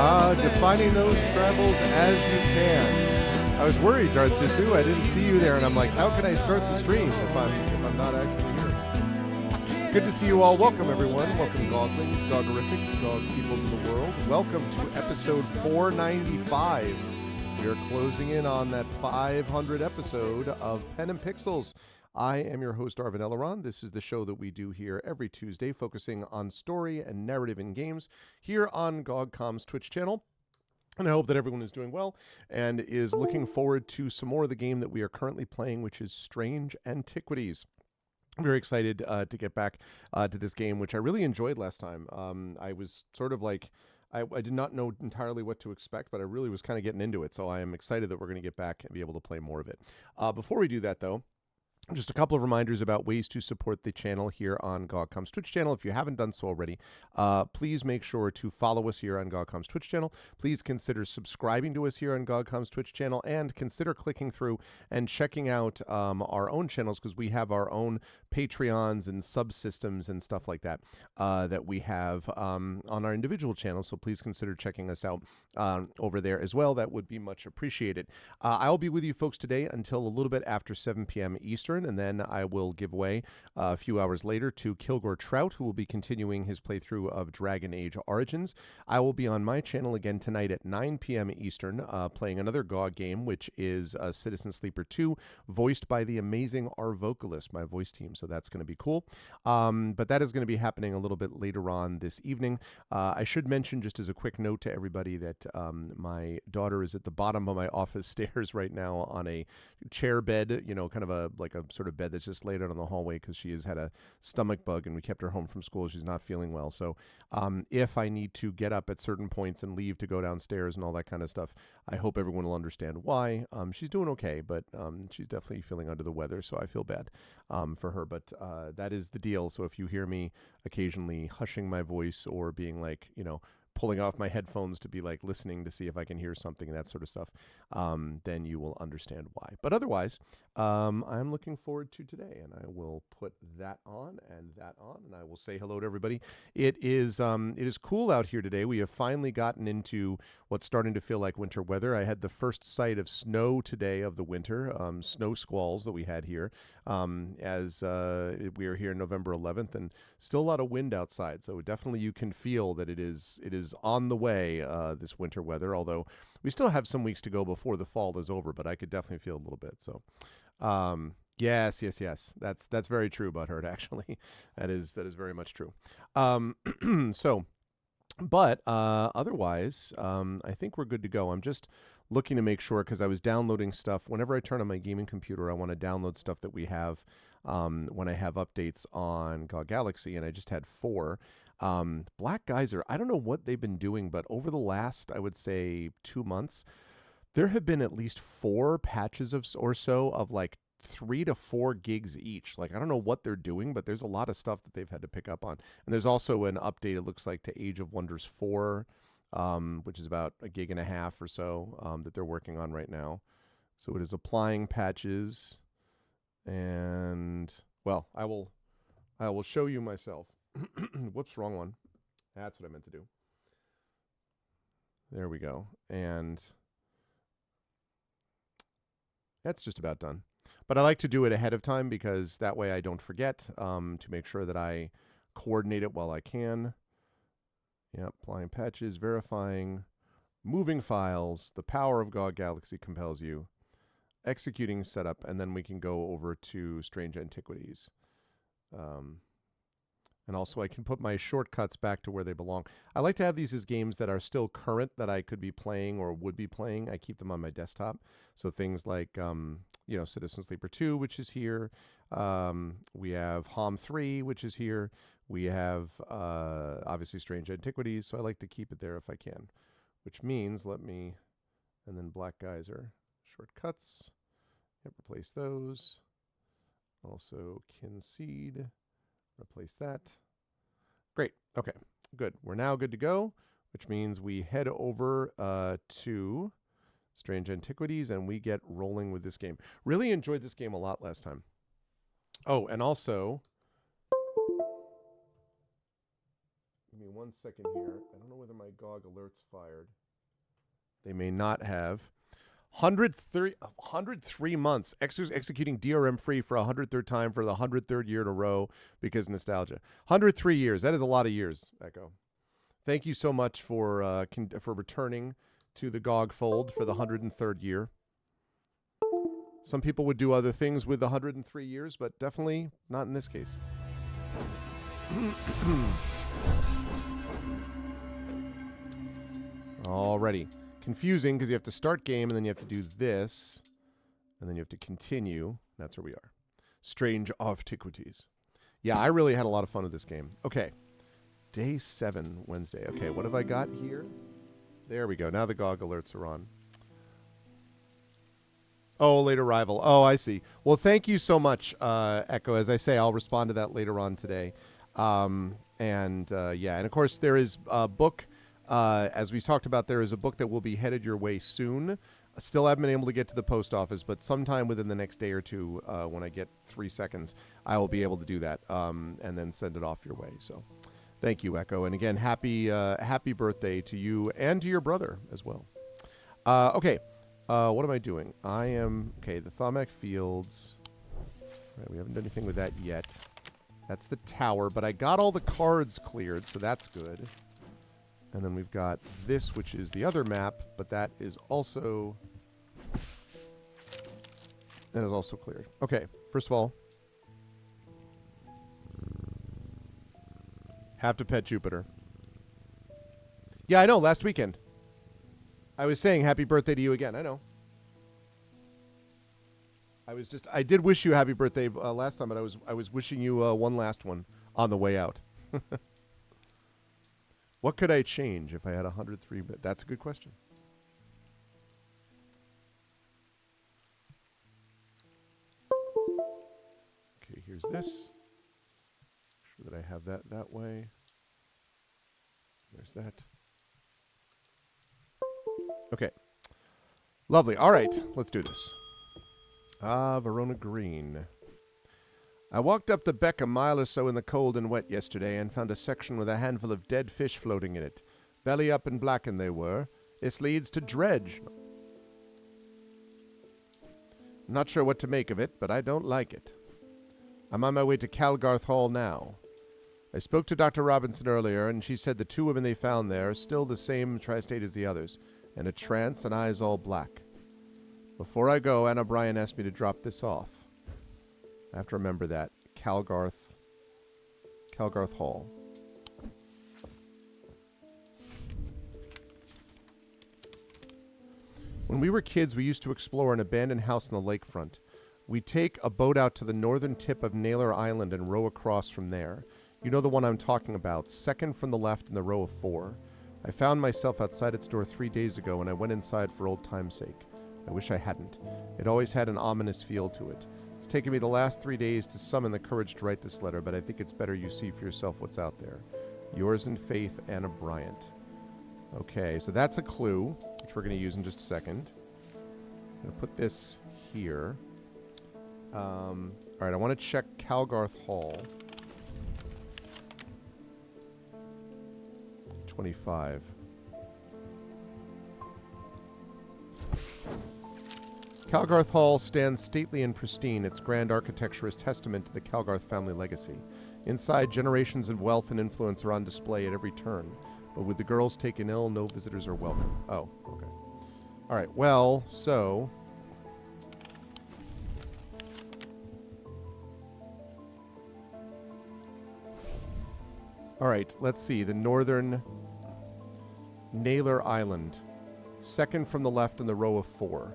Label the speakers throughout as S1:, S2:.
S1: Defining those travels as you can. I was worried, Dartsisu. I didn't see you there, and I'm like, how can I start the stream if I'm not actually here? Good to see you all. Welcome, everyone. Welcome, Goglings, Gogorifics, Gog peoples of the world. Welcome to episode 495. We are closing in on that 500 episode of Pen and Pixels. I am your host, Arvin Eleron. This is the show that we do here every Tuesday, focusing on story and narrative in games here on GogCom's Twitch channel. And I hope that everyone is doing well and is looking forward to some more of the game that we are currently playing, which is Strange Antiquities. I'm very excited to get back to this game, which I really enjoyed last time. I was sort of like, I did not know entirely what to expect, but I really was kind of getting into it. So I am excited that we're going to get back and be able to play more of it. Before we do that, though, just a couple of reminders about ways to support the channel here on GogCom's Twitch channel. If you haven't done so already, please make sure to follow us here on GogCom's Twitch channel. Please consider subscribing to us here on GogCom's Twitch channel, and consider clicking through and checking out our own channels, because we have our own Patreons and subsystems and stuff like that that we have on our individual channels. So please consider checking us out over there as well. That would be much appreciated. I'll be with you folks today until a little bit after 7 p.m. Eastern. And then I will give way a few hours later to Kilgore Trout, who will be continuing his playthrough of Dragon Age Origins. I will be on my channel again tonight at 9 p.m. Eastern, playing another GOG game, which is Citizen Sleeper 2, voiced by the amazing R Vocalist, my voice team. So that's going to be cool. But that is going to be happening a little bit later on this evening. I should mention, just as a quick note to everybody, that my daughter is at the bottom of my office stairs right now on a chair bed, kind of a sort of bed that's just laid out on the hallway, because she has had a stomach bug and we kept her home from school. She's not feeling well. So if I need to get up at certain points and leave to go downstairs and all that kind of stuff, I hope everyone will understand why. She's doing okay, but she's definitely feeling under the weather, so I feel bad for her. But that is the deal. So if you hear me occasionally hushing my voice or being like, pulling off my headphones to be like listening to see if I can hear something and that sort of stuff, then you will understand why. But otherwise, I'm looking forward to today, and I will put that on, and I will say hello to everybody. It is cool out here today. We have finally gotten into what's starting to feel like winter weather. I had the first sight of snow today of the winter, snow squalls that we had here, as we are here November 11th, and still a lot of wind outside. So definitely you can feel that it is on the way, this winter weather, although we still have some weeks to go before the fall is over, but I could definitely feel a little bit. So yes, that's very true about her, actually. That is very much true. But otherwise, I think we're good to go. I'm just looking to make sure, because I was downloading stuff. Whenever I turn on my gaming computer, I want to download stuff that we have when I have updates on GOG Galaxy, and I just had 4. Black Geyser, I don't know what they've been doing, but over the last, I would say, 2 months, there have been at least 4 patches or so of like 3 to 4 gigs each. Like, I don't know what they're doing, but there's a lot of stuff that they've had to pick up on. And there's also an update, it looks like, to Age of Wonders 4, which is about 1.5 gigs or so that they're working on right now. So it is applying patches. And, well, I will show you myself. Whoops, wrong one. That's what I meant to do. There we go. And that's just about done. But I like to do it ahead of time, because that way I don't forget, to make sure that I coordinate it while I can. Yep, applying patches, verifying, moving files. The power of GOG Galaxy compels you. Executing setup, and then we can go over to Strange Antiquities. And also I can put my shortcuts back to where they belong. I like to have these as games that are still current, that I could be playing or would be playing. I keep them on my desktop. So things like, Citizen Sleeper 2, which is here. We have HOM 3, which is here. We have, obviously, Strange Antiquities. So I like to keep it there if I can, which means and then Black Geyser. Shortcuts. Yep, replace those. Also, Kinseed. Replace that. Great. Okay, good. We're now good to go, which means we head over to Strange Antiquities and we get rolling with this game. Really enjoyed this game a lot last time. Oh, and also, give me 1 second here. I don't know whether my GOG alerts fired. They may not have. 103 months executing DRM free for 103rd time for the 103rd year in a row because nostalgia. 103 years. That is a lot of years, Echo. Thank you so much for returning to the GOG fold for the 103rd year. Some people would do other things with the 103 years, but definitely not in this case. Alrighty. Confusing because you have to start game and then you have to do this and then you have to continue. That's where we are. Strange Antiquities. Yeah, I really had a lot of fun with this game. Okay. Day 7, Wednesday. Okay, what have I got here? There we go. Now the GOG alerts are on. Oh, late arrival. Oh, I see. Well, thank you so much, Echo. As I say, I'll respond to that later on today. Yeah, and of course there is a book, as we talked about, there is a book that will be headed your way soon. I still haven't been able to get to the post office, but sometime within the next day or two, when I get 3 seconds, I will be able to do that and then send it off your way. So thank you, Echo. And again, happy birthday to you and to your brother as well. Okay. What am I doing? I am... Okay, the Thaumac Fields. Right, we haven't done anything with that yet. That's the tower, but I got all the cards cleared, so that's good. And then we've got this, which is the other map, but that is also... That is also cleared. Okay, first of all... Have to pet Jupiter. Yeah, I know, last weekend. I was saying happy birthday to you again. I know. I did wish you happy birthday last time, but I was wishing you one last one on the way out. What could I change if I had 103? That's a good question. Okay, here's this. Make sure that I have that way. There's that. Okay. Lovely. All right. Let's do this. Verona Green. I walked up the beck a mile or so in the cold and wet yesterday and found a section with a handful of dead fish floating in it. Belly up and blackened they were. This leads to dredge. Not sure what to make of it, but I don't like it. I'm on my way to Calgarth Hall now. I spoke to Dr. Robinson earlier, and she said the 2 women they found there are still the same tri-state as the others. And a trance and eyes all black. Before I go, Anna Bryan asked me to drop this off. I have to remember that. Calgarth Hall. When we were kids, we used to explore an abandoned house on the lakefront. We'd take a boat out to the northern tip of Naylor Island and row across from there. You know the one I'm talking about, second from the left in the row of 4. I found myself outside its door 3 days ago, and I went inside for old time's sake. I wish I hadn't. It always had an ominous feel to it. It's taken me the last 3 days to summon the courage to write this letter, but I think it's better you see for yourself what's out there. Yours in faith, Anna Bryant. Okay, so that's a clue, which we're going to use in just a second. I'm going to put this here. All right, I want to check Calgarth Hall. 25. Calgarth Hall stands stately and pristine. Its grand architecture is testament to the Calgarth family legacy. Inside, generations of wealth and influence are on display at every turn. But with the girls taken ill, no visitors are welcome. Oh, okay. All right, well, so... All right, let's see. The northern Naylor Island. Second from the left in the row of 4.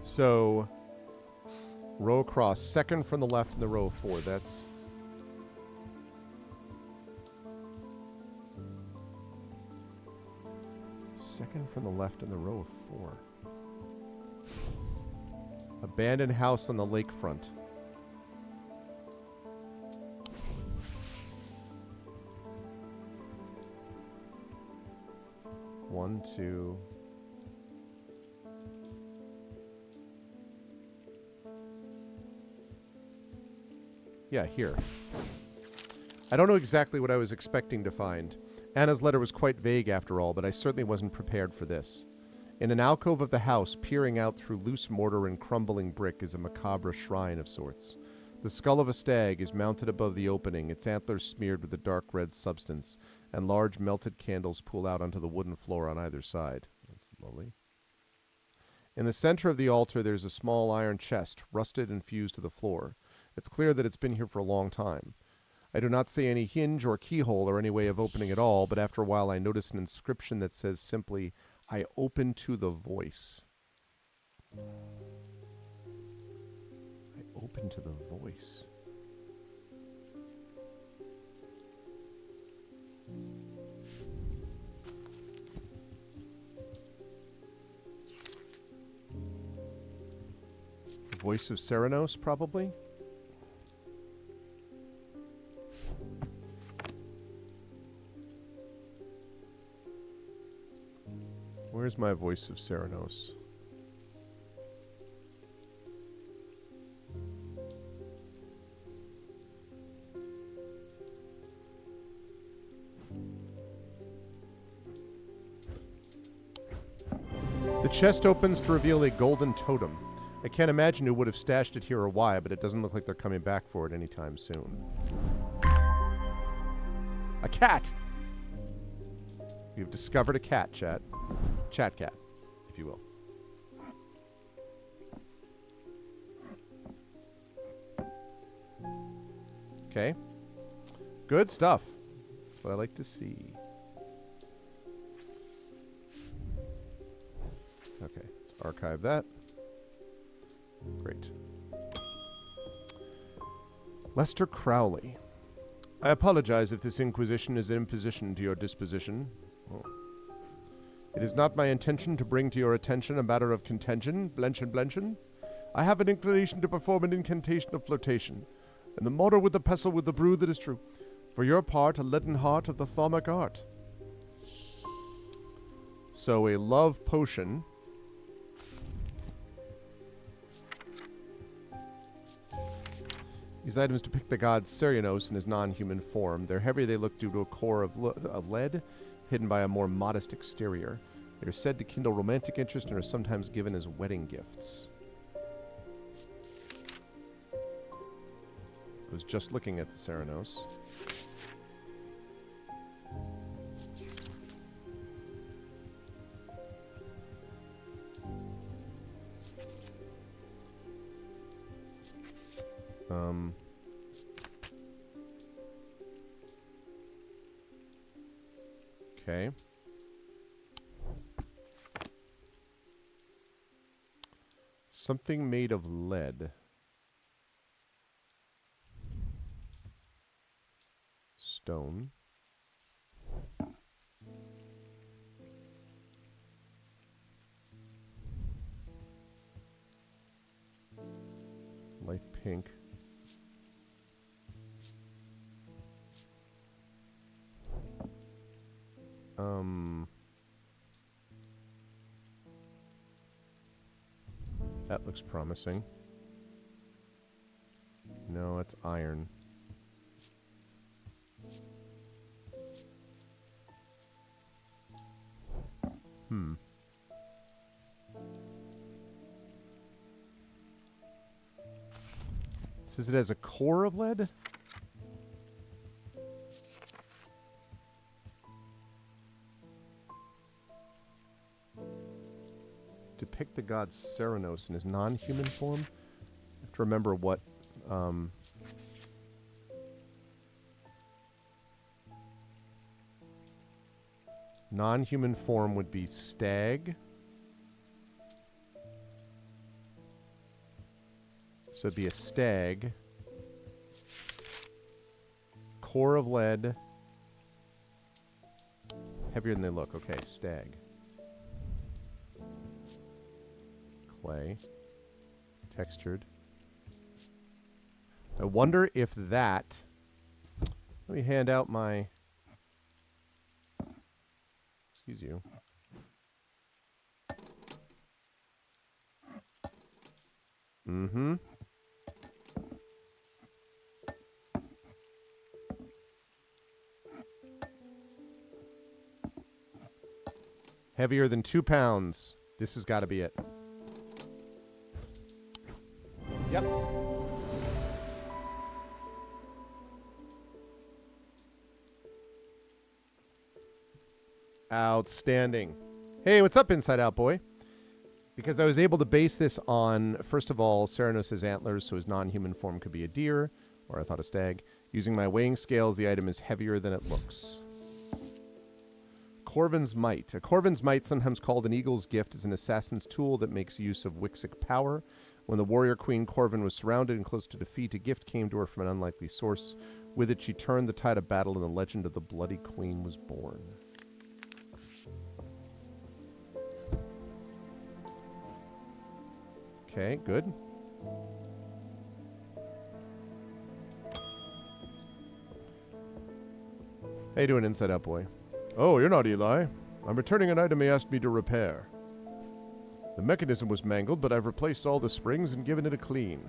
S1: So, row across. Second from the left in the row of 4. That's... Second from the left in the row of 4. Abandoned house on the lakefront. One, two... Yeah, here. I don't know exactly what I was expecting to find. Anna's letter was quite vague after all, but I certainly wasn't prepared for this. In an alcove of the house, peering out through loose mortar and crumbling brick, is a macabre shrine of sorts. The skull of a stag is mounted above the opening, its antlers smeared with a dark red substance, and large melted candles pool out onto the wooden floor on either side. That's lovely. In the center of the altar, there's a small iron chest, rusted and fused to the floor. It's clear that it's been here for a long time. I do not see any hinge or keyhole or any way of opening it all, but after a while I notice an inscription that says simply, "I open to the voice." I open to the voice. The voice of Serenos, probably? Where's my voice of Serenos? The chest opens to reveal a golden totem. I can't imagine who would have stashed it here or why, but it doesn't look like they're coming back for it anytime soon. A cat! We've discovered a cat, chat. Chat cat, if you will. Okay. Good stuff. That's what I like to see. Okay, let's archive that. Great. Lester Crowley. I apologize if this inquisition is an imposition to your disposition. Oh. It is not my intention to bring to your attention a matter of contention, blenchen. I have an inclination to perform an incantation of flirtation, and the mortar with the pestle with the brew that is true. For your part, a leaden heart of the thaumic art. So a love potion. These items depict the god Serenos in his non-human form. They're heavy, they look due to a core of lead, hidden by a more modest exterior. They are said to kindle romantic interest and are sometimes given as wedding gifts. I was just looking at the Serenos. Okay. Something made of lead. Stone. Light pink. That looks promising. No, it's iron. It says it has a core of lead? Depict the god Serenos in his non-human form? I have to remember what... non-human form would be stag. So it'd be a stag. Core of lead. Heavier than they look. Okay, stag. Clay. Textured. I wonder if that... Let me hand out my... Excuse you. Mm-hmm. Heavier than 2 pounds. This has got to be it. Yep. Outstanding. Hey, what's up, Inside Out Boy? Because I was able to base this on, first of all, Ceranos' antlers, so his non-human form could be a deer, or I thought a stag. Using my weighing scales, the item is heavier than it looks. Corvin's Might. A Corvin's Might, sometimes called an eagle's gift, is an assassin's tool that makes use of Wixic power. When the warrior queen Corvin was surrounded and close to defeat, a gift came to her from an unlikely source. With it, she turned the tide of battle, and the legend of the Bloody Queen was born. Okay, good. How you doing, Inside Out Boy? Oh, you're not Eli. I'm returning an item he asked me to repair. The mechanism was mangled, but I've replaced all the springs and given it a clean.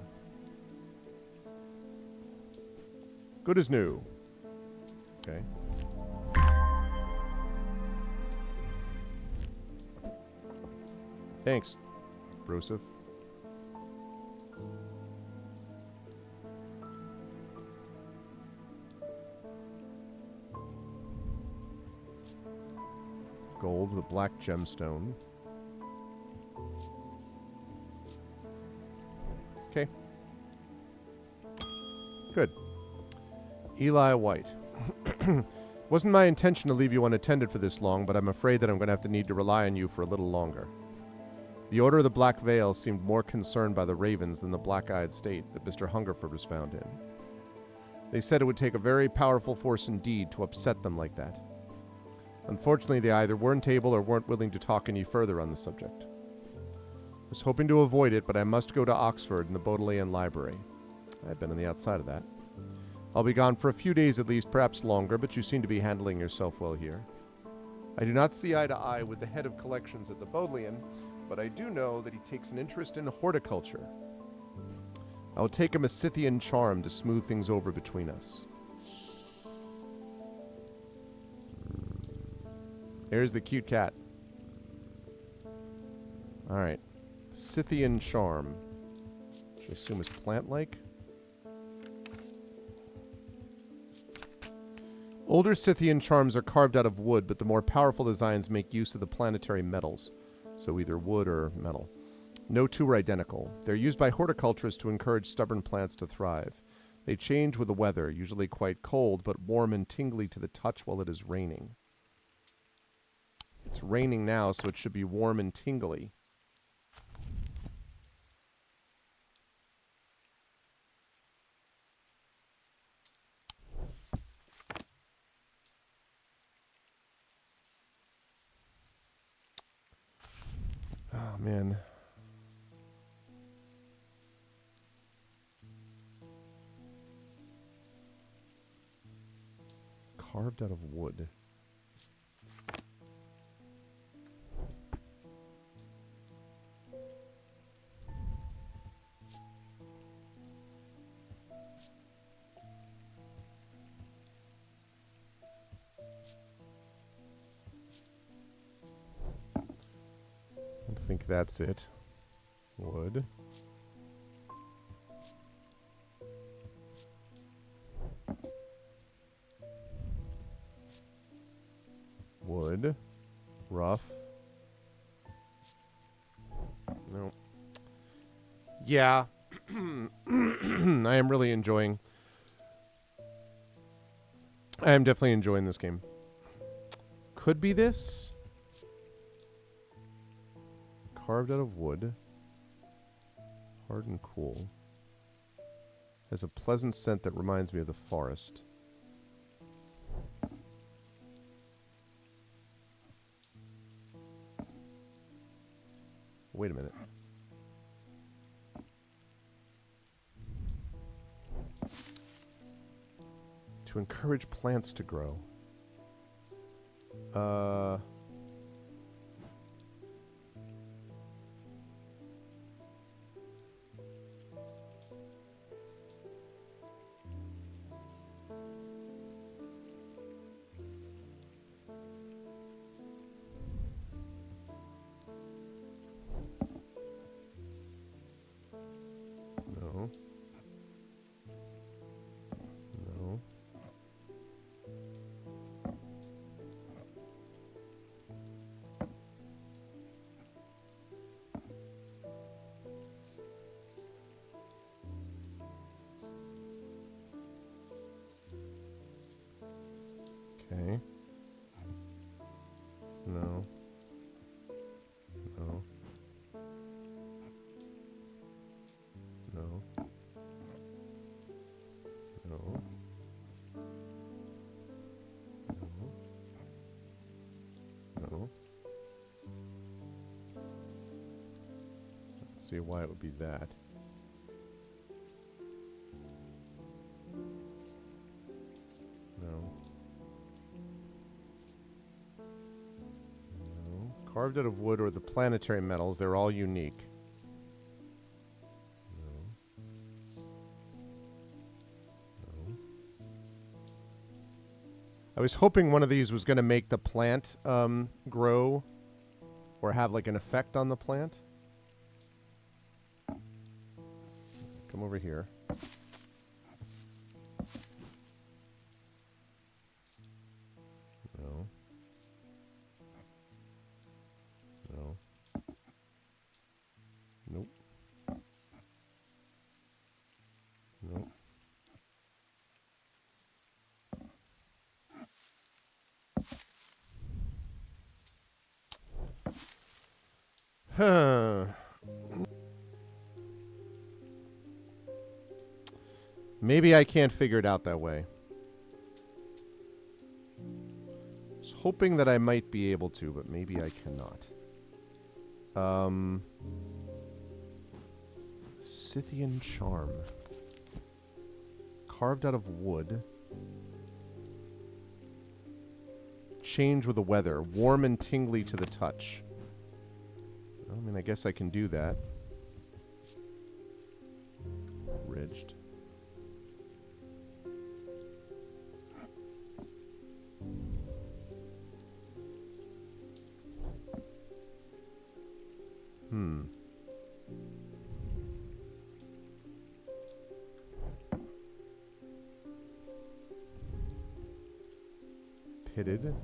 S1: Good as new. Okay. Thanks, Broseph. Gold with a black gemstone. Okay. Good. Eli White. Wasn't my intention to leave you unattended for this long, but I'm afraid that I'm going to have to need to rely on you for a little longer. The Order of the Black Veil seemed more concerned by the ravens than the black-eyed state that Mr. Hungerford was found in. They said it would take a very powerful force indeed to upset them like that. Unfortunately, they either weren't able or weren't willing to talk any further on the subject. I was hoping to avoid it, but I must go to Oxford and the Bodleian Library. I've been on the outside of that. I'll be gone for a few days at least, perhaps longer, but you seem to be handling yourself well here. I do not see eye to eye with the head of collections at the Bodleian, but I do know that he takes an interest in horticulture. I will take him a Scythian charm to smooth things over between us. Here's the cute cat. Alright. Scythian charm. Which I assume is plant-like. Older Scythian charms are carved out of wood, but the more powerful designs make use of the planetary metals. So either wood or metal. No two are identical. They're used by horticulturists to encourage stubborn plants to thrive. They change with the weather, usually quite cold, but warm and tingly to the touch while it is raining. It's raining now, so it should be warm and tingly. Oh, man. Carved out of wood. I think that's it. Wood. Wood. Rough. No. Yeah. I am really enjoying. I am definitely enjoying this game. Could be this. Carved out of wood. Hard and cool. Has a pleasant scent that reminds me of the forest. Wait a minute. To encourage plants to grow. No. No. No. No. Let's see why it would be that. No. No. Carved out of wood or the planetary metals, they're all unique. I was hoping one of these was going to make the plant grow or have like an effect on the plant. Come over here. No. No. Nope. Nope. Huh. Maybe I can't figure it out that way. I was hoping that I might be able to, but maybe I cannot. Scythian charm. Carved out of wood. Change with the weather. Warm and tingly to the touch. I mean, I guess I can do that. Ridged. Pitted.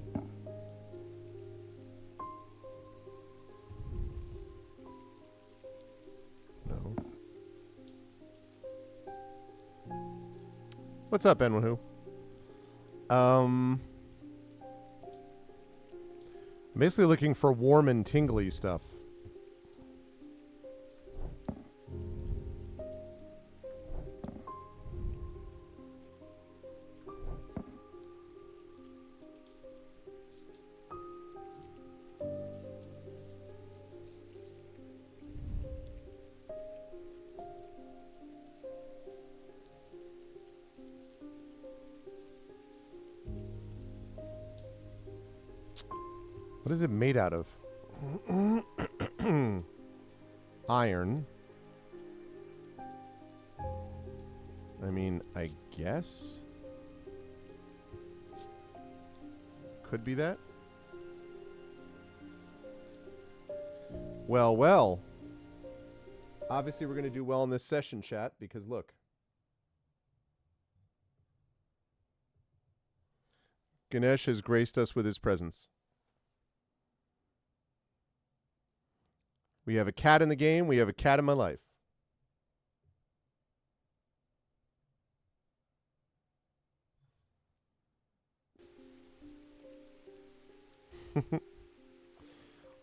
S1: No. What's up, Enwahoo? I'm basically looking for warm and tingly stuff. What is it made out of? Iron. I mean, I guess. Could be that. Well, well. Obviously, we're going to do well in this session, chat, because look. Ganesh has graced us with his presence. We have a cat in the game. We have a cat in my life.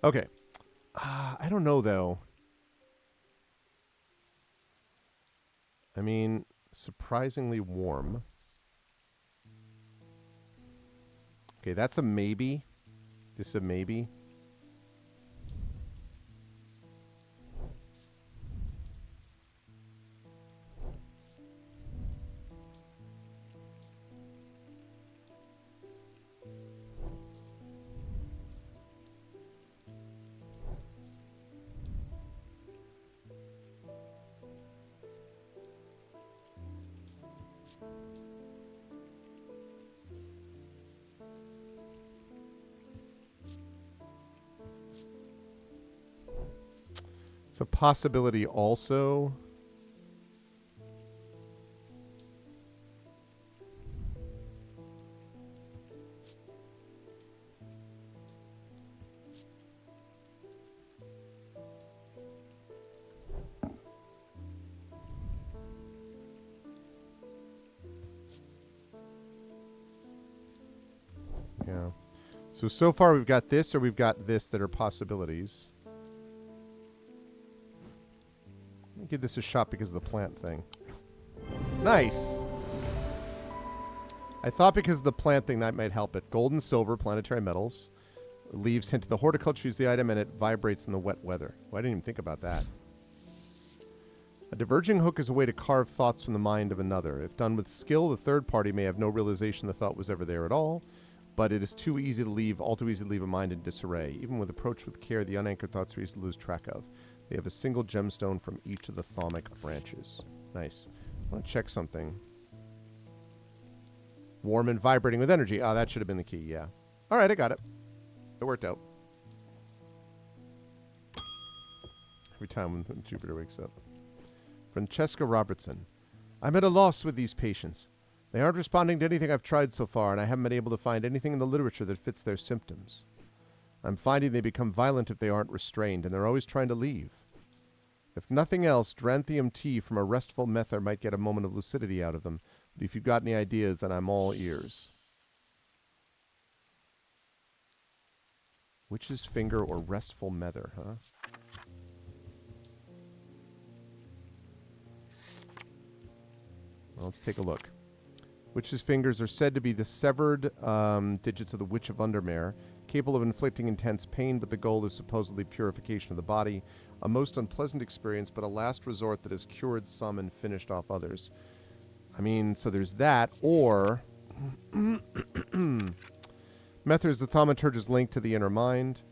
S1: Okay. I don't know, though. I mean, surprisingly warm. Okay, that's a maybe. This is a maybe. It's a possibility also. Yeah. So far we've got this or we've got this that are possibilities. Let me Give this a shot because of the plant thing. Nice. I thought because of the plant thing that might help it. Gold and silver, planetary metals. Leaves hint to the horticulture, use the item, and it vibrates in the wet weather. Well, I didn't even think about that. A diverging hook is a way to carve thoughts from the mind of another. If done with skill, the third party may have no realization the thought was ever there at all, but it is all too easy to leave a mind in disarray. Even with approach with care, the unanchored thoughts are easy to lose track of. They have a single gemstone from each of the thaumic branches. Nice. I want to check something. Warm and vibrating with energy. Oh, that should have been the key, yeah. All right, I got it. It worked out. Every time when Jupiter wakes up. Francesca Robertson. I'm at a loss with these patients. They aren't responding to anything I've tried so far, and I haven't been able to find anything in the literature that fits their symptoms. I'm finding they become violent if they aren't restrained, and they're always trying to leave. If nothing else, Dranthium tea from a restful mether might get a moment of lucidity out of them. But if you've got any ideas, then I'm all ears. Witch's finger or restful mether, huh? Well, let's take a look. Witch's fingers are said to be the severed digits of the Witch of Undermere, capable of inflicting intense pain, but the goal is supposedly purification of the body. A most unpleasant experience, but a last resort that has cured some and finished off others. I mean, so there's that, or... Mether is the thaumaturge's link to the inner mind.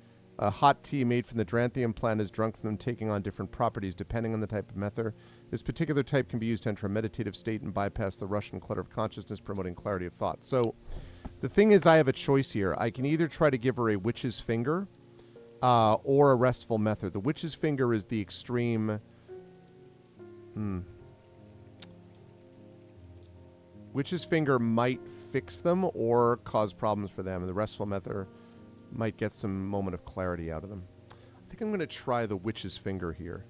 S1: Hot tea made from the Dranthium plant is drunk from them taking on different properties depending on the type of mether. This particular type can be used to enter a meditative state and bypass the rush and clutter of consciousness, promoting clarity of thought. So, the thing is, I have a choice here. I can either try to give her a witch's finger or a restful mether. The witch's finger is the extreme... Witch's finger might fix them or cause problems for them, and the restful mether might get some moment of clarity out of them. I think I'm going to try the witch's finger here.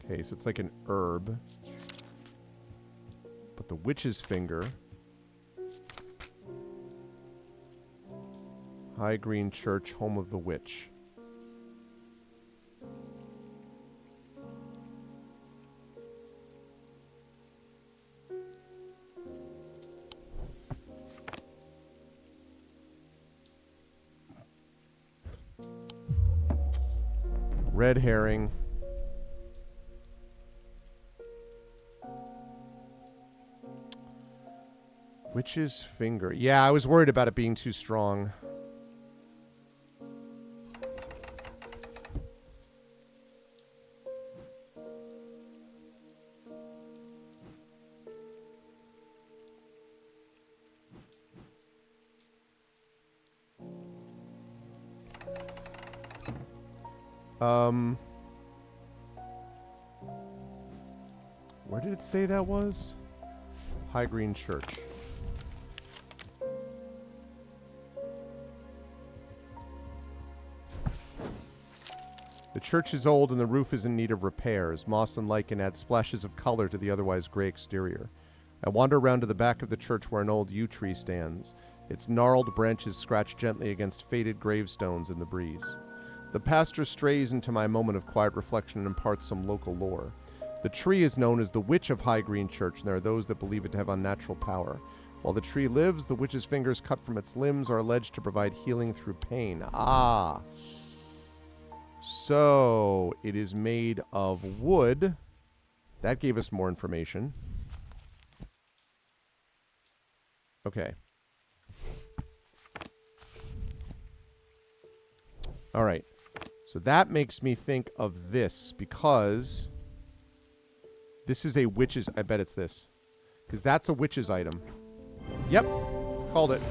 S1: Okay, so it's like an herb. But the witch's finger... High Green Church, home of the witch. Red herring. Witch's finger. Yeah, I was worried about it being too strong. Where did it say that was? High Green Church. The church is old and the roof is in need of repairs. Moss and lichen add splashes of color to the otherwise gray exterior. I wander around to the back of the church where an old yew tree stands. Its gnarled branches scratch gently against faded gravestones in the breeze. The pastor strays into my moment of quiet reflection and imparts some local lore. The tree is known as the Witch of High Green Church, and there are those that believe it to have unnatural power. While the tree lives, the witch's fingers cut from its limbs are alleged to provide healing through pain. Ah! So, it is made of wood. That gave us more information. Okay. All right. So that makes me think of this because this is a witch's... I bet it's this. Because that's a witch's item. Yep. Called it.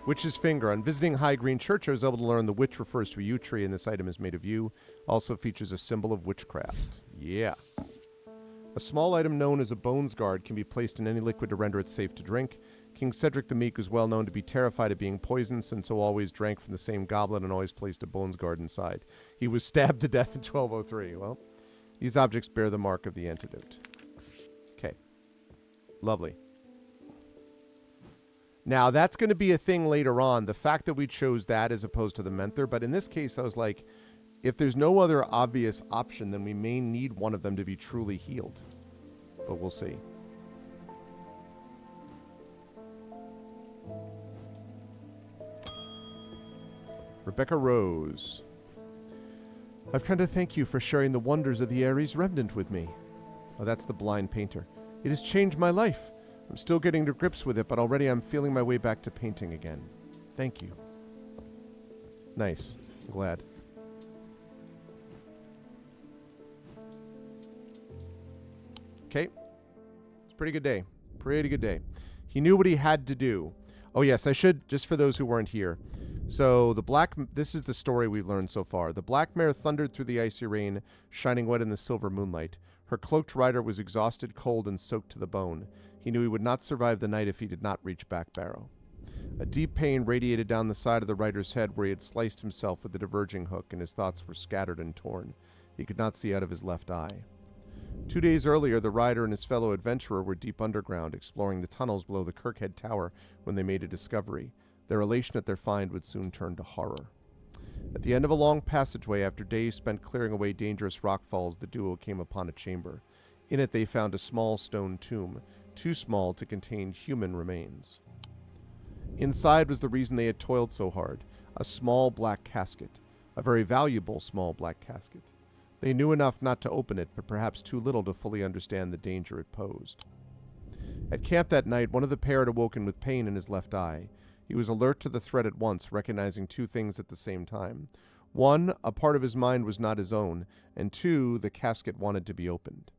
S1: Witch's finger. On visiting High Green Church, I was able to learn the witch refers to a yew tree, and this item is made of yew. Also features a symbol of witchcraft. Yeah. A small item known as a bones guard can be placed in any liquid to render it safe to drink. King Cedric the Meek was well known to be terrified of being poisoned, and so always drank from the same goblet and always placed a bones guard inside. He was stabbed to death in 1203. Well, these objects bear the mark of the antidote. Okay. Lovely. Now, that's going to be a thing later on, the fact that we chose that as opposed to the Mentor. But in this case, I was like, if there's no other obvious option, then we may need one of them to be truly healed. But we'll see. Rebecca Rose. I've come to thank you for sharing the wonders of the Ares Remnant with me. Oh, that's the blind painter. It has changed my life. I'm still getting to grips with it, but already I'm feeling my way back to painting again. Thank you. Nice. I'm glad. Okay. It's a pretty good day. Pretty good day. He knew what he had to do. Oh, yes, I should, just for those who weren't here. So, this is the story we've learned so far. The black mare thundered through the icy rain, shining wet in the silver moonlight. Her cloaked rider was exhausted, cold, and soaked to the bone. He knew he would not survive the night if he did not reach Back Barrow. A deep pain radiated down the side of the rider's head where he had sliced himself with the diverging hook, and his thoughts were scattered and torn. He could not see out of his left eye. 2 days earlier, the rider and his fellow adventurer were deep underground, exploring the tunnels below the Kirkhead Tower when they made a discovery. Their elation at their find would soon turn to horror. At the end of a long passageway, after days spent clearing away dangerous rockfalls, the duo came upon a chamber. In it they found a small stone tomb, too small to contain human remains. Inside was the reason they had toiled so hard, a small black casket, a very valuable small black casket. They knew enough not to open it, but perhaps too little to fully understand the danger it posed. At camp that night, one of the pair had awoken with pain in his left eye. He was alert to the threat at once, recognizing two things at the same time. One, a part of his mind was not his own, and two, the casket wanted to be opened.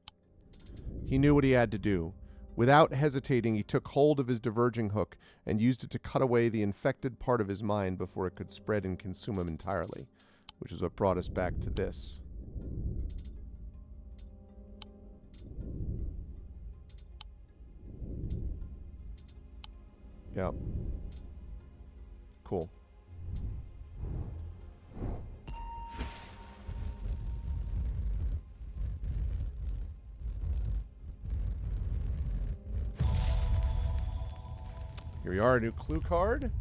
S1: He knew what he had to do. Without hesitating, he took hold of his diverging hook and used it to cut away the infected part of his mind before it could spread and consume him entirely, which is what brought us back to this. Yep. Cool. Here we are, a new clue card.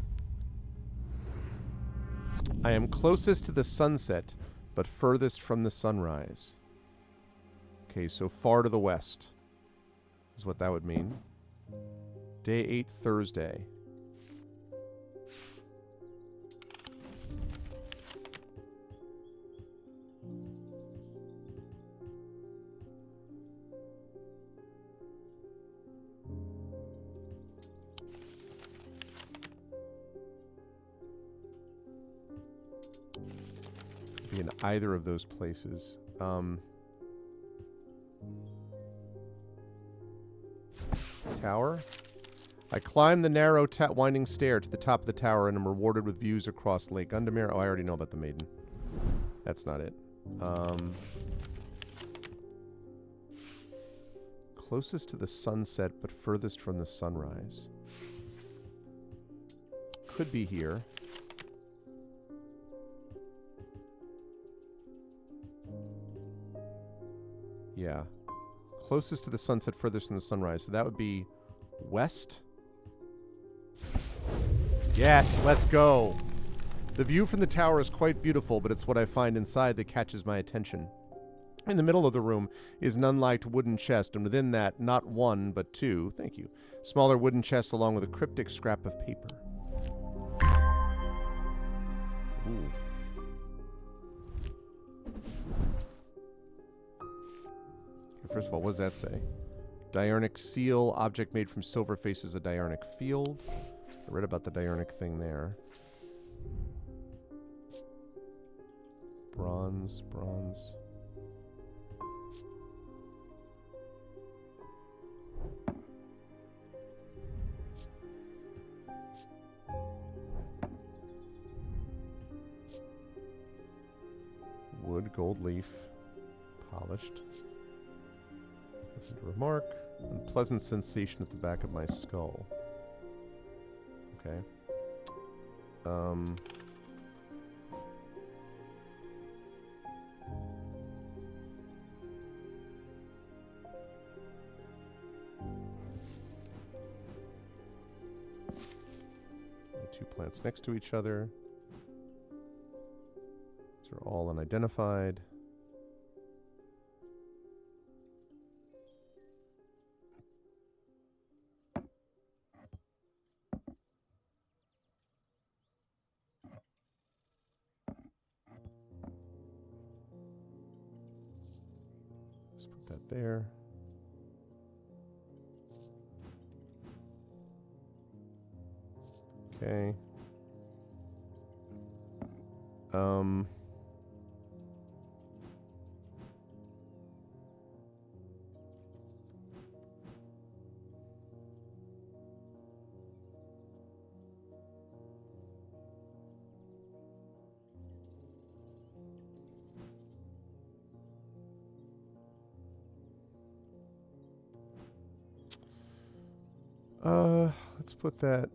S1: I am closest to the sunset, but furthest from the sunrise. Okay, so far to the west is what that would mean. Day 8, Thursday. Be in either of those places. Tower. I climb the narrow winding stair to the top of the tower and am rewarded with views across Lake Undermere. Oh, I already know about the maiden. That's not it. Closest to the sunset, but furthest from the sunrise. Could be here. Yeah. Closest to the sunset, furthest from the sunrise. So that would be west. Yes, let's go. The view from the tower is quite beautiful, but it's what I find inside that catches my attention. In the middle of the room is an unlighted wooden chest, and within that, not one, but two, thank you, smaller wooden chests along with a cryptic scrap of paper. Ooh. First of all, what does that say? Diurnic seal, object made from silver faces a diurnic field. I read about the diurnic thing there. Bronze. Wood, gold leaf, polished. Nothing to remark. Unpleasant sensation at the back of my skull. Okay. Two plants next to each other. These are all unidentified. Just put that there. Okay. Let's put that.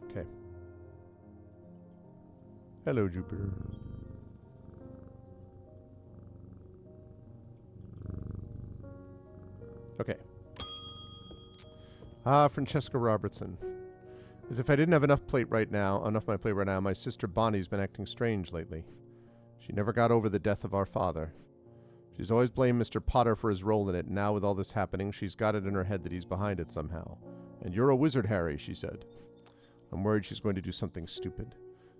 S1: Okay. Hello, Jupiter. Okay. Francesca Robertson. As if I didn't have enough my plate right now, my sister Bonnie's been acting strange lately. She never got over the death of our father. She's always blamed Mr. Potter for his role in it, and now with all this happening, she's got it in her head that he's behind it somehow. And you're a wizard, Harry, she said. I'm worried she's going to do something stupid.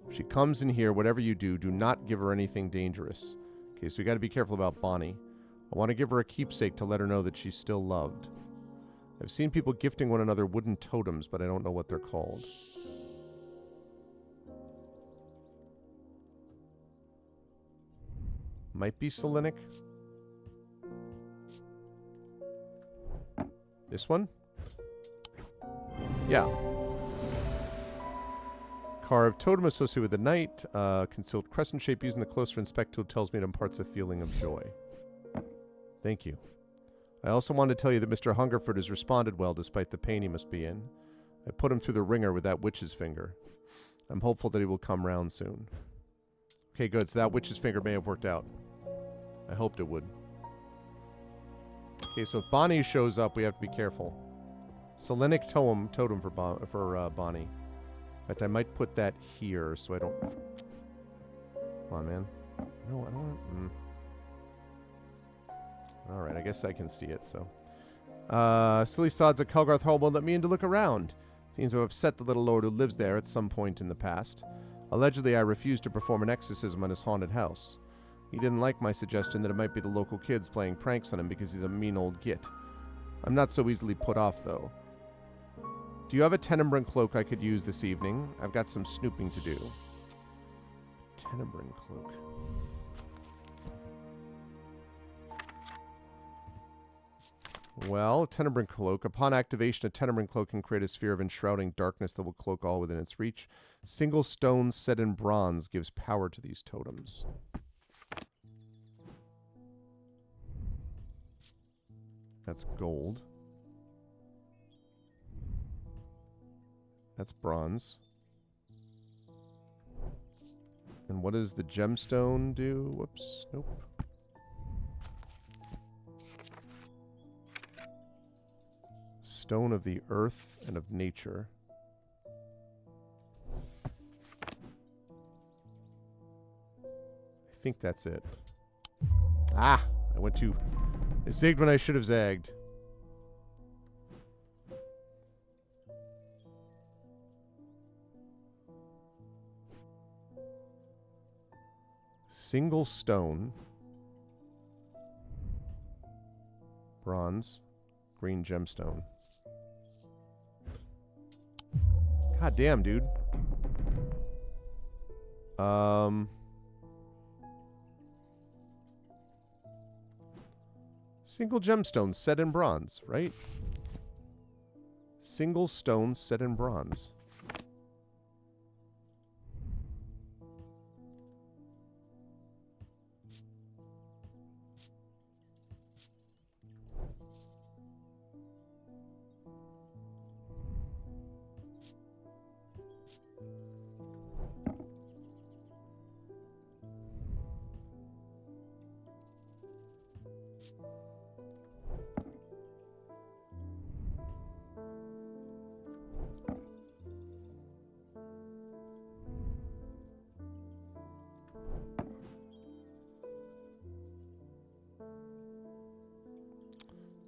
S1: If she comes in here, whatever you do, do not give her anything dangerous. Okay, so we got to be careful about Bonnie. I want to give her a keepsake to let her know that she's still loved. I've seen people gifting one another wooden totems, but I don't know what they're called. Might be Selenic. This one? Yeah. Carved totem associated with the night. Concealed crescent shape using the closer inspect tool tells me it imparts a feeling of joy. Thank you. I also wanted to tell you that Mr. Hungerford has responded well despite the pain he must be in. I put him through the ringer with that witch's finger. I'm hopeful that he will come round soon. Okay, good. So that witch's finger may have worked out. I hoped it would. Okay, so if Bonnie shows up, we have to be careful. Selenic totem for Bonnie. In fact, I might put that here so I don't... Come on, man. No, I don't want... Alright, I guess I can see it, so. Silly sods at Kelgarth Hall won't let me in to look around. Seems to have upset the little lord who lives there at some point in the past. Allegedly, I refused to perform an exorcism on his haunted house. He didn't like my suggestion that it might be the local kids playing pranks on him because he's a mean old git. I'm not so easily put off, though. Do you have a Tenebrine cloak I could use this evening? I've got some snooping to do. Tenebrine cloak. Well, Tenebrine Cloak. Upon activation, a Tenebrine Cloak can create a sphere of enshrouding darkness that will cloak all within its reach. Single stone set in bronze gives power to these totems. That's gold. That's bronze. And what does the gemstone do? Whoops. Nope. Stone of the earth and of nature. I think that's it. Ah! I zigged when I should have zagged. Single stone. Bronze. Green gemstone. God damn, dude. Single gemstone set in bronze, right? Single stone set in bronze.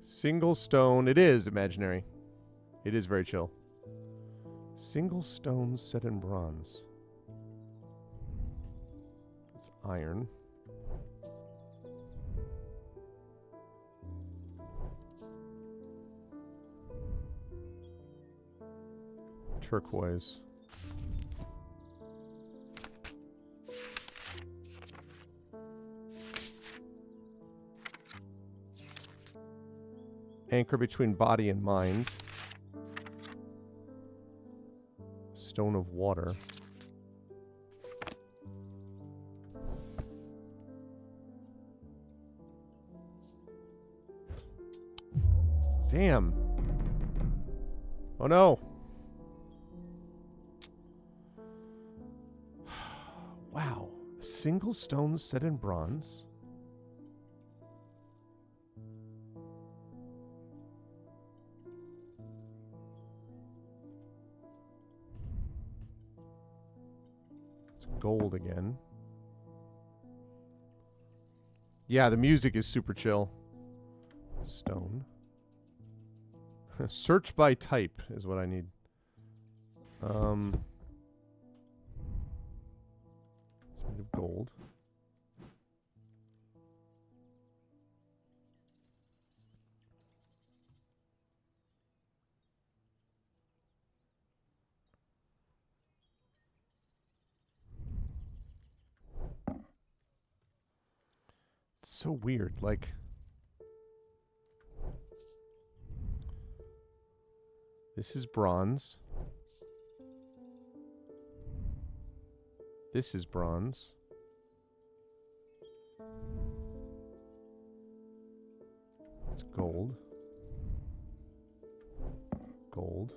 S1: Single stone. It is imaginary. It is very chill. Single stone set in bronze. It's iron. Turquoise. Anchor between body and mind. Stone of water. Damn. Oh no. Wow. A single stone set in bronze. Gold again. Yeah, the music is super chill. Stone. Search by type is what I need. It's made of gold. It's so weird, like this is bronze. This is bronze. It's gold. Gold.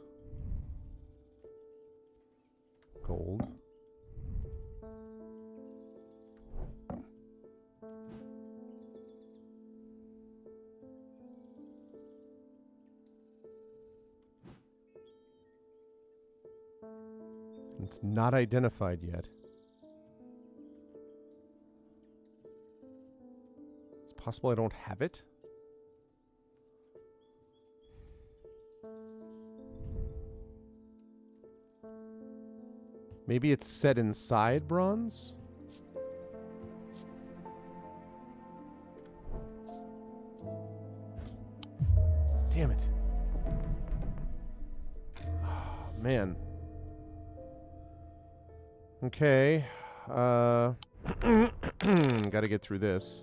S1: Gold. It's not identified yet. It's possible I don't have it. Maybe it's set inside bronze? Damn it. Oh, man. Okay. Gotta get through this.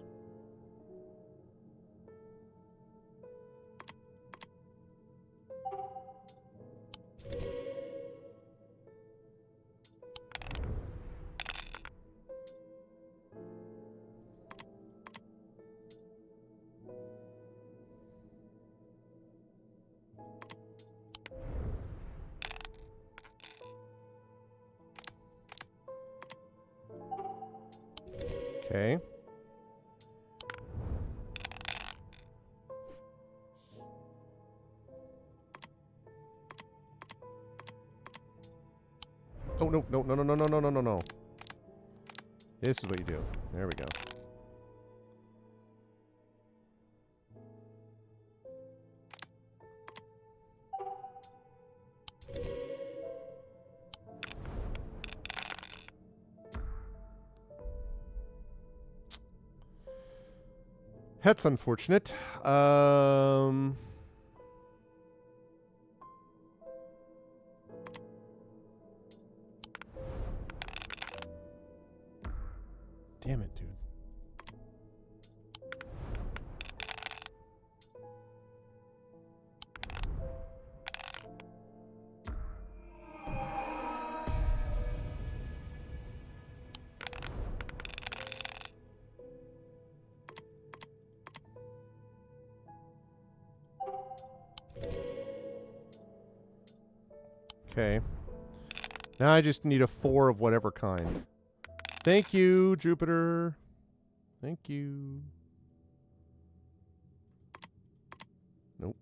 S1: Okay. Oh, no, no, no, no, no, no, no, no, no, no. This is what you do. There we go. That's unfortunate. Damn it, dude. Okay. Now I just need a 4 of whatever kind. Thank you, Jupiter. Thank you. Nope.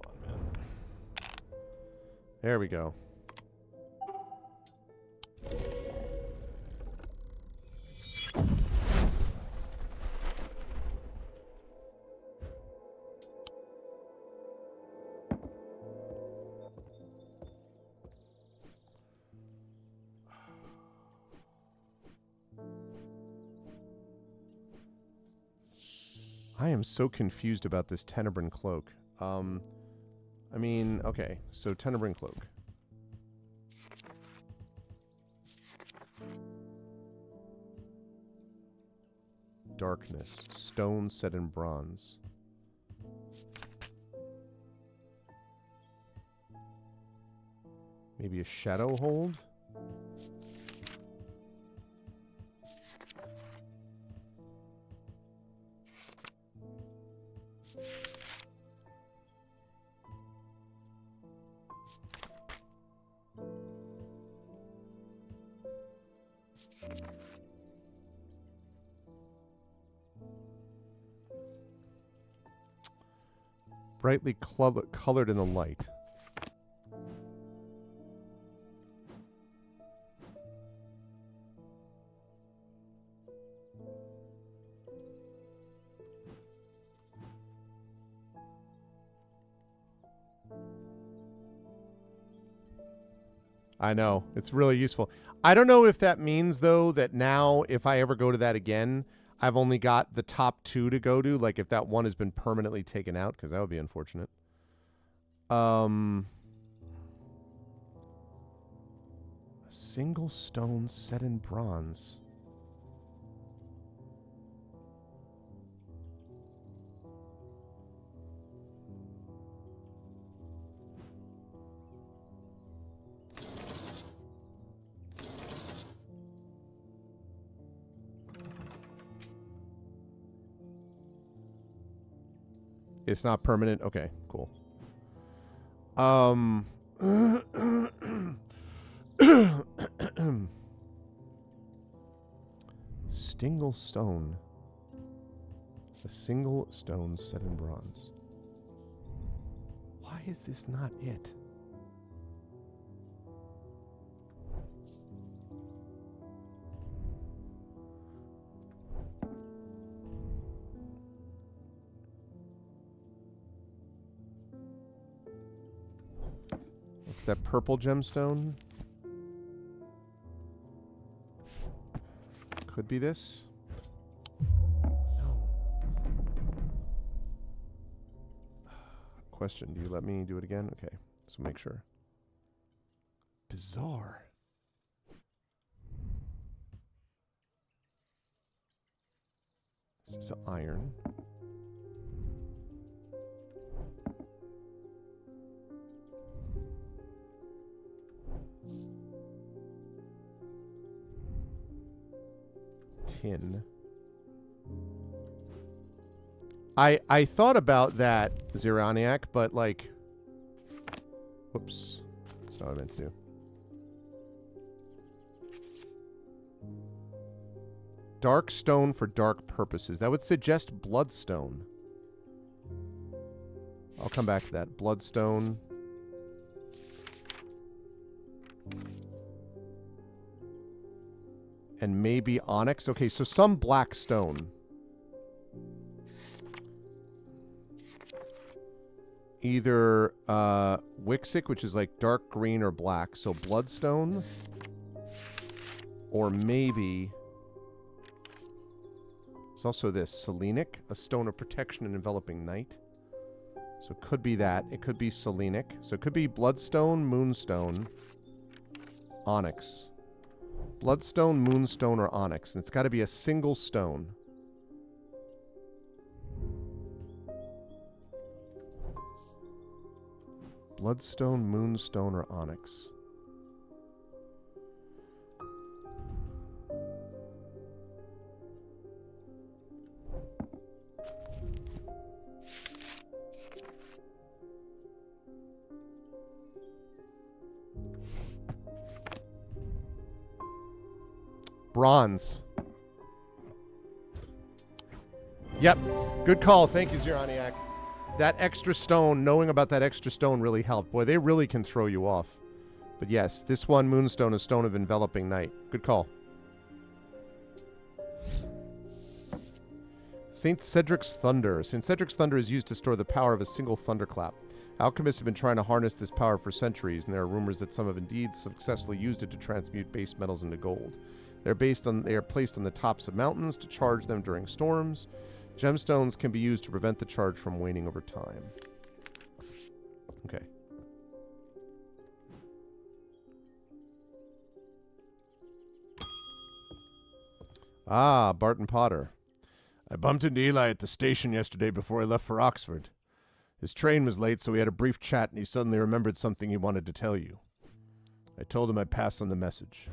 S1: Come on, man. There we go. I am so confused about this Tenebrin cloak. I mean, okay, so Tenebrin cloak. Darkness, stone set in bronze. Maybe a shadow hold? Brightly colored in the light. I know. It's really useful. I don't know if that means, though, that now if I ever go to that again, I've only got the top 2 to go to. Like, if that one has been permanently taken out, because that would be unfortunate. A single stone set in bronze. It's not permanent? Okay, cool. Single stone. A single stone set in bronze. Why is this not it? What's that purple gemstone? Could be this. No. Question, do you let me do it again? Okay, so make sure. Bizarre. This is iron. Tin. I thought about that, Ziraniac, but like, whoops, that's not what I meant to do. Dark stone for dark purposes. That would suggest bloodstone. I'll come back to that. Bloodstone. And maybe onyx. Okay, so some black stone. Either Wixic, which is like dark green or black, so bloodstone. Or maybe... There's also this, Selenic, a stone of protection and enveloping night. So it could be that. It could be Selenic. So it could be bloodstone, moonstone, onyx. Bloodstone, moonstone, or onyx. And it's got to be a single stone. Bloodstone, moonstone, or onyx. Bronze. Yep. Good call. Thank you, Ziraniak. That extra stone, knowing about that extra stone really helped. Boy, they really can throw you off. But yes, this one, Moonstone, is Stone of Enveloping Night. Good call. St. Cedric's Thunder. St. Cedric's Thunder is used to store the power of a single thunderclap. Alchemists have been trying to harness this power for centuries, and there are rumors that some have indeed successfully used it to transmute base metals into gold. They are placed on the tops of mountains to charge them during storms. Gemstones can be used to prevent the charge from waning over time. Okay. Ah, Barton Potter. I bumped into Eli at the station yesterday before I left for Oxford. His train was late, so we had a brief chat, and he suddenly remembered something he wanted to tell you. I told him I'd pass on the message.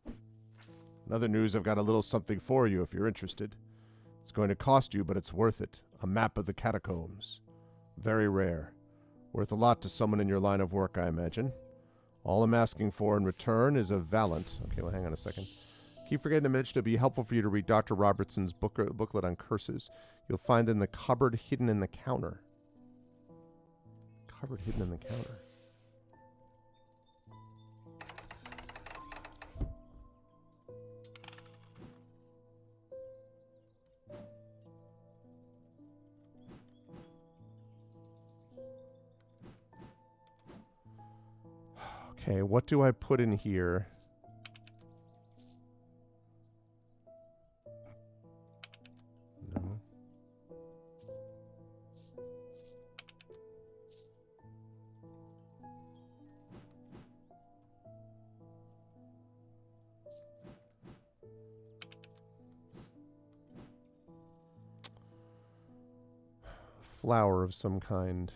S1: In other news, I've got a little something for you if you're interested. It's going to cost you, but it's worth it. A map of the catacombs. Very rare. Worth a lot to someone in your line of work, I imagine. All I'm asking for in return is a Valant. Okay, well, hang on a second. Keep forgetting to mention it'll be helpful for you to read Dr. Robertson's booklet on curses. You'll find in the cupboard hidden in the counter. Cupboard hidden in the counter. Okay, what do I put in here? No. Flower of some kind.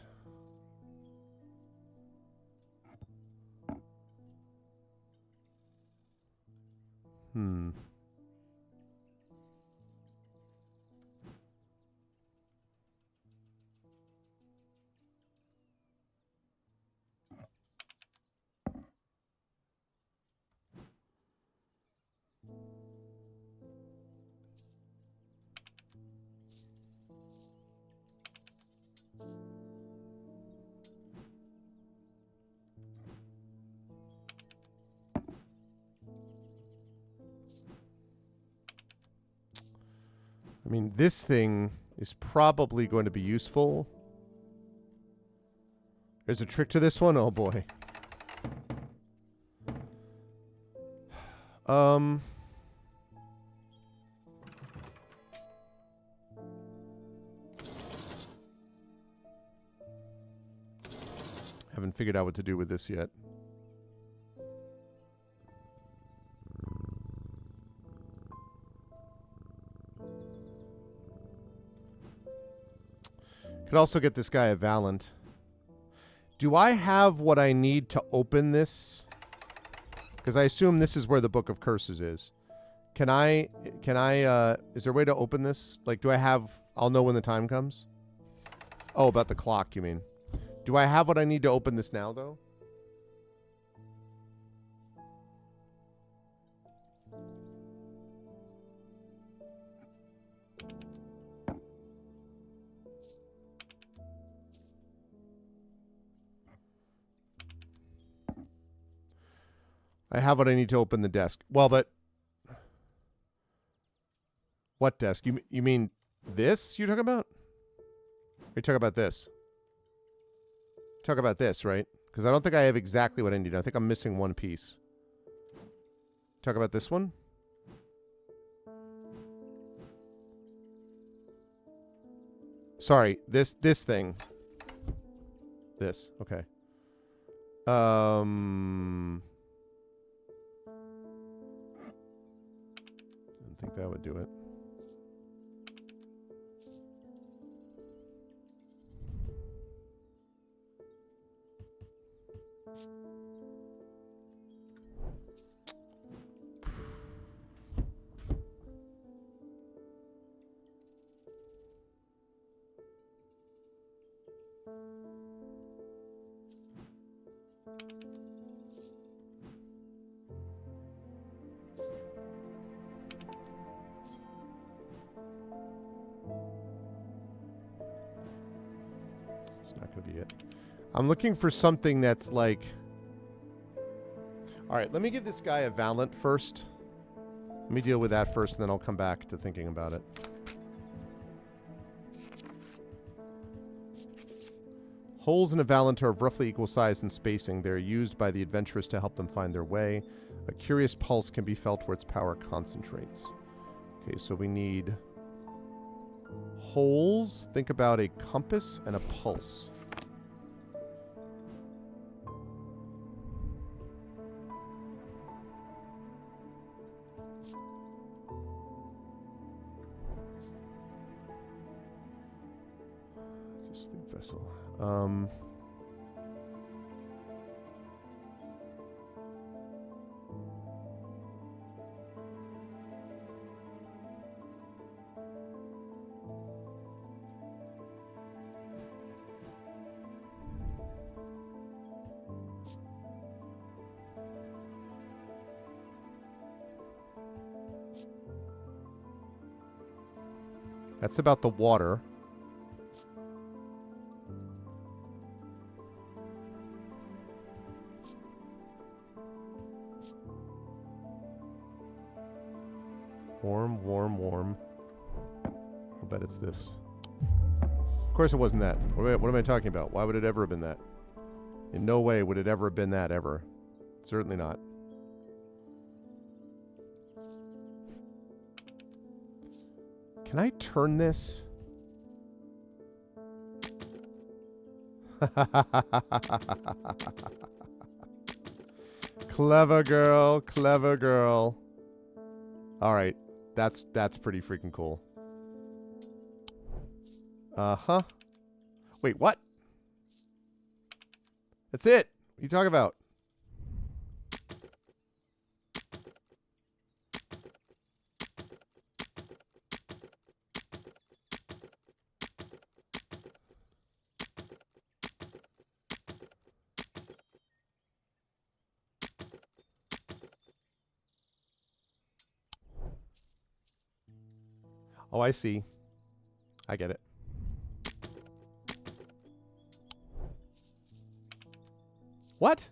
S1: I mean, this thing is probably going to be useful. There's a trick to this one? Oh, boy. Haven't figured out what to do with this yet. Could also get this guy a Valant. Do I have what I need to open this? Because I assume this is where the Book of Curses is. Can I, is there a way to open this? Like, do I have, I'll know when the time comes? Oh, about the clock, you mean. Do I have what I need to open this now, though? I have what I need to open the desk. Well, but what desk? You mean this you're talking about? Or you talking about this? Talk about this, right? Because I don't think I have exactly what I need. I think I'm missing one piece. Talk about this one? Sorry, this thing. This, okay. I didn't think that would do it. gonna be it. I'm looking for something that's like... Alright, let me give this guy a Valent first. Let me deal with that first, and then I'll come back to thinking about it. Holes in a Valent are of roughly equal size and spacing. They're used by the adventurers to help them find their way. A curious pulse can be felt where its power concentrates. Okay, so we need holes. Think about a compass and a pulse. It's a sleep vessel. That's about the water. Warm, warm, warm. I'll bet it's this. Of course it wasn't that. What am I talking about? Why would it ever have been that? In no way would it ever have been that, ever. Certainly not. Can I turn this? Clever girl, clever girl. All right, that's pretty freaking cool. Uh-huh. Wait, what? That's it. What are you talking about? Oh, I see. I get it. What?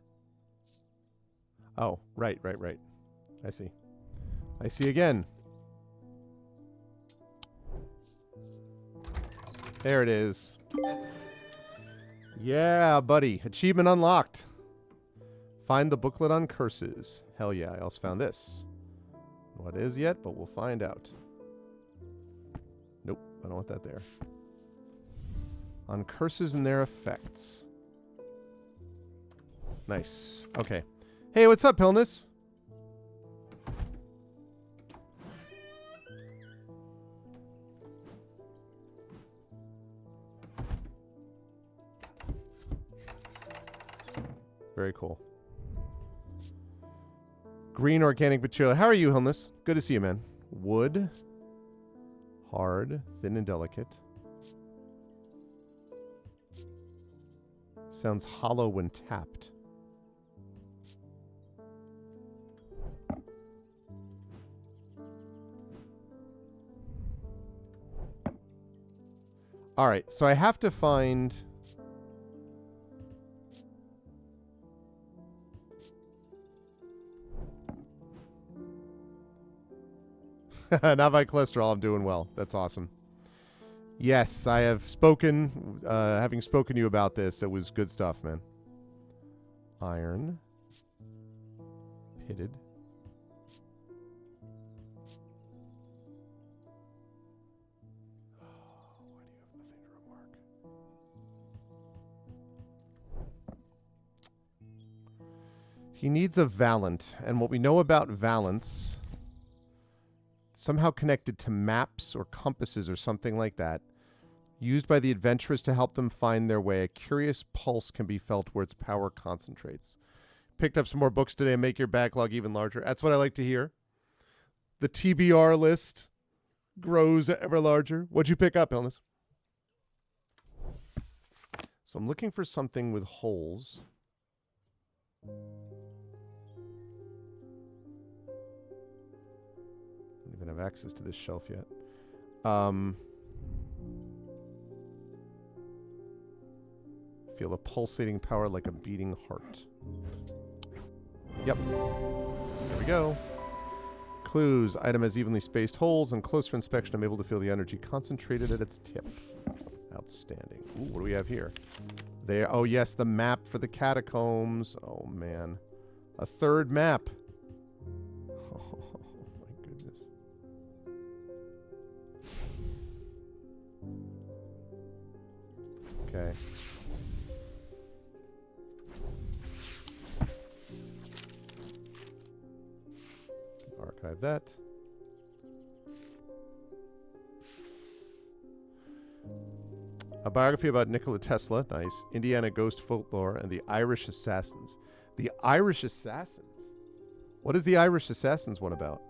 S1: Oh, right. I see. I see again. There it is. Yeah, buddy. Achievement unlocked. Find the booklet on curses. Hell yeah, I also found this. What is yet, but we'll find out. Nope, I don't want that there. On curses and their effects. Nice. Okay. Hey, what's up, Pilness? Very cool. Green organic material. How are you, Hilness? Good to see you, man. Wood. Hard, thin and delicate. Sounds hollow when tapped. All right, so I have to find... Not my cholesterol. I'm doing well. That's awesome. Yes, I have spoken. Having spoken to you about this, it was good stuff, man. Iron. Pitted. Why do you have nothing to remark? He needs a Valent, and what we know about Valents... somehow connected to maps or compasses or something like that, used by the adventurers to help them find their way. A curious pulse can be felt where its power concentrates. Picked up some more books today and make your backlog even larger. That's what I like to hear. The TBR list grows ever larger. What'd you pick up, Illness? So I'm looking for something with holes. Don't even have access to this shelf yet. Feel a pulsating power like a beating heart. Yep. There we go. Clues. Item has evenly spaced holes. On closer inspection, I'm able to feel the energy concentrated at its tip. Outstanding. Ooh, what do we have here? There. Oh, yes, the map for the catacombs. Oh, man. A third map. Oh, my goodness. Okay. Archive that. A biography about Nikola Tesla, nice. Indiana Ghost Folklore, and the Irish Assassins. The Irish Assassins? What is the Irish Assassins one about?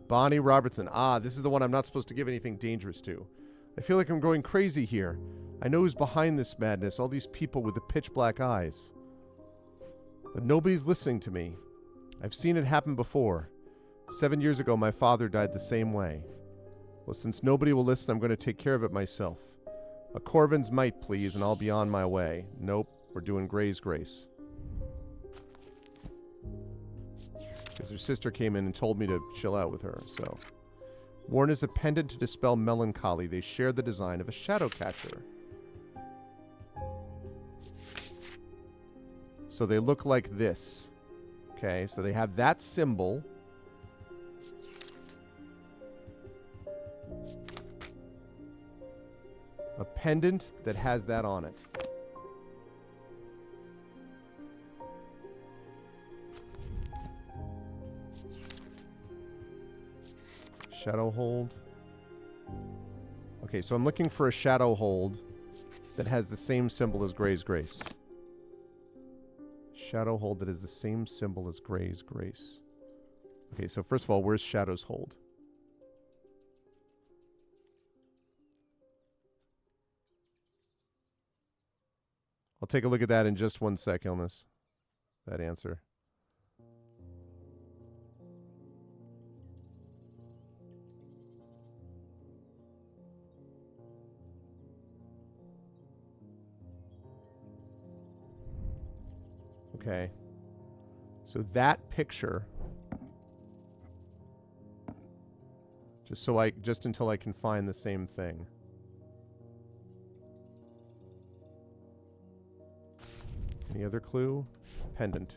S1: Bonnie Robertson. Ah, this is the one I'm not supposed to give anything dangerous to. I feel like I'm going crazy here. I know who's behind this madness, all these people with the pitch black eyes. But nobody's listening to me. I've seen it happen before. 7 years ago, my father died the same way. Well, since nobody will listen, I'm going to take care of it myself. A Corvin's might, please, and I'll be on my way. Nope, we're doing Gray's Grace. Because her sister came in and told me to chill out with her, so. Worn as a pendant to dispel melancholy, they share the design of a shadow catcher. So they look like this. Okay, so they have that symbol. A pendant that has that on it. Shadow hold. Okay, so I'm looking for a shadow hold that has the same symbol as Gray's Grace. Shadow hold that is the same symbol as Gray's Grace. Okay, so first of all, where's Shadow's hold? I'll take a look at that in just 1 sec, Illness. That answer. Okay. So that picture, just until I can find the same thing. Any other clue? Pendant.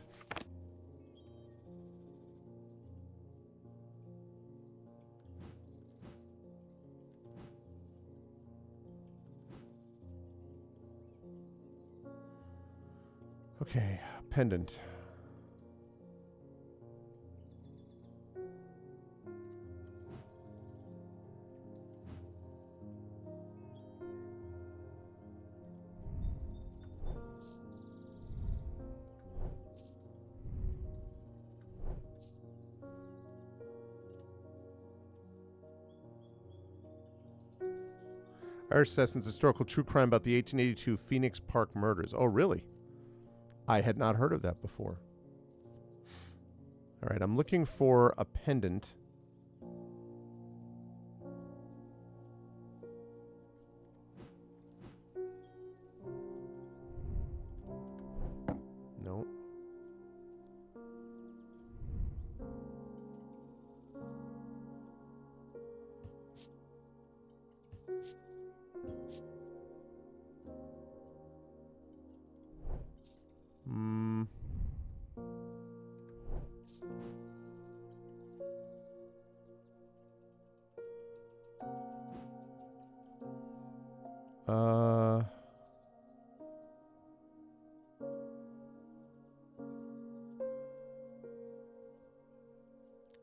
S1: Okay, pendant. Irish Assassin's historical true crime about the 1882 Phoenix Park murders. Oh, really? I had not heard of that before. All right, I'm looking for a pendant. No.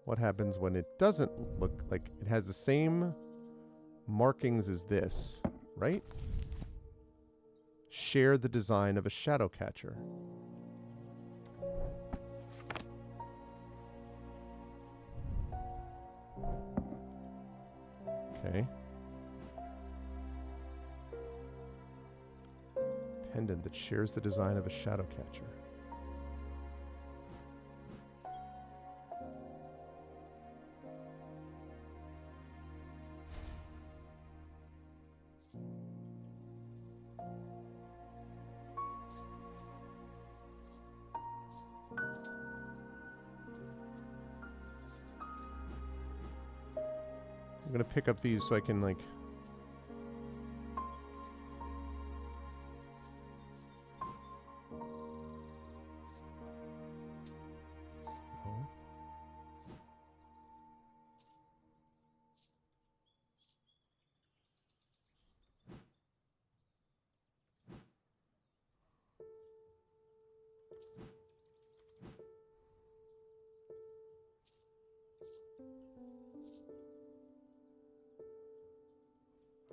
S1: What happens when it doesn't look like it has the same markings as this, right? Share the design of a shadow catcher. Okay. Pendant that shares the design of a shadow catcher. I'm going to pick up these so I can, like...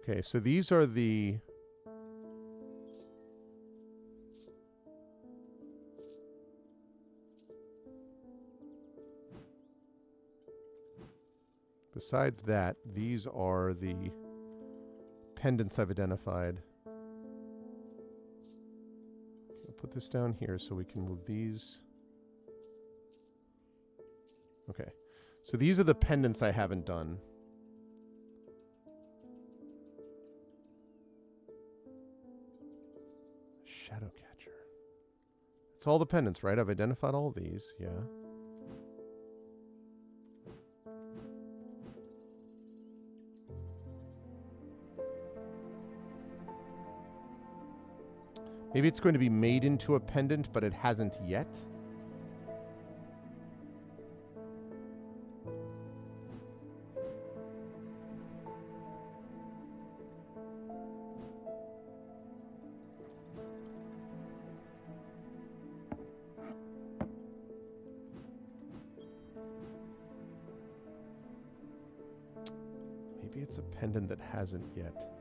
S1: Okay, so these are the... Besides that, these are the pendants I've identified. I'll put this down here so we can move these. Okay, so these are the pendants I haven't done. Shadowcatcher. It's all the pendants, right? I've identified all of these, yeah. Maybe it's going to be made into a pendant, but it hasn't yet. Maybe it's a pendant that hasn't yet.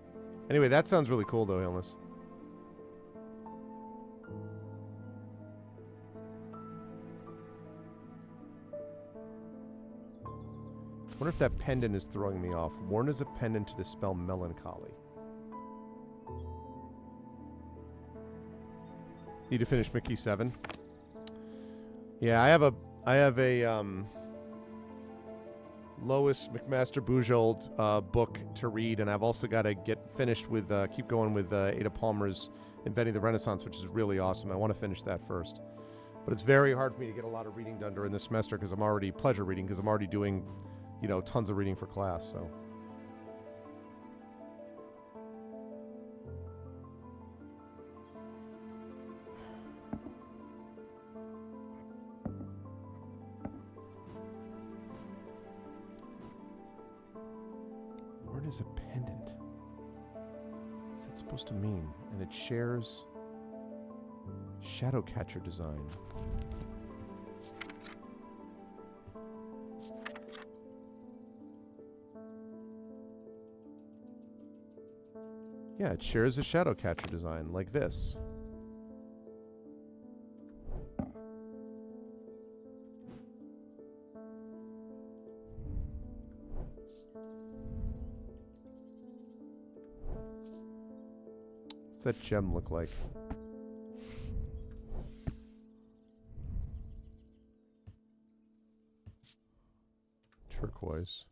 S1: Anyway, that sounds really cool, though, Illness. I wonder if that pendant is throwing me off. Worn as a pendant to dispel melancholy. Need to finish Mickey 7. Yeah, I have a Lois McMaster Bujold book to read, and I've also got to get finished with keep going with Ada Palmer's Inventing the Renaissance, which is really awesome. I want to finish that first. But it's very hard for me to get a lot of reading done during this semester because I'm already pleasure reading because I'm already doing, you know, tons of reading for class, so. Word is a pendant. What's that supposed to mean? And it shares Shadowcatcher design. Yeah, it shares a Shadowcatcher design, like this. What's that gem look like? Turquoise.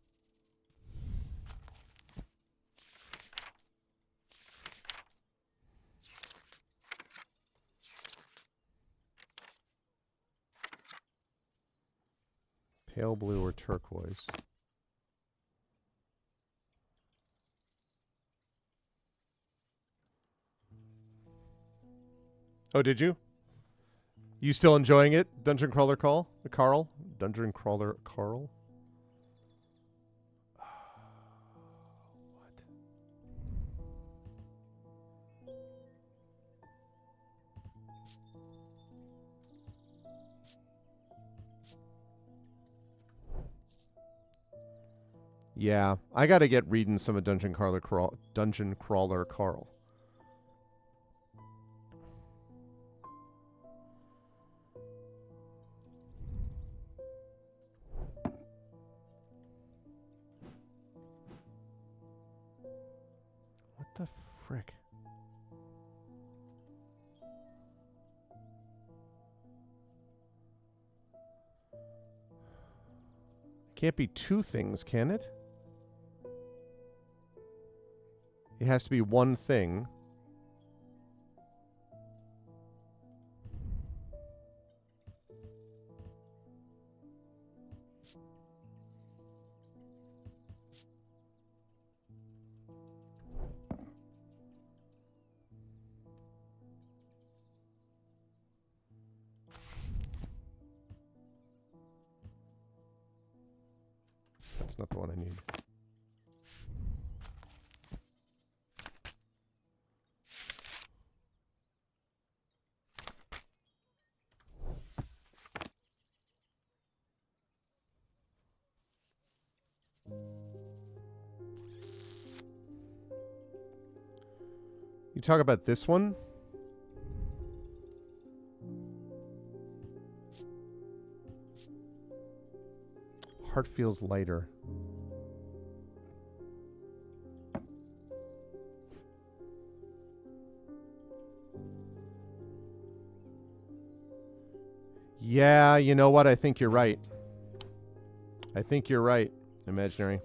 S1: Pale blue or turquoise. Oh, did you? You still enjoying it? Dungeon Crawler Carl? Dungeon Crawler Carl? What? Yeah, I gotta get reading some of Dungeon Crawler Carl. What the frick? Can't be two things, can it? It has to be one thing. That's not the one I need. You talk about this one? Heart feels lighter. Yeah, you know what? I think you're right. I think you're right, Imaginary.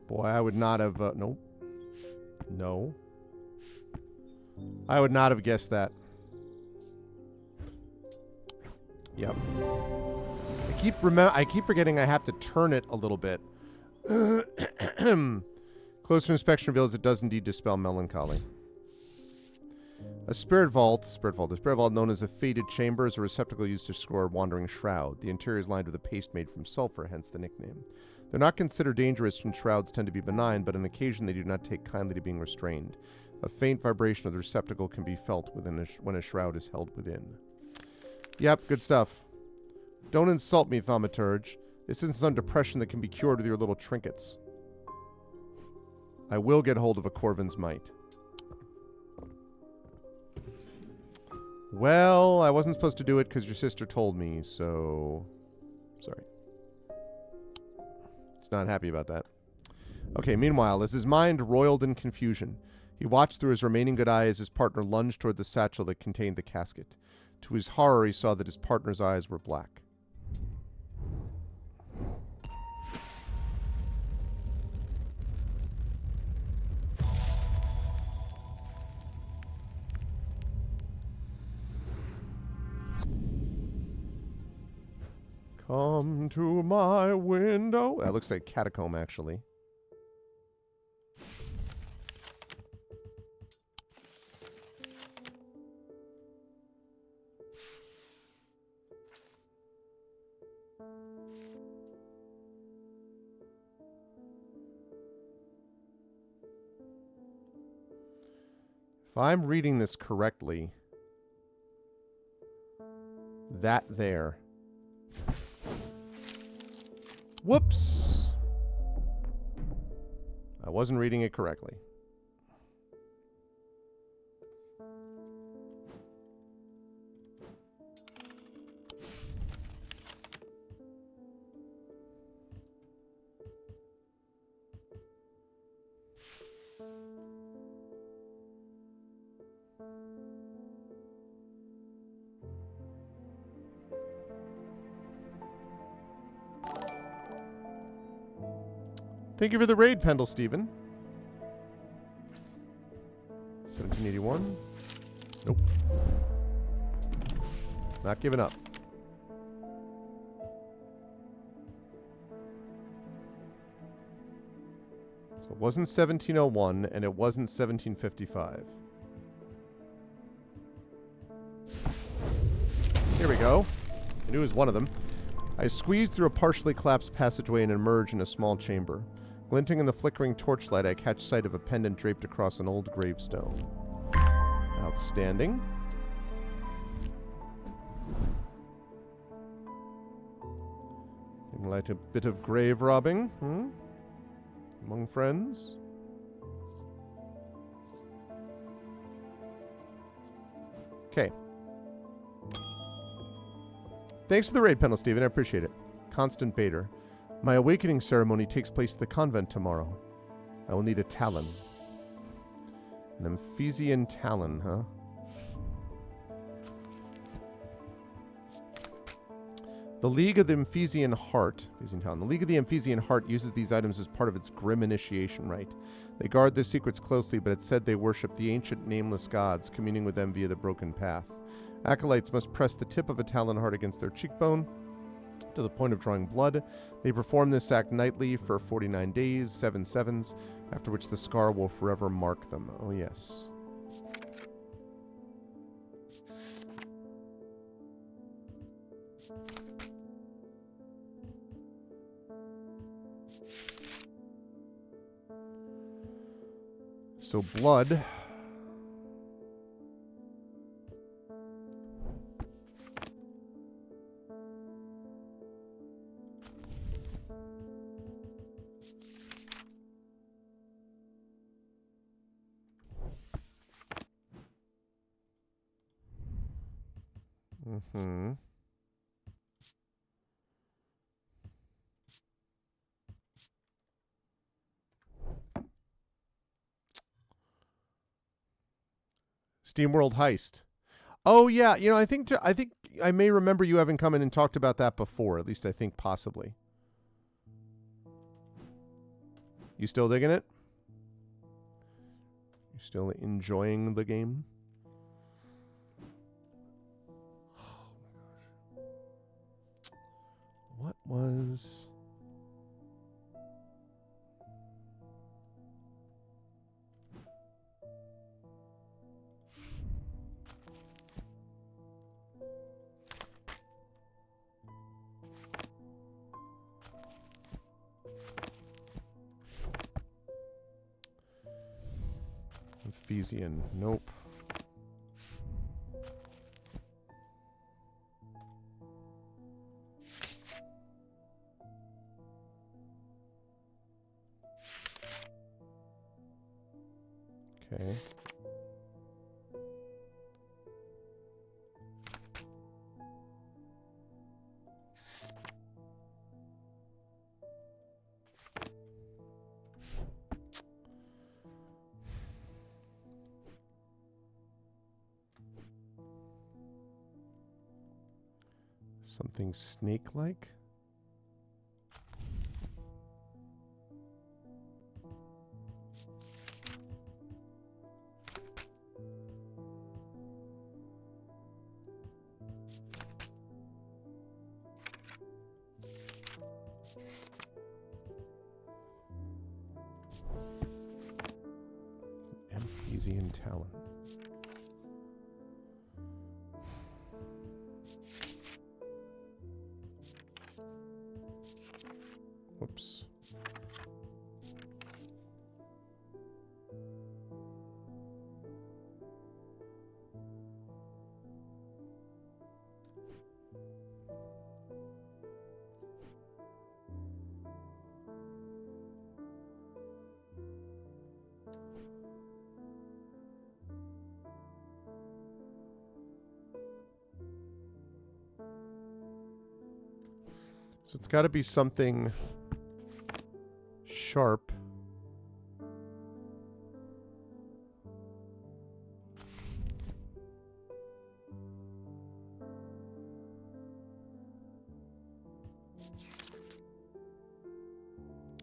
S1: Boy, I would not have... nope. No. I would not have guessed that. Yep. I keep forgetting I have to turn it a little bit. Closer inspection reveals it does indeed dispel melancholy. A spirit vault. The spirit vault, known as a fated chamber, is a receptacle used to store a wandering shroud. The interior is lined with a paste made from sulfur, hence the nickname. They're not considered dangerous, and shrouds tend to be benign, but on occasion they do not take kindly to being restrained. A faint vibration of the receptacle can be felt when a shroud is held within. Yep, good stuff. Don't insult me, Thaumaturge. This isn't some depression that can be cured with your little trinkets. I will get hold of a Corvin's Might. Well, I wasn't supposed to do it because your sister told me, so... Sorry. He's not happy about that. Okay, meanwhile, as his mind roiled in confusion, he watched through his remaining good eye as his partner lunged toward the satchel that contained the casket. To his horror, he saw that his partner's eyes were black. Come to my window. That looks like catacomb, actually. If I'm reading this correctly, that there. Whoops! I wasn't reading it correctly. Thank you for the raid, Pendle Steven. 1781. Nope. Not giving up. So it wasn't 1701, and it wasn't 1755. Here we go. I knew it was one of them. I squeezed through a partially collapsed passageway and emerged in a small chamber. Glinting in the flickering torchlight, I catch sight of a pendant draped across an old gravestone. Outstanding. Like a bit of grave robbing, among friends. Okay. Thanks for the raid, Pendle Steven. I appreciate it. Constant Bader. My awakening ceremony takes place at the convent tomorrow. I will need a talon. An Emphesian talon, huh? The League of the Emphesian Heart. The League of the Emphesian Heart uses these items as part of its grim initiation rite. They guard their secrets closely, but it's said they worship the ancient nameless gods, communing with them via the broken path. Acolytes must press the tip of a talon heart against their cheekbone to the point of drawing blood. They perform this act nightly for 49 days, 7 sevens, after which the scar will forever mark them. Oh, yes. So blood. Mm-hmm. SteamWorld Heist. Oh yeah, you know, I think I may remember you having come in and talked about that before. At least I think possibly. You still digging it? You still enjoying the game? Oh my gosh. What was... Ephesian. Nope. Okay. Something snake-like? Ephesian talon. Whoops. So it's got to be something sharp.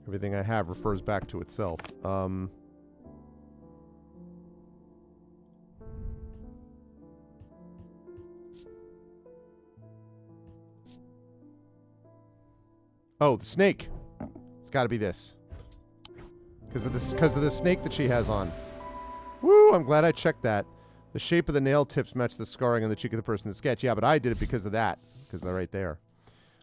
S1: Everything I have refers back to itself. Oh, the snake. It's got to be this. Because of the snake that she has on. Woo, I'm glad I checked that. The shape of the nail tips match the scarring on the cheek of the person in the sketch. Yeah, but I did it because of that. Because they're right there.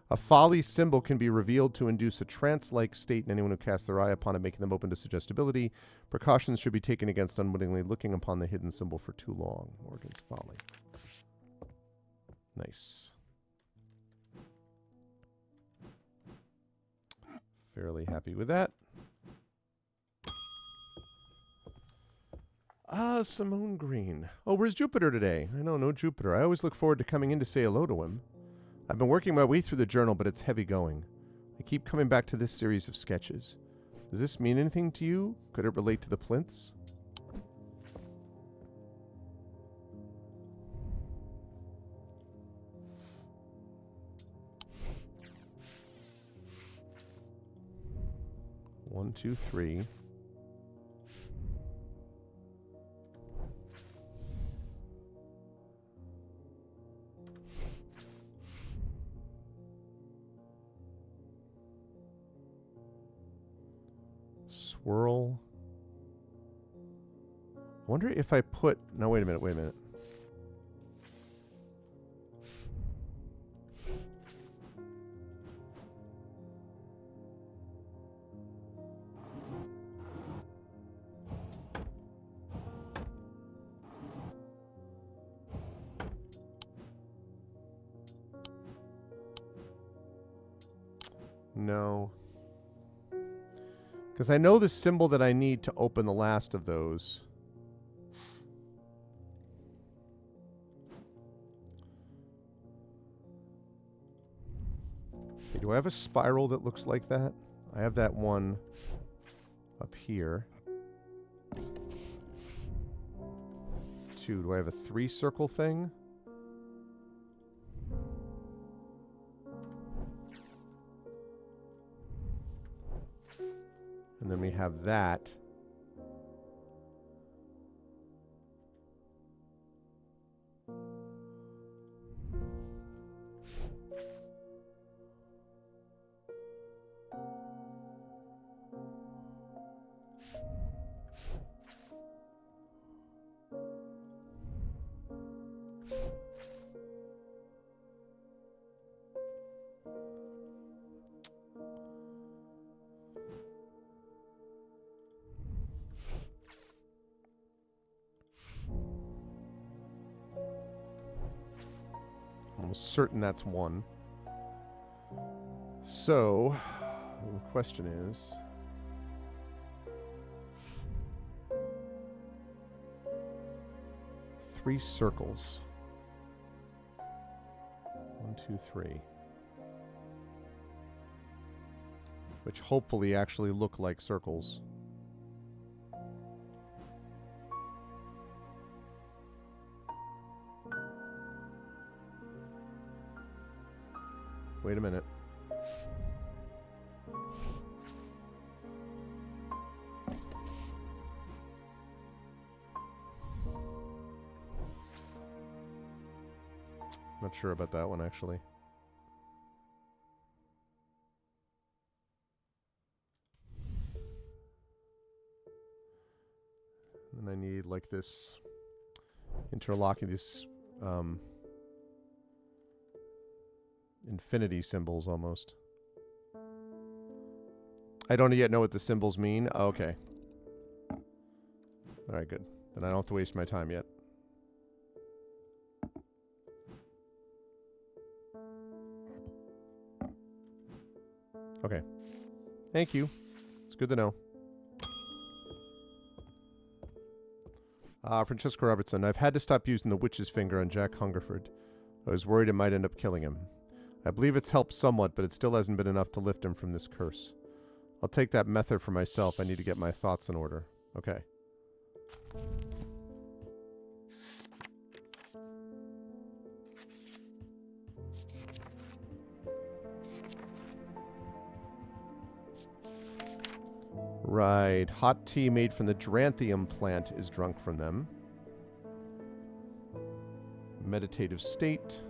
S1: A folly symbol can be revealed to induce a trance-like state in anyone who casts their eye upon it, making them open to suggestibility. Precautions should be taken against unwittingly looking upon the hidden symbol for too long. Morgan's folly. Nice. Fairly happy with that. Ah, Simone Green. Oh, where's Jupiter today? I know, no Jupiter. I always look forward to coming in to say hello to him. I've been working my way through the journal, but it's heavy going. I keep coming back to this series of sketches. Does this mean anything to you? Could it relate to the plinths? One, two, three. Swirl. I wonder if I put... No, wait a minute, wait a minute. No. Because I know the symbol that I need to open the last of those. Okay, do I have a spiral that looks like that? I have that one up here. 2. Do I have a 3-circle thing? And then we have that. I'm certain that's 1. So, the question is... Three circles. 1, 2, 3. Which hopefully actually look like circles. Wait a minute. Not sure about that one, actually. And I need, like, this interlocking, this infinity symbols, almost. I don't yet know what the symbols mean. Oh, okay. Alright, good. Then I don't have to waste my time yet. Okay. Thank you. It's good to know. Francesco Robertson. I've had to stop using the witch's finger on Jack Hungerford. I was worried it might end up killing him. I believe it's helped somewhat, but it still hasn't been enough to lift him from this curse. I'll take that method for myself. I need to get my thoughts in order. Okay. Right. Hot tea made from the Dranthium plant is drunk from them. Meditative state.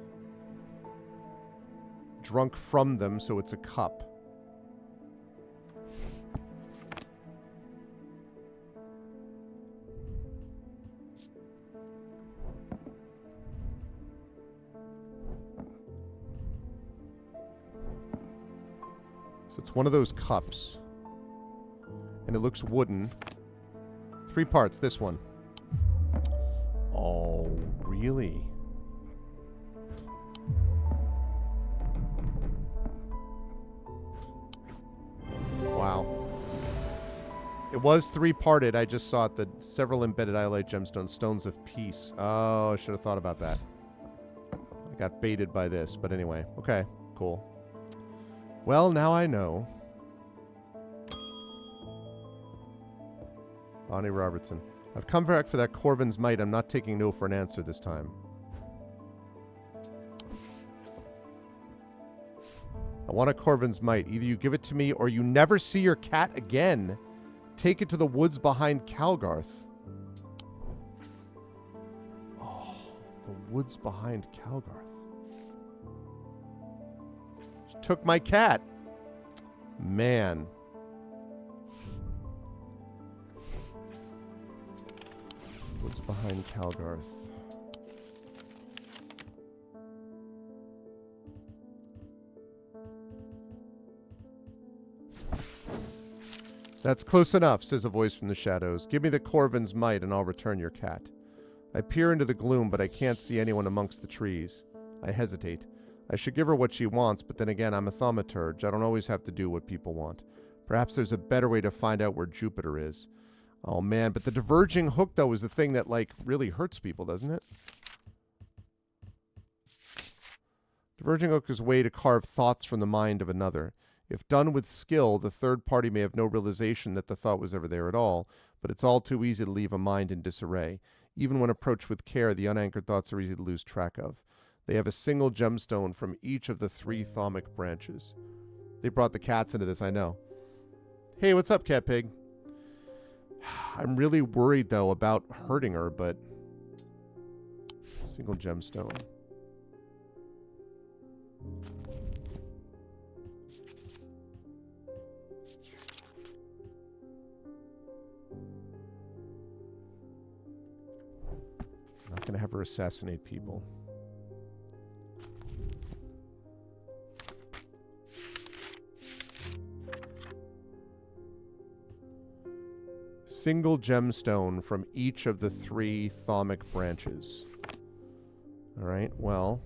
S1: Drunk from them, so it's a cup. So it's one of those cups. And it looks wooden. 3 parts, this one. Oh, really? Wow. It was 3-parted. I just saw it. The several embedded iolite gemstones, stones of peace. Oh, I should have thought about that. I got baited by this, but anyway. Okay, cool. Well, now I know. Bonnie Robertson. I've come back for that Corvin's Might. I'm not taking no for an answer this time. I want a Corvin's Might. Either you give it to me or you never see your cat again. Take it to the woods behind Calgarth. Oh, the woods behind Calgarth. She took my cat. Man. Woods behind Calgarth. That's close enough, says a voice from the shadows. Give me the Corvin's Might and I'll return your cat. I peer into the gloom, but I can't see anyone amongst the trees. I hesitate. I should give her what she wants, but then again, I'm a thaumaturge. I don't always have to do what people want. Perhaps there's a better way to find out where Jupiter is. Oh, man, but the diverging hook, though, is the thing that, like, really hurts people, doesn't it? Diverging hook is a way to carve thoughts from the mind of another. If done with skill, the third party may have no realization that the thought was ever there at all, but it's all too easy to leave a mind in disarray. Even when approached with care, the unanchored thoughts are easy to lose track of. They have a single gemstone from each of the 3 thaumic branches. They brought the cats into this, I know. Hey, what's up, Cat Pig? I'm really worried, though, about hurting her, but... Single gemstone. I'm not going to have her assassinate people. Single gemstone from each of the 3 thaumic branches. All right, well...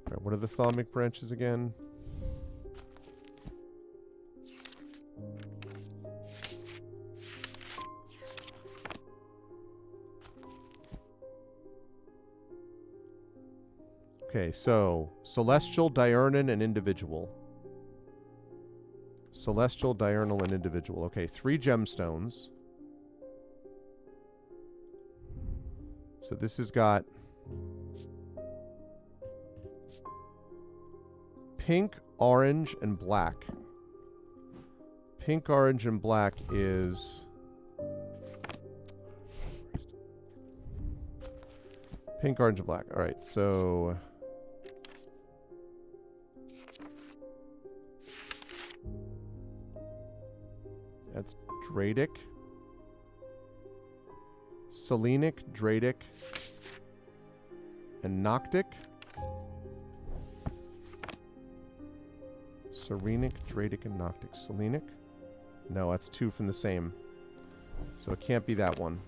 S1: All right, what are the thaumic branches again? Okay, so celestial, diurnal, and individual. Celestial, diurnal, and individual. Okay, 3 gemstones. So this has got pink, orange, and black. Pink, orange, and black is... Pink, orange, and black. All right, so... That's Dradic. Selenic, Dradic, and Noctic. Serenic, Dradic, and Noctic. Selenic? No, that's 2 from the same. So it can't be that one.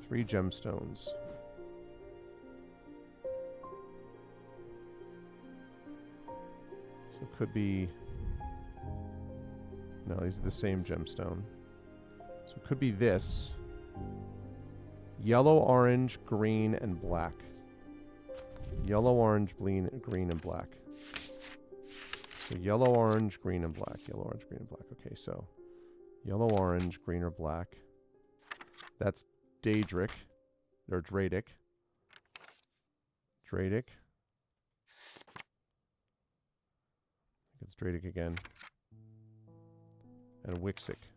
S1: 3 gemstones. So it could be... No, these are the same gemstone. So it could be this. Yellow, orange, green, and black. Yellow, orange, green, and black. So yellow, orange, green, and black. Yellow, orange, green, and black. Okay, so yellow, orange, green, or black. That's Daedric. Or Dradic. Dradic. I think it's Dradic again. And Wixic.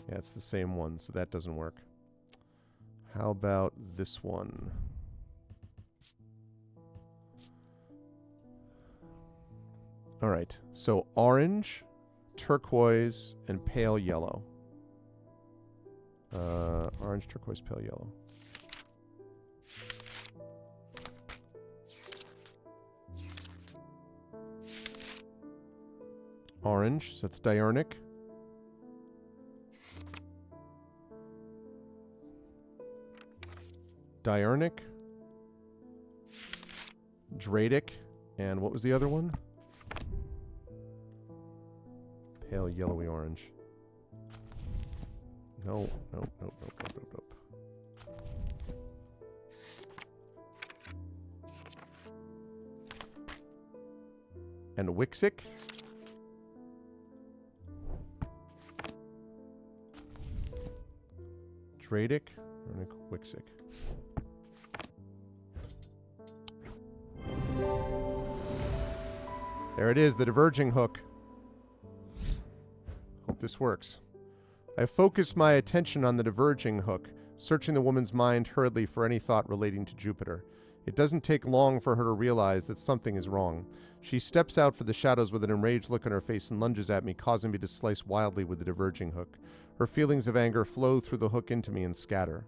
S1: Yeah, it's the same one, so that doesn't work. How about this one? All right, so orange, turquoise, and pale yellow. Orange, turquoise, pale yellow. Orange, so that's diurnic. Diurnic. Dradic. And what was the other one? Pale yellowy orange. No, nope, nope, nope, nope, nope, nope. And Wixic. Dradic, and Wixic. There it is, the diverging hook. Hope this works. I focused my attention on the diverging hook, searching the woman's mind hurriedly for any thought relating to Jupiter. It doesn't take long for her to realize that something is wrong. She steps out for the shadows with an enraged look on her face and lunges at me, causing me to slice wildly with the diverging hook. Her feelings of anger flow through the hook into me and scatter.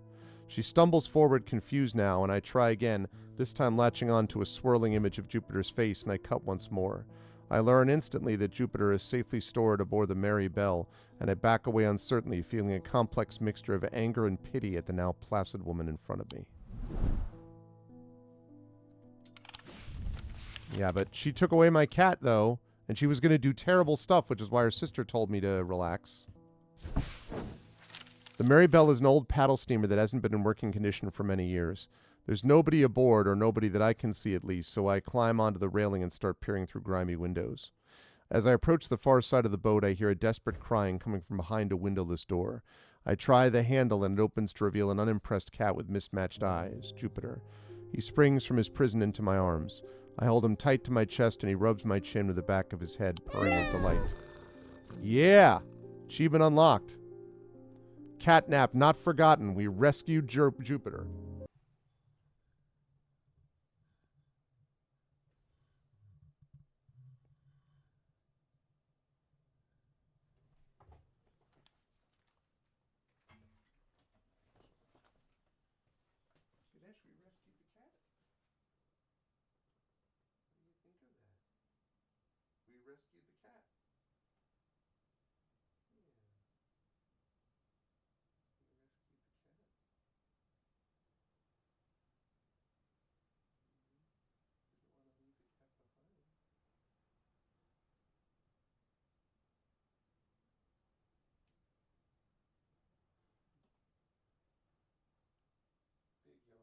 S1: She stumbles forward, confused now, and I try again, this time latching on to a swirling image of Jupiter's face, and I cut once more. I learn instantly that Jupiter is safely stored aboard the Mary Bell, and I back away uncertainly, feeling a complex mixture of anger and pity at the now placid woman in front of me. Yeah, but she took away my cat, though, and she was going to do terrible stuff, which is why her sister told me to relax. The Mary Bell is an old paddle steamer that hasn't been in working condition for many years. There's nobody aboard, or nobody that I can see at least, so I climb onto the railing and start peering through grimy windows. As I approach the far side of the boat, I hear a desperate crying coming from behind a windowless door. I try the handle, and it opens to reveal an unimpressed cat with mismatched eyes, Jupiter. He springs from his prison into my arms. I hold him tight to my chest, and he rubs my chin with the back of his head, purring with delight. Yeah! Achievement unlocked. Catnap not forgotten. We rescued Jupiter. Rescued the cat. Yeah. We rescued the cat. Didn't want to leave the cat behind. Big yawn.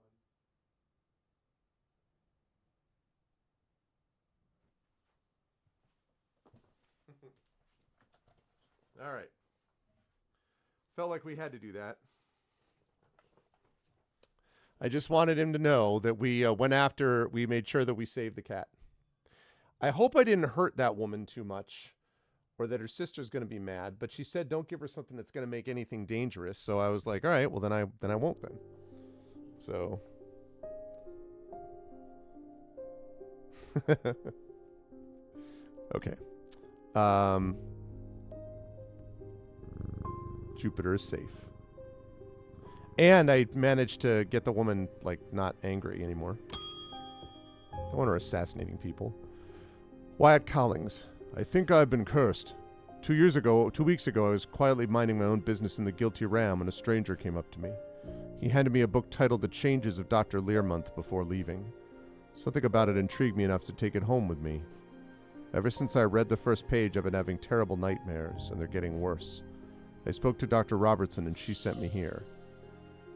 S1: All right. Felt like we had to do that. I just wanted him to know that we went after, we made sure that we saved the cat. I hope I didn't hurt that woman too much, or that her sister's going to be mad, but she said don't give her something that's going to make anything dangerous. So I was like, all right, well then I won't then. So okay. Jupiter is safe. And I managed to get the woman, like, not angry anymore. I want her assassinating people. Wyatt Collings. I think I've been cursed. 2 weeks ago, I was quietly minding my own business in the Guilty Ram when a stranger came up to me. He handed me a book titled The Changes of Dr. Learmonth before leaving. Something about it intrigued me enough to take it home with me. Ever since I read the first page, I've been having terrible nightmares, and they're getting worse. I spoke to Dr. Robertson, and she sent me here.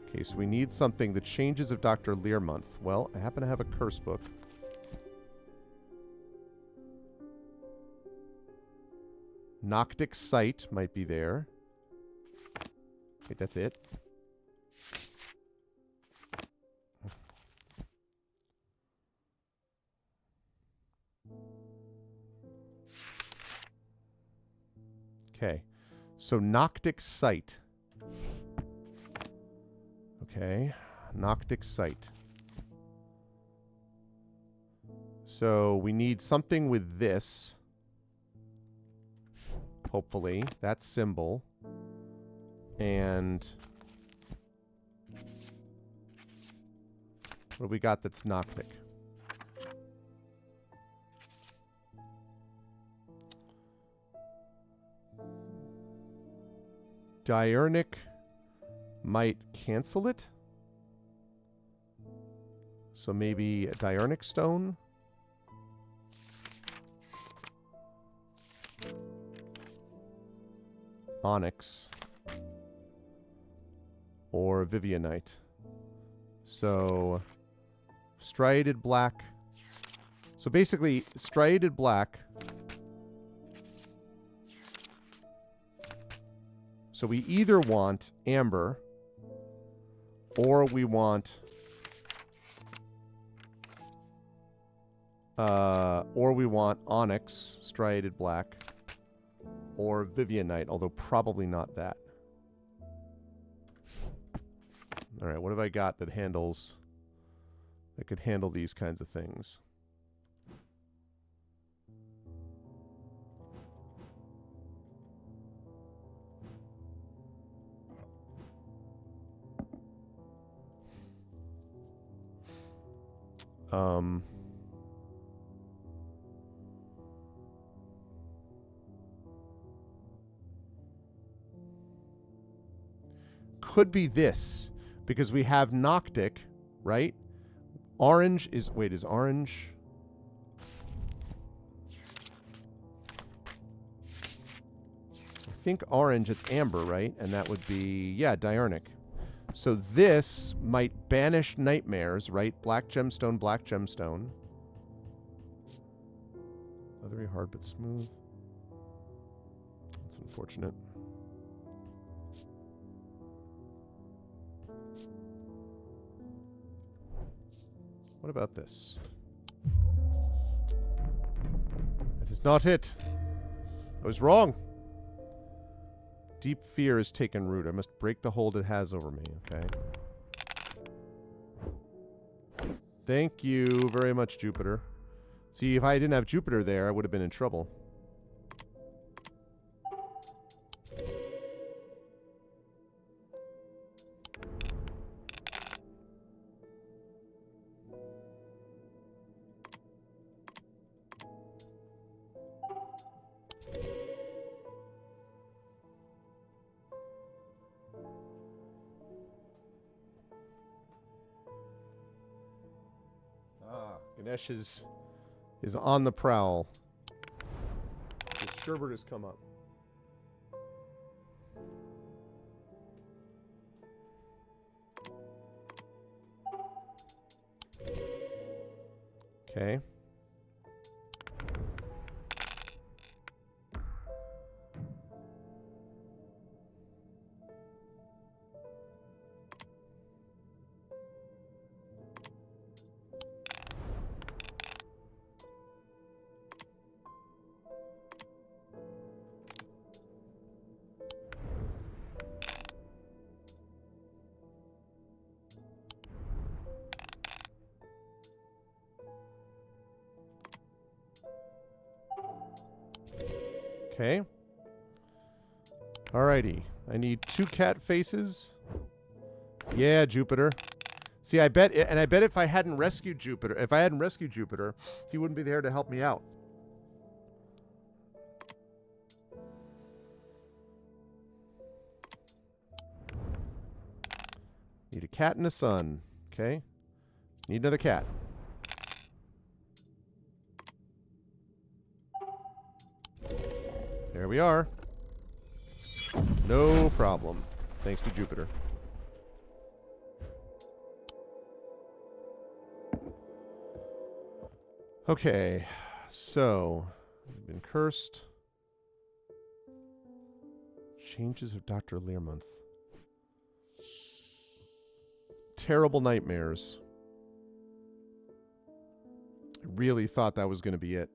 S1: Okay, so we need something. The Changes of Dr. Learmonth. Well, I happen to have a curse book. Noctic Sight might be there. Okay, that's it. Okay, so Noctic Sight. Okay, Noctic Sight. So we need something with this. Hopefully, that symbol. And what do we got that's Noctic? Diurnic might cancel it. So maybe a Diurnic Stone. Onyx. Or Vivianite. So striated black. So basically, striated black. So we either want amber, or we want onyx, striated black, or Vivianite, although probably not that. All right, what have I got that could handle these kinds of things? could be this, because we have Noctic, right? Orange is... Wait, is orange... I think orange, it's amber, right? And that would be... Yeah, Diurnic. So this might banish nightmares, right? Black gemstone, black gemstone. Leathery, hard but smooth. That's unfortunate. What about this? That is not it. I was wrong. Deep fear has taken root. I must break the hold it has over me, okay? Thank you very much, Jupiter. See, if I didn't have Jupiter there, I would have been in trouble. Ganesh is on the prowl. The sherbet has come up. Okay. Okay. Alrighty. I need 2 cat faces. Yeah, Jupiter. See, I bet if I hadn't rescued Jupiter, he wouldn't be there to help me out. Need a cat and a sun. Okay. Need another cat. There we are. No problem. Thanks to Jupiter. Okay. So, I've been cursed. Changes of Dr. Learmonth. Terrible nightmares. I really thought that was going to be it.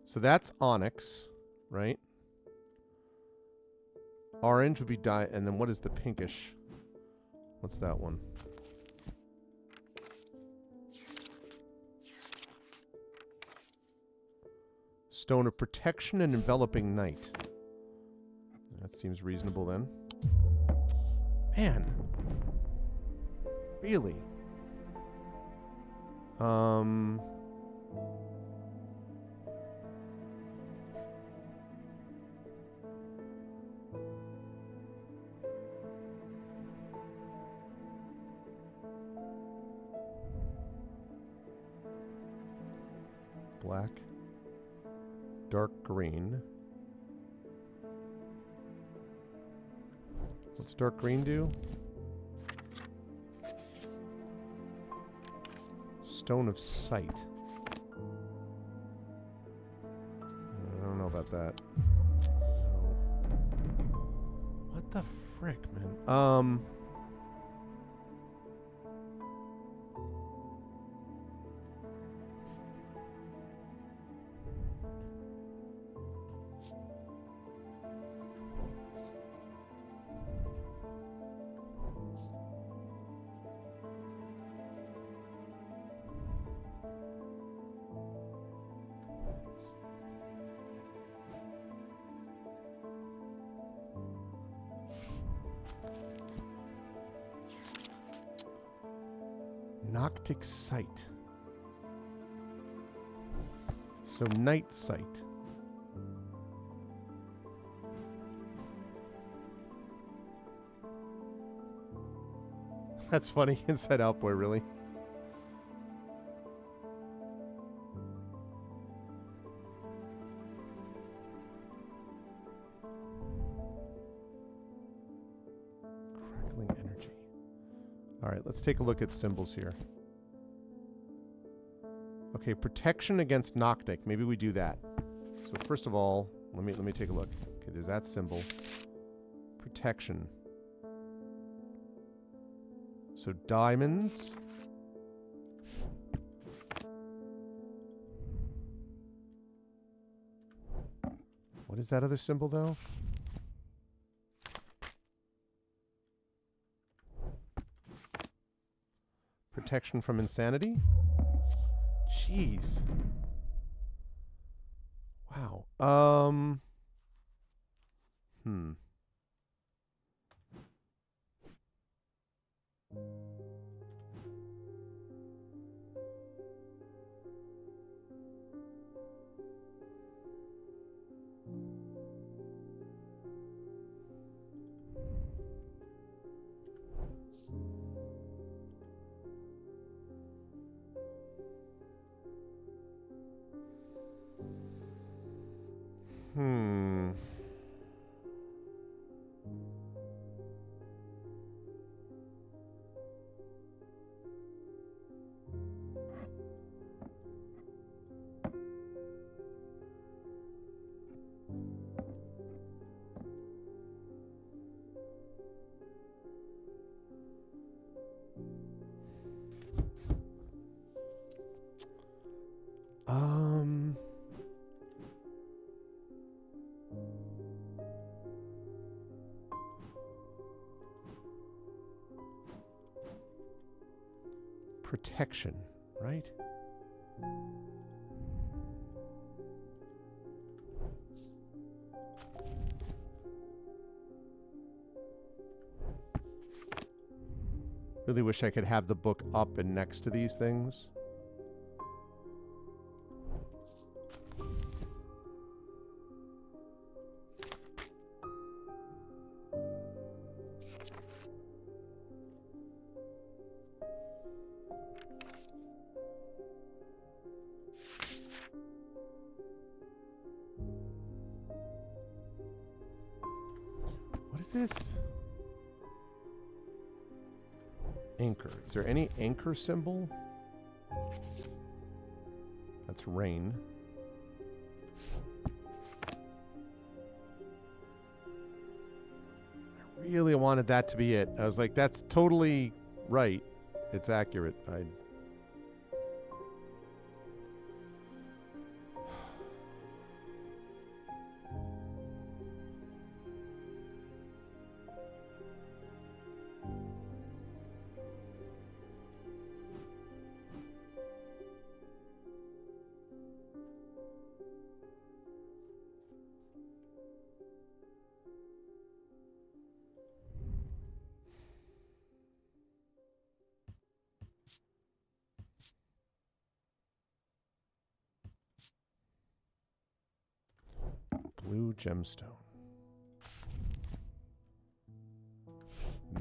S1: So that's onyx, right? Orange would be and then what is the pinkish? What's that one? Stone of protection and enveloping night. That seems reasonable then. Man. Really? Black, dark green. What's dark green do? Stone of sight. I don't know about that. No. What the frick, man? Noctic sight. So night sight. That's funny. Inside Out Boy, really? Crackling energy. All right, let's take a look at symbols here. Okay, protection against Noctic. Maybe we do that. So first of all, let me take a look. Okay, there's that symbol. Protection. So diamonds. What is that other symbol though? Protection from insanity? Jeez. Wow. Protection, right? Really wish I could have the book up and next to these things. What is this? Anchor. Is there any anchor symbol? That's rain. I really wanted that to be it. I was like, that's totally right. It's accurate. Blue gemstone.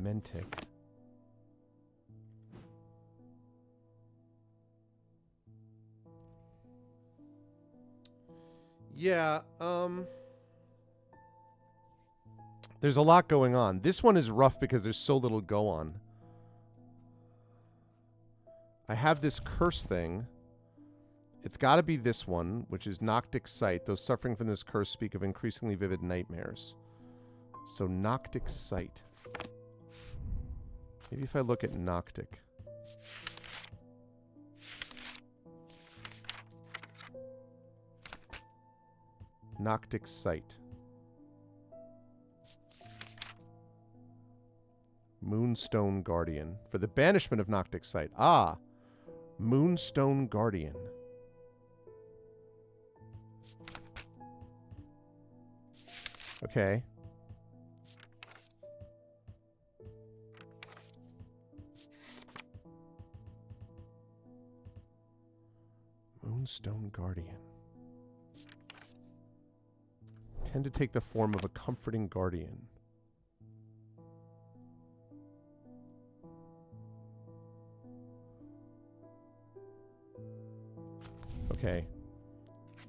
S1: Mentic. Yeah, there's a lot going on. This one is rough because there's so little go on. I have this curse thing. It's got to be this one, which is Noctic Sight. Those suffering from this curse speak of increasingly vivid nightmares. So Noctic Sight. Maybe if I look at Noctic. Noctic Sight. Moonstone Guardian. For the banishment of Noctic Sight. Ah! Moonstone Guardian. Okay. Moonstone Guardian. Tend to take the form of a comforting guardian. Okay.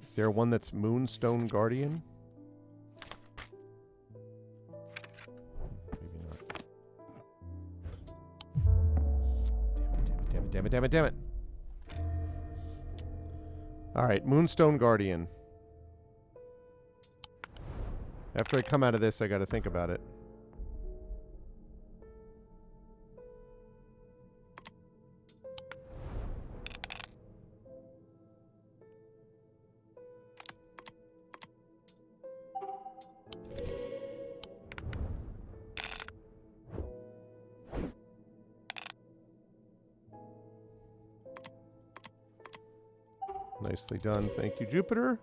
S1: Is there one that's Moonstone Guardian? Maybe not. Damn it, damn it, damn it, damn it. Alright, Moonstone Guardian. After I come out of this, I gotta think about it. Nicely done. Thank you, Jupiter.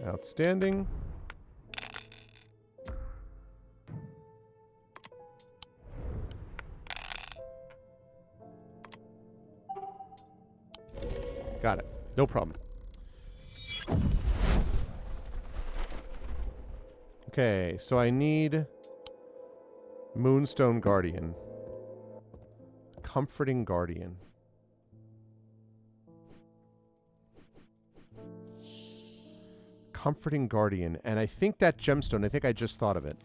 S1: Outstanding. Got it. No problem. Okay, so I need Moonstone Guardian. Comforting Guardian. Comforting Guardian. And I think that gemstone, I think I just thought of it.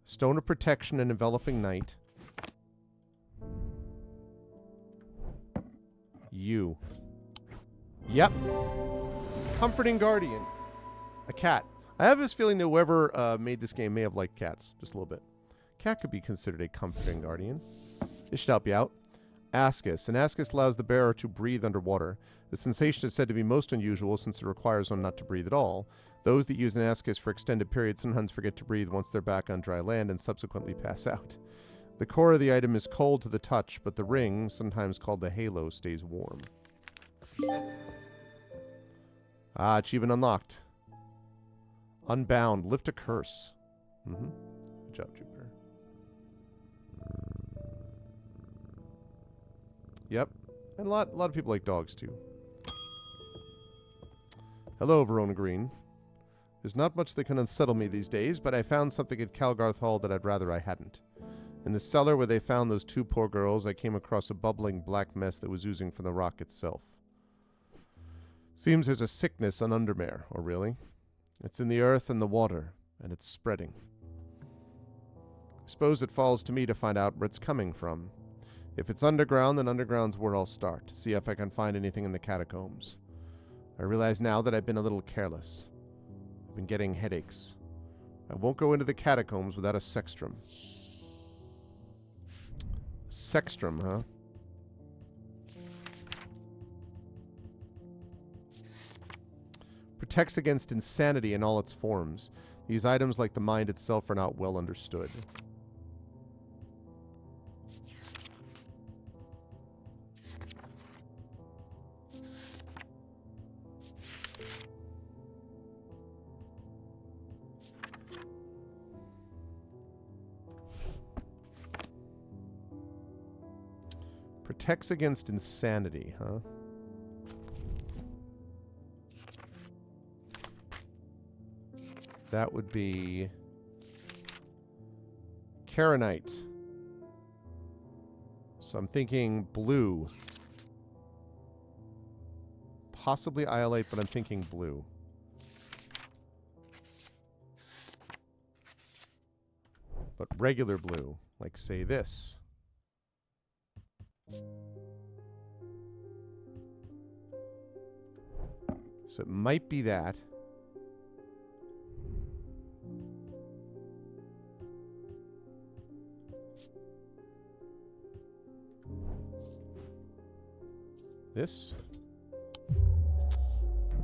S1: Stone of Protection and Enveloping Night. You. Yep. Comforting Guardian. A cat. I have this feeling that whoever made this game may have liked cats. Just a little bit. Cat could be considered a comforting guardian. This should help you out. Ascus. An ascus allows the bearer to breathe underwater. The sensation is said to be most unusual since it requires one not to breathe at all. Those that use an ascus for extended periods sometimes forget to breathe once they're back on dry land and subsequently pass out. The core of the item is cold to the touch, but the ring, sometimes called the halo, stays warm. Ah, achievement unlocked. Unbound. Lift a curse. Mm-hmm. Good job, Jupiter. Yep. And a lot of people like dogs, too. Hello, Verona Green. There's not much that can unsettle me these days, but I found something at Calgarth Hall that I'd rather I hadn't. In the cellar where they found those two poor girls, I came across a bubbling black mess that was oozing from the rock itself. Seems there's a sickness on Undermare, or really? It's in the earth and the water, and it's spreading. I suppose it falls to me to find out where it's coming from. If it's underground, then underground's where I'll start, to see if I can find anything in the catacombs. I realize now that I've been a little careless. I've been getting headaches. I won't go into the catacombs without a sextrum. Sextrum, huh? Protects against insanity in all its forms. These items, like the mind itself, are not well understood. Protects against insanity, huh? That would be Karenite. So I'm thinking blue. Possibly iolite, but I'm thinking blue. But regular blue, like say this. So it might be that. This?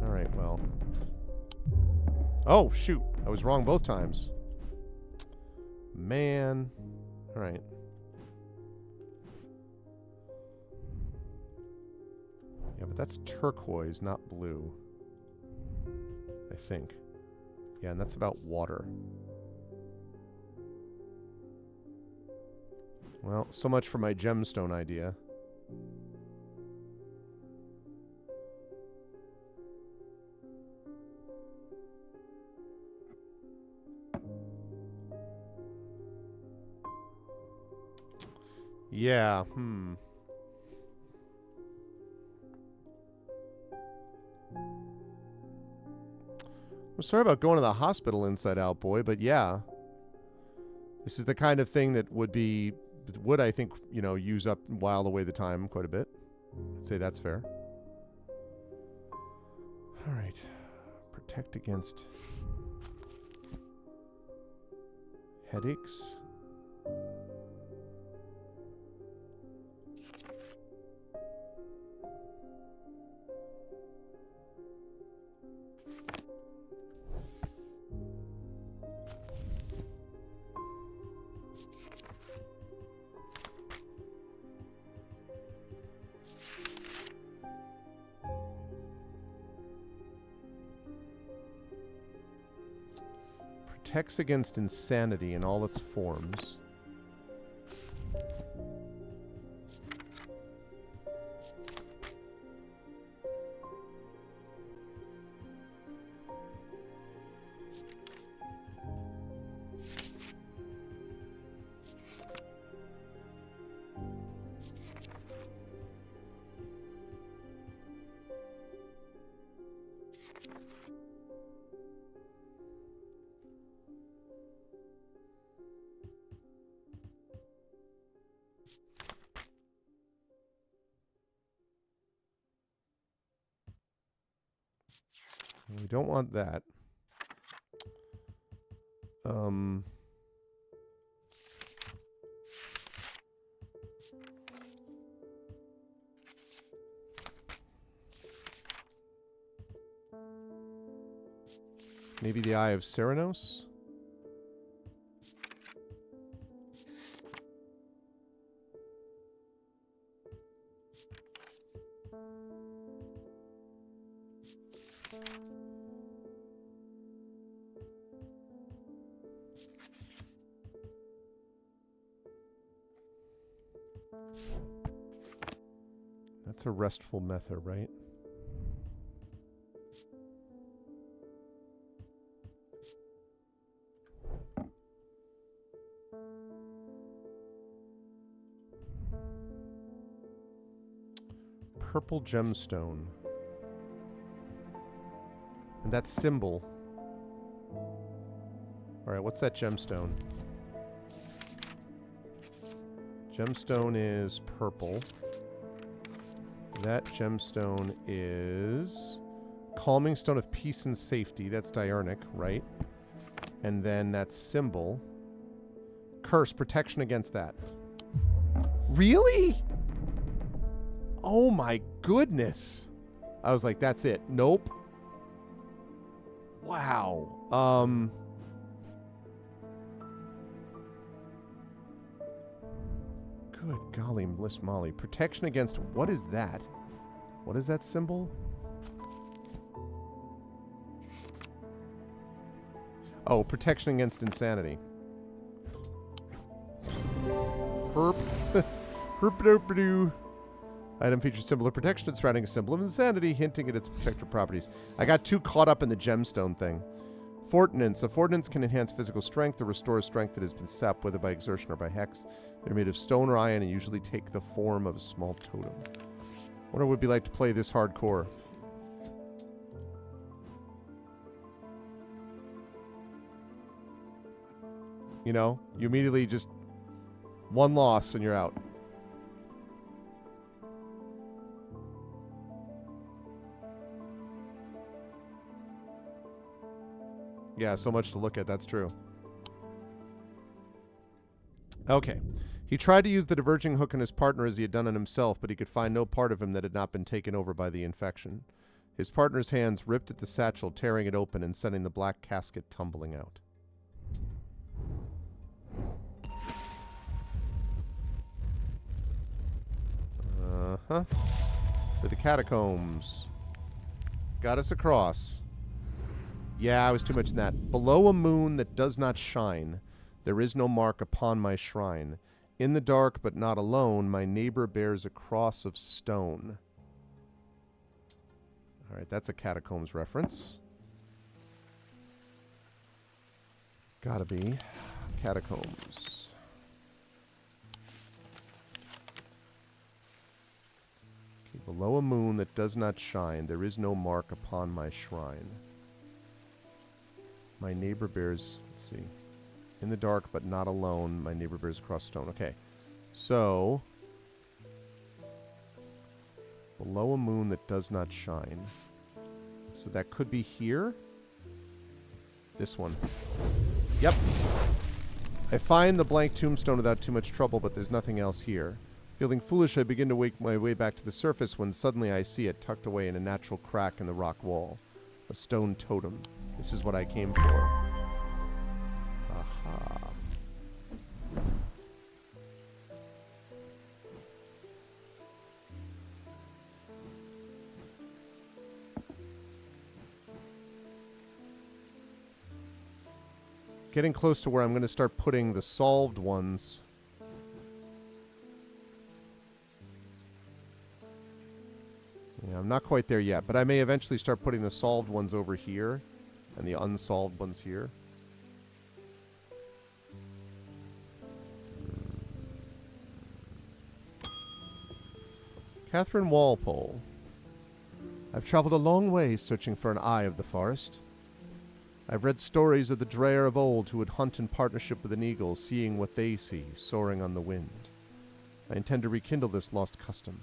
S1: Alright, well. Oh, shoot. I was wrong both times. man. All right. Yeah, but that's turquoise, not blue. I think. Yeah, and that's about water. Well, so much for my gemstone idea. Yeah, I'm sorry about going to the hospital, Inside Out Boy, but yeah. This is the kind of thing that would, I think, you know, use up and while away the time quite a bit. I'd say that's fair. All right. Protect against headaches. Protects against insanity in all its forms. We don't want that. Maybe the Eye of Ceranos? That's a restful method, right? Purple gemstone. And that symbol. Alright, what's that gemstone? Gemstone is purple. That gemstone is Calming Stone of Peace and Safety. That's Diurnic, right? And then that symbol. Curse, protection against that. Really? Oh my goodness. I was like, that's it. Nope. Wow. Good golly, Bliss Molly. Protection against... What is that? What is that symbol? Oh, protection against insanity. Herp. Herp-derp-doo. Item features symbol of protection surrounding a symbol of insanity, hinting at its protective properties. I got too caught up in the gemstone thing. Fortinance. A fortinance can enhance physical strength or restore strength that has been sapped, whether by exertion or by hex. They're made of stone or iron and usually take the form of a small totem. What would it be like to play this hardcore? You know, you immediately just one loss and you're out. Yeah, so much to look at. That's true. Okay. He tried to use the diverging hook on his partner as he had done on himself, but he could find no part of him that had not been taken over by the infection. His partner's hands ripped at the satchel, tearing it open and sending the black casket tumbling out. Huh? For the catacombs. Got us across. Yeah, I was too much in that. Below a moon that does not shine, there is no mark upon my shrine. In the dark, but not alone, my neighbor bears a cross of stone. All right, that's a catacombs reference. Gotta be. Catacombs. Okay, below a moon that does not shine, there is no mark upon my shrine. My neighbor bears, let's see. In the dark, but not alone, my neighbor bears a cross of stone. Okay, so below a moon that does not shine. So that could be here. This one. Yep. I find the blank tombstone without too much trouble, but there's nothing else here. Feeling foolish, I begin to make my way back to the surface when suddenly I see it tucked away in a natural crack in the rock wall. A stone totem. This is what I came for. Aha. Getting close to where I'm going to start putting the solved ones. Yeah, I'm not quite there yet, but I may eventually start putting the solved ones over here and the unsolved ones here. Catherine Walpole. I've traveled a long way searching for an eye of the forest. I've read stories of the dreyer of old who would hunt in partnership with an eagle, seeing what they see, soaring on the wind. I intend to rekindle this lost custom.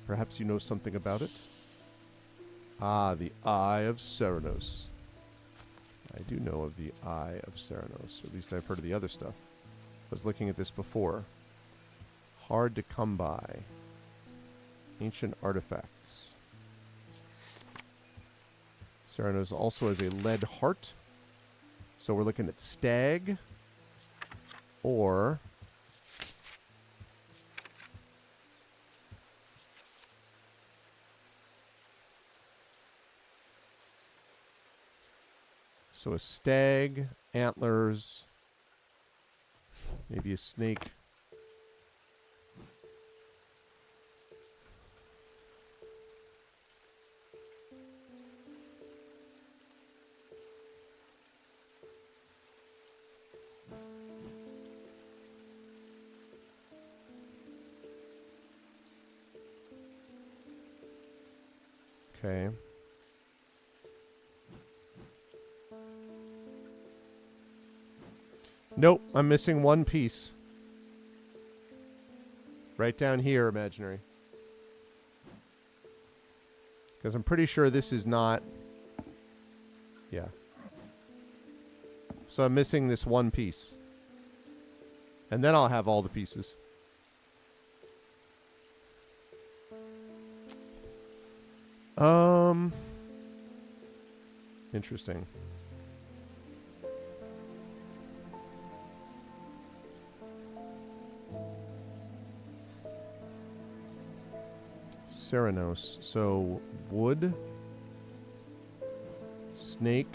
S1: Perhaps you know something about it? Ah, the Eye of Ceranos. I do know of the Eye of Ceranos, or at least I've heard of the other stuff. I was looking at this before. Hard to come by. Ancient artifacts. Ceranos also has a lead heart. So we're looking at stag. Or... so a stag, antlers, maybe a snake. Okay. Nope, I'm missing one piece. Right down here, imaginary. Because I'm pretty sure this is not... Yeah. So I'm missing this one piece. And then I'll have all the pieces. Interesting. Ceranos. So, wood. Snake.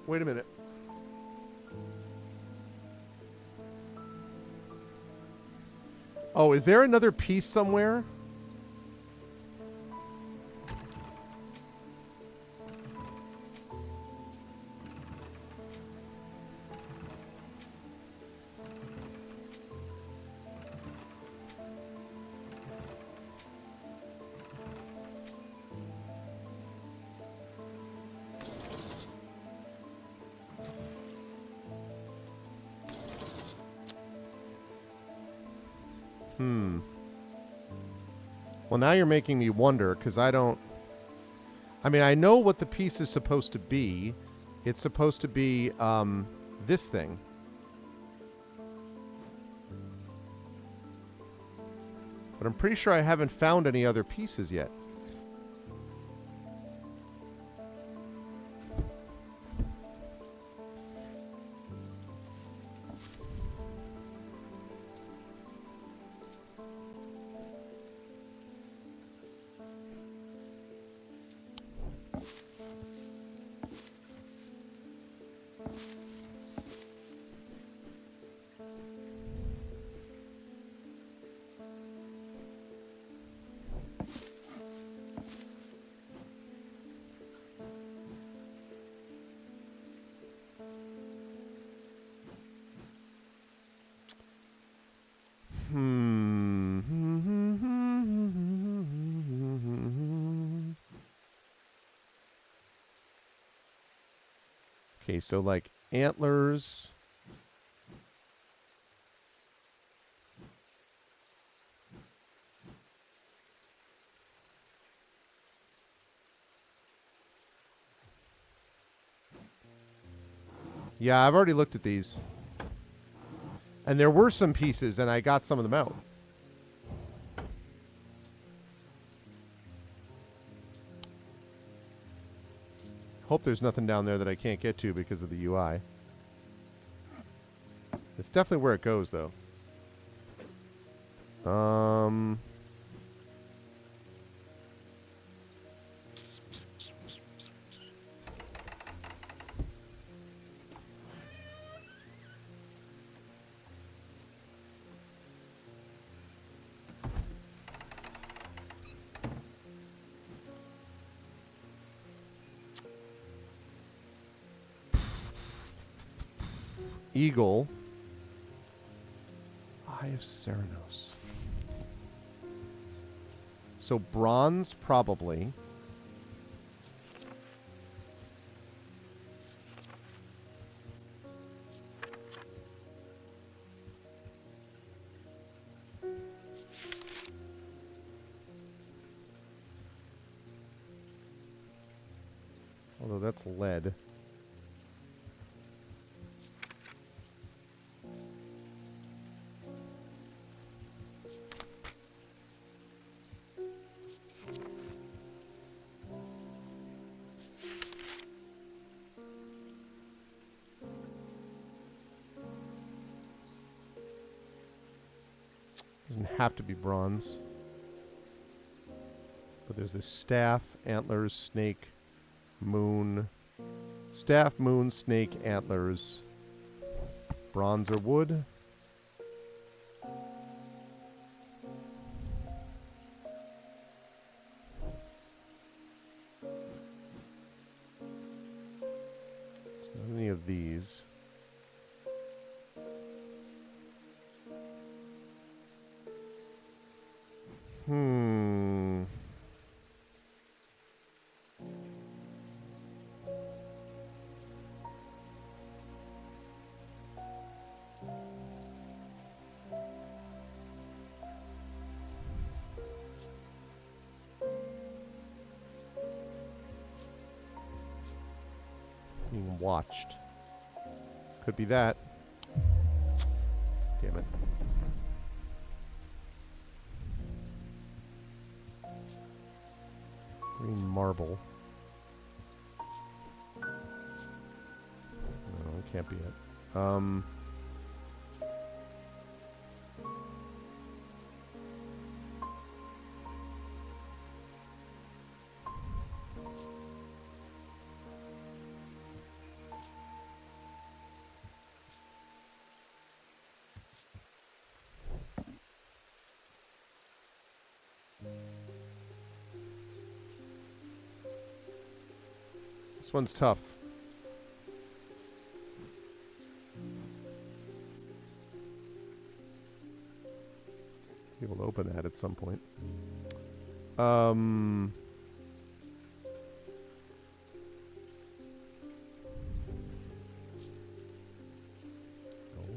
S1: Wait a minute. Oh, is there another piece somewhere? Well, now you're making me wonder, because I don't... I mean, I know what the piece is supposed to be. It's supposed to be, this thing. But I'm pretty sure I haven't found any other pieces yet. Okay, so like antlers. Yeah, I've already looked at these. And there were some pieces, and I got some of them out. Hope there's nothing down there that I can't get to because of the UI. It's definitely where it goes, though. Eagle. Eye of Ceranos. So bronze, probably. Although that's lead. Doesn't have to be bronze. But there's this staff, antlers, snake, moon. Staff, moon, snake, antlers. Bronze or wood. It's not any of these. Being watched. Could be that. Damn it. Green marble. No, it can't be it. This one's tough. We will open that at some point. Gold,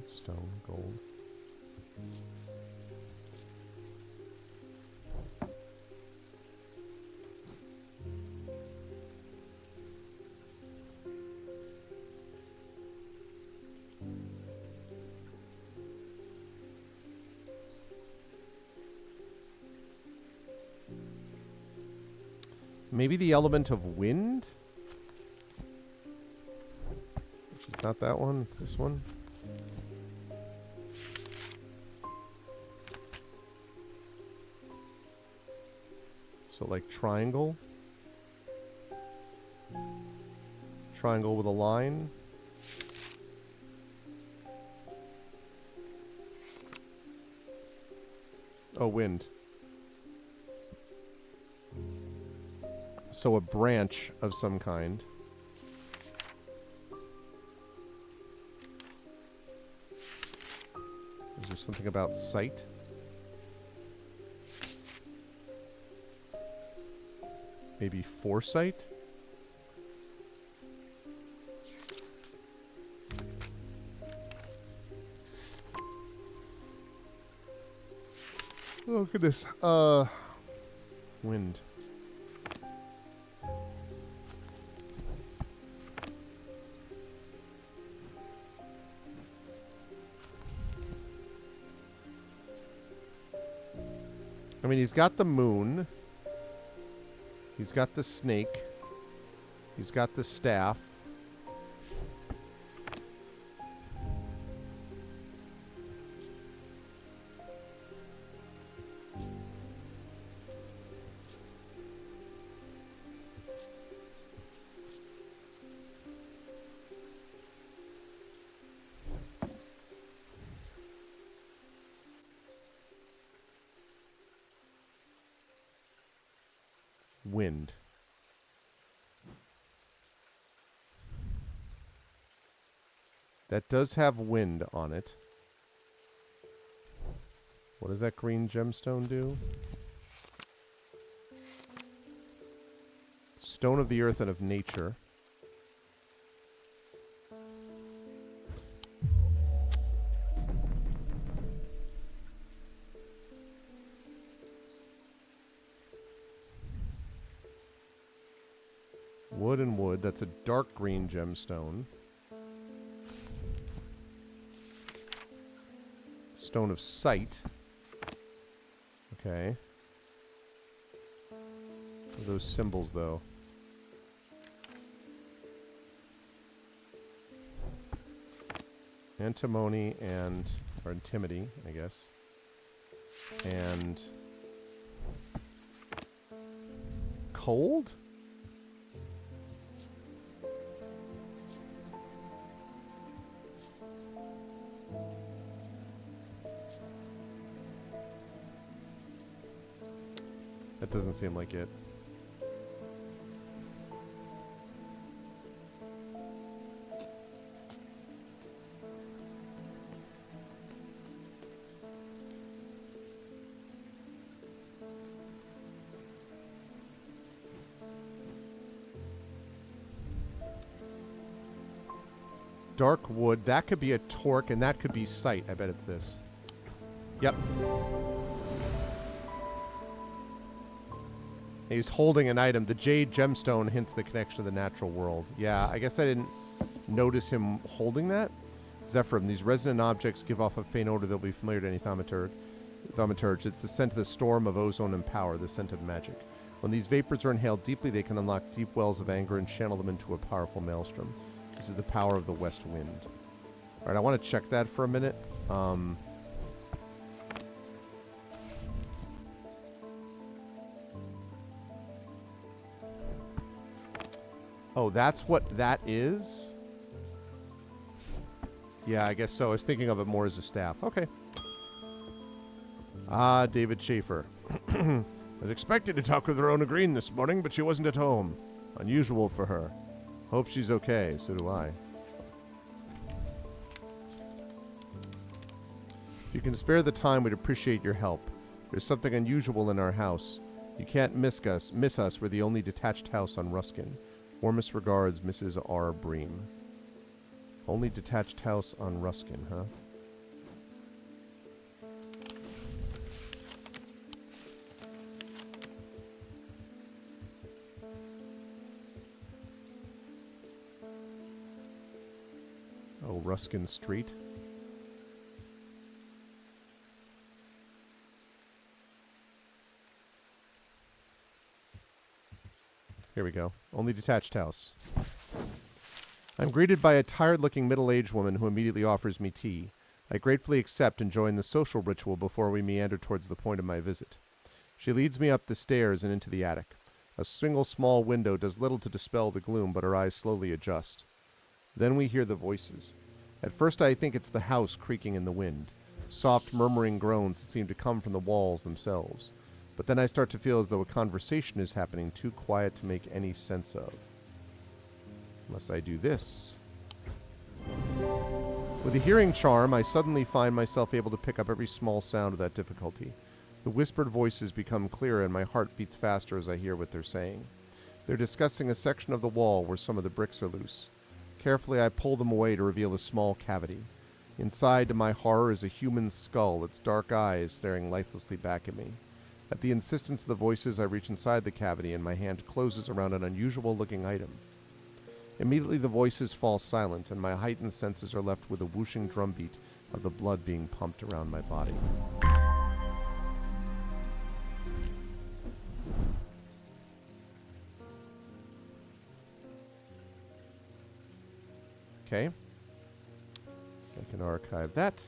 S1: stone, gold. Maybe the element of wind? Which is not that one, it's this one. So like triangle. Triangle with a line. Oh, wind. So a branch of some kind. Is there something about sight? Maybe foresight? Oh, goodness. Wind. I mean, he's got the moon. He's got the snake. He's got the staff. Wind. That does have wind on it. What does that green gemstone do? Stone of the earth and of nature. Wood and wood. That's a dark green gemstone. Stone of sight. Okay. What are those symbols, though? Antimony and... or antimony, I guess. And... cold? That doesn't seem like it. Dark wood. That could be a torque, and that could be sight. I bet it's this. Yep. He's holding an item. The jade gemstone hints the connection to the natural world. Yeah, I guess I didn't notice him holding that. Zephyrum. These resonant objects give off a faint odor that will be familiar to any thaumaturge. It's the scent of the storm of ozone and power, the scent of magic. When these vapors are inhaled deeply, they can unlock deep wells of anger and channel them into a powerful maelstrom. This is the power of the west wind. All right, I want to check that for a minute. Oh, that's what that is? Yeah, I guess so. I was thinking of it more as a staff. Okay. Ah, David Schaefer. I was expecting to talk with Rona Green this morning, but she wasn't at home. Unusual for her. Hope she's okay. So do I. If you can spare the time, we'd appreciate your help. There's something unusual in our house. You can't miss us. We're the only detached house on Ruskin. Warmest regards, Mrs. R. Bream. Only detached house on Ruskin, huh? Oh, Ruskin Street. Here we go. Only detached house. I'm greeted by a tired-looking middle-aged woman who immediately offers me tea. I gratefully accept and join the social ritual before we meander towards the point of my visit. She leads me up the stairs and into the attic. A single small window does little to dispel the gloom, but our eyes slowly adjust. Then we hear the voices. At first I think it's the house creaking in the wind. Soft murmuring groans that seem to come from the walls themselves. But then I start to feel as though a conversation is happening too quiet to make any sense of. Unless I do this. With a hearing charm, I suddenly find myself able to pick up every small sound without difficulty. The whispered voices become clearer and my heart beats faster as I hear what they're saying. They're discussing a section of the wall where some of the bricks are loose. Carefully, I pull them away to reveal a small cavity. Inside, to my horror, is a human skull, its dark eyes staring lifelessly back at me. At the insistence of the voices, I reach inside the cavity and my hand closes around an unusual-looking item. Immediately, the voices fall silent and my heightened senses are left with a whooshing drumbeat of the blood being pumped around my body. Okay. I can archive that.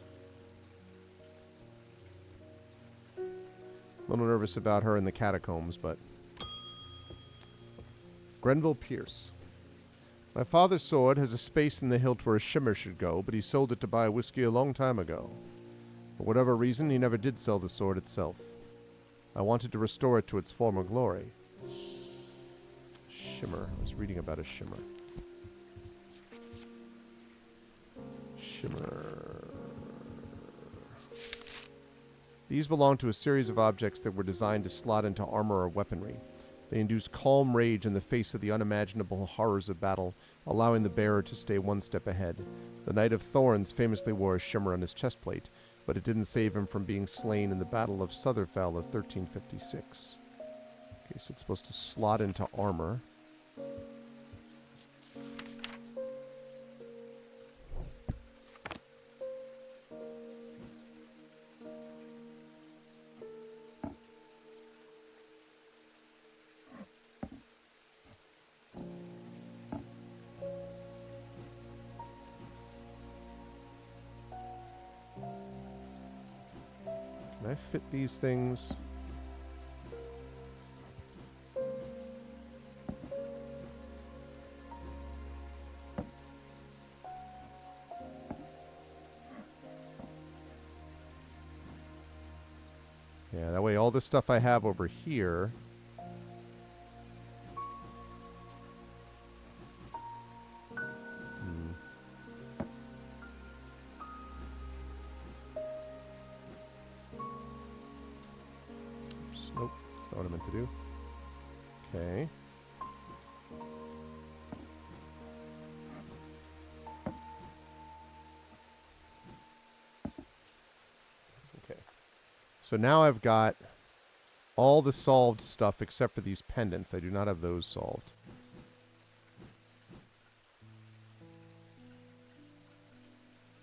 S1: A little nervous about her in the catacombs, but... Grenville Pierce. My father's sword has a space in the hilt where a shimmer should go, but he sold it to buy whiskey a long time ago. For whatever reason, he never did sell the sword itself. I wanted to restore it to its former glory. Shimmer. I was reading about a shimmer. Shimmer. These belong to a series of objects that were designed to slot into armor or weaponry. They induce calm rage in the face of the unimaginable horrors of battle, allowing the bearer to stay one step ahead. The Knight of Thorns famously wore a shimmer on his chestplate, but it didn't save him from being slain in the Battle of Sutherfell of 1356. Okay, so it's supposed to slot into armor. Can I fit these things? Yeah, that way all the stuff I have over here... Nope, that's not what I meant to do. Okay. Okay. So now I've got all the solved stuff except for these pendants. I do not have those solved.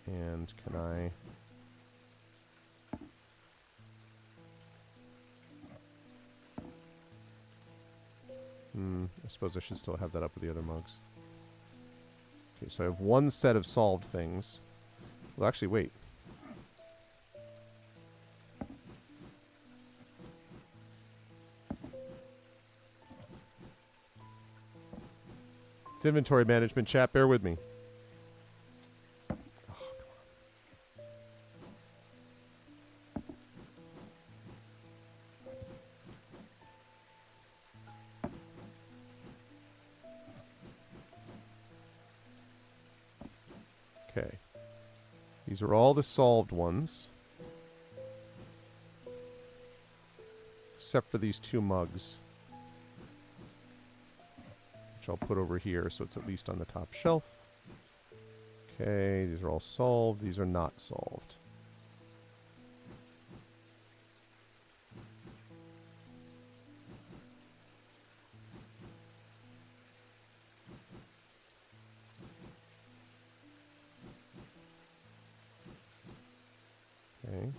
S1: And can I... I suppose I should still have that up with the other mugs. Okay, so I have one set of solved things. Well, actually, wait. It's inventory management, chat. Bear with me. Okay. These are all the solved ones. Except for these two mugs. Which I'll put over here so it's at least on the top shelf. Okay, these are all solved. These are not solved. Okay.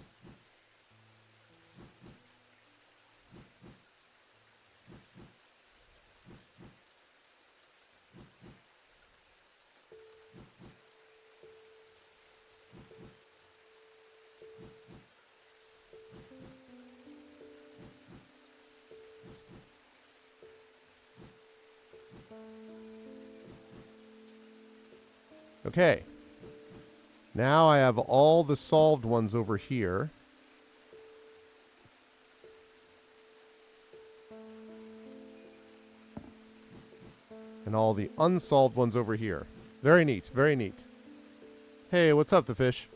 S1: Okay. Now I have all the solved ones over here. And all the unsolved ones over here. Very neat, very neat. Hey, what's up, the fish?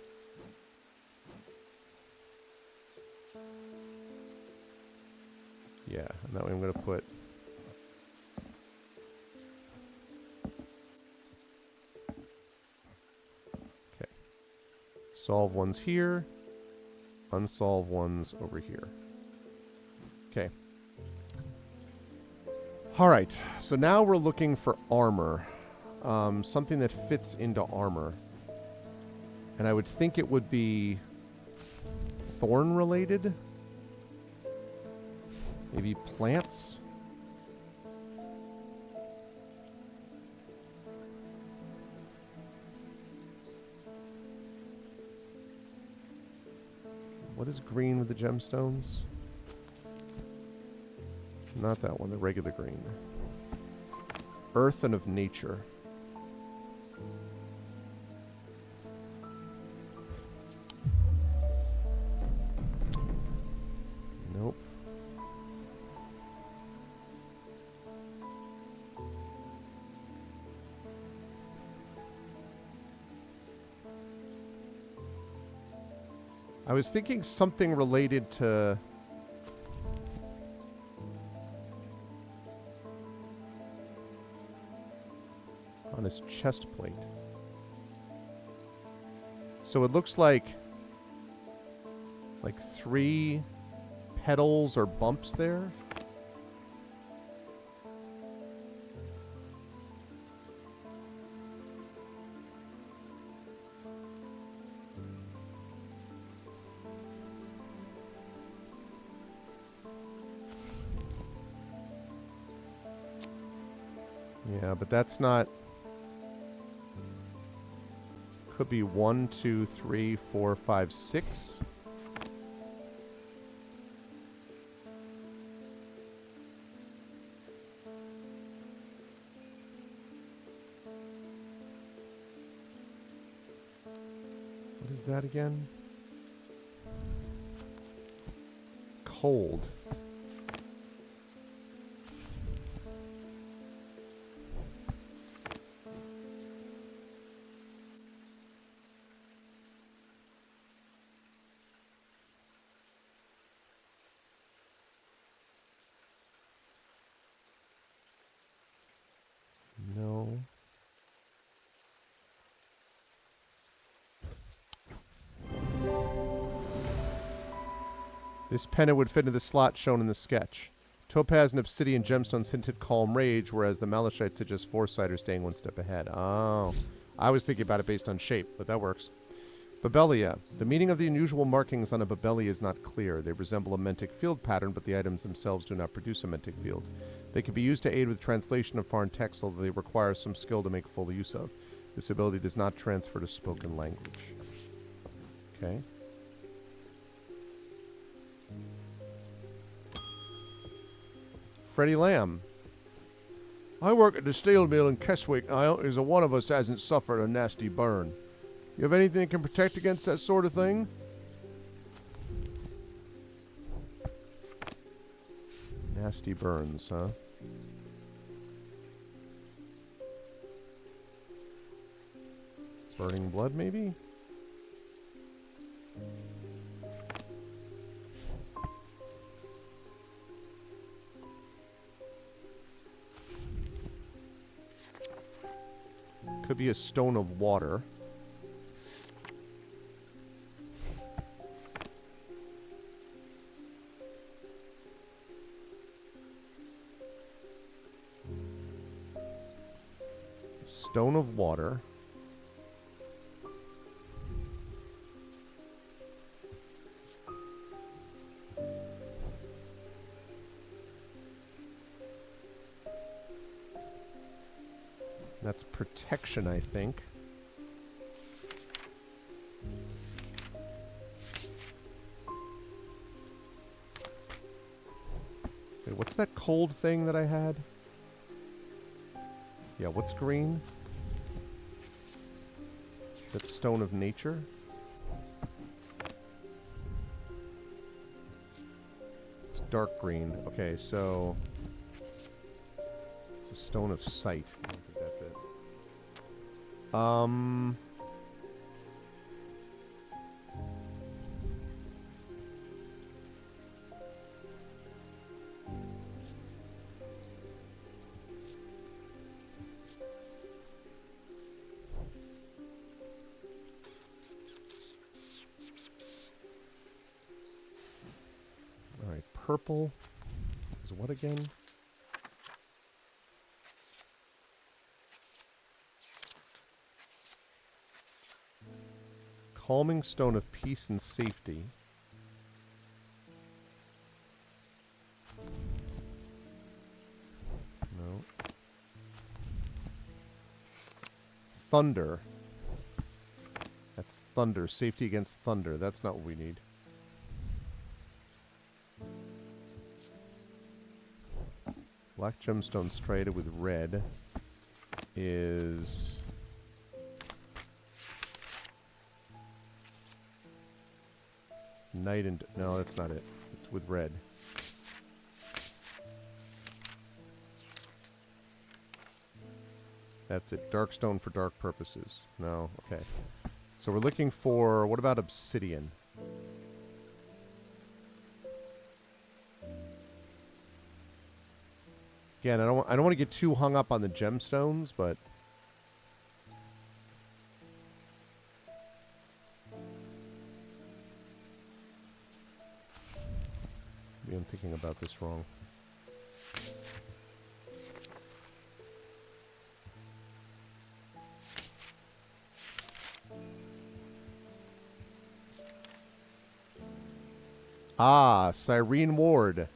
S1: Yeah, and that way I'm going to put... Okay. Solve ones here. Unsolved ones over here. Okay. Alright, so now we're looking for armor. Something that fits into armor. And I would think it would be thorn related. Maybe plants. What is green with the gemstones? Not that one, the regular green. Earth and of nature. Nope. I was thinking something related to... on his chest plate. So it looks like 3 petals or bumps there. Yeah, but that's not... Could be 1, 2, 3, 4, 5, 6. What is that again? Cold. No. This penna would fit into the slot shown in the sketch. Topaz and obsidian gemstones hint at calm rage, whereas the malachite suggest foresight or staying one step ahead. Oh. I was thinking about it based on shape, but that works. Babelia. The meaning of the unusual markings on a babelia is not clear. They resemble a mentic field pattern, but the items themselves do not produce a mentic field. They can be used to aid with translation of foreign texts, although they require some skill to make full use of. This ability does not transfer to spoken language. Okay. Freddie Lamb. I work at the steel mill in Keswick, and I don't think one of us hasn't suffered a nasty burn. You have anything that can protect against that sort of thing? Nasty burns, huh? Burning blood, maybe? Could be a stone of water. Stone of water. That's protection, I think. Wait, what's that cold thing that I had? Yeah, what's green? That's Stone of Nature. It's dark green. Okay, so it's a Stone of Sight. I don't think that's it. All right, purple is what again? Calming Stone of Peace and Safety. No. Thunder. That's thunder. Safety against thunder. That's not what we need. Black gemstone striated with red is... Night and... No, that's not it. It's with red. That's it. Dark stone for dark purposes. No, okay. So we're looking for... What about obsidian? Again, I don't want to get too hung up on the gemstones, but... Maybe I'm thinking about this wrong. Ah, Cyrene Ward.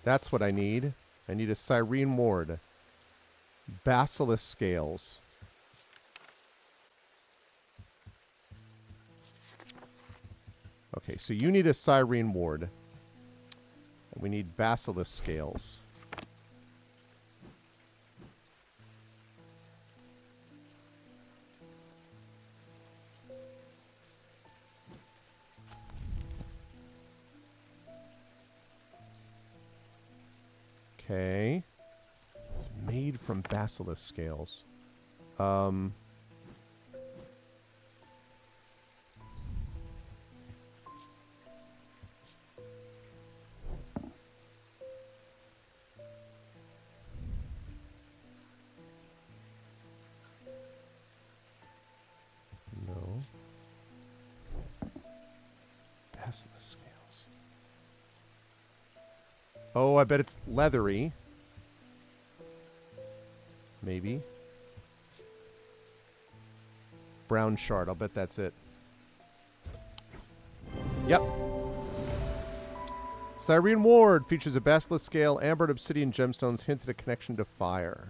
S1: That's what I need. I need a Cyrene Ward. Basilisk Scales. Okay, so you need a Cyrene Ward. And we need Basilisk Scales. Okay. It's made from basilisk scales. No. Basilisk scales. Oh, I bet it's leathery. Maybe. Brown shard. I'll bet that's it. Yep. Cyrene Ward features a basilisk scale, amber and obsidian gemstones, hint at a connection to fire.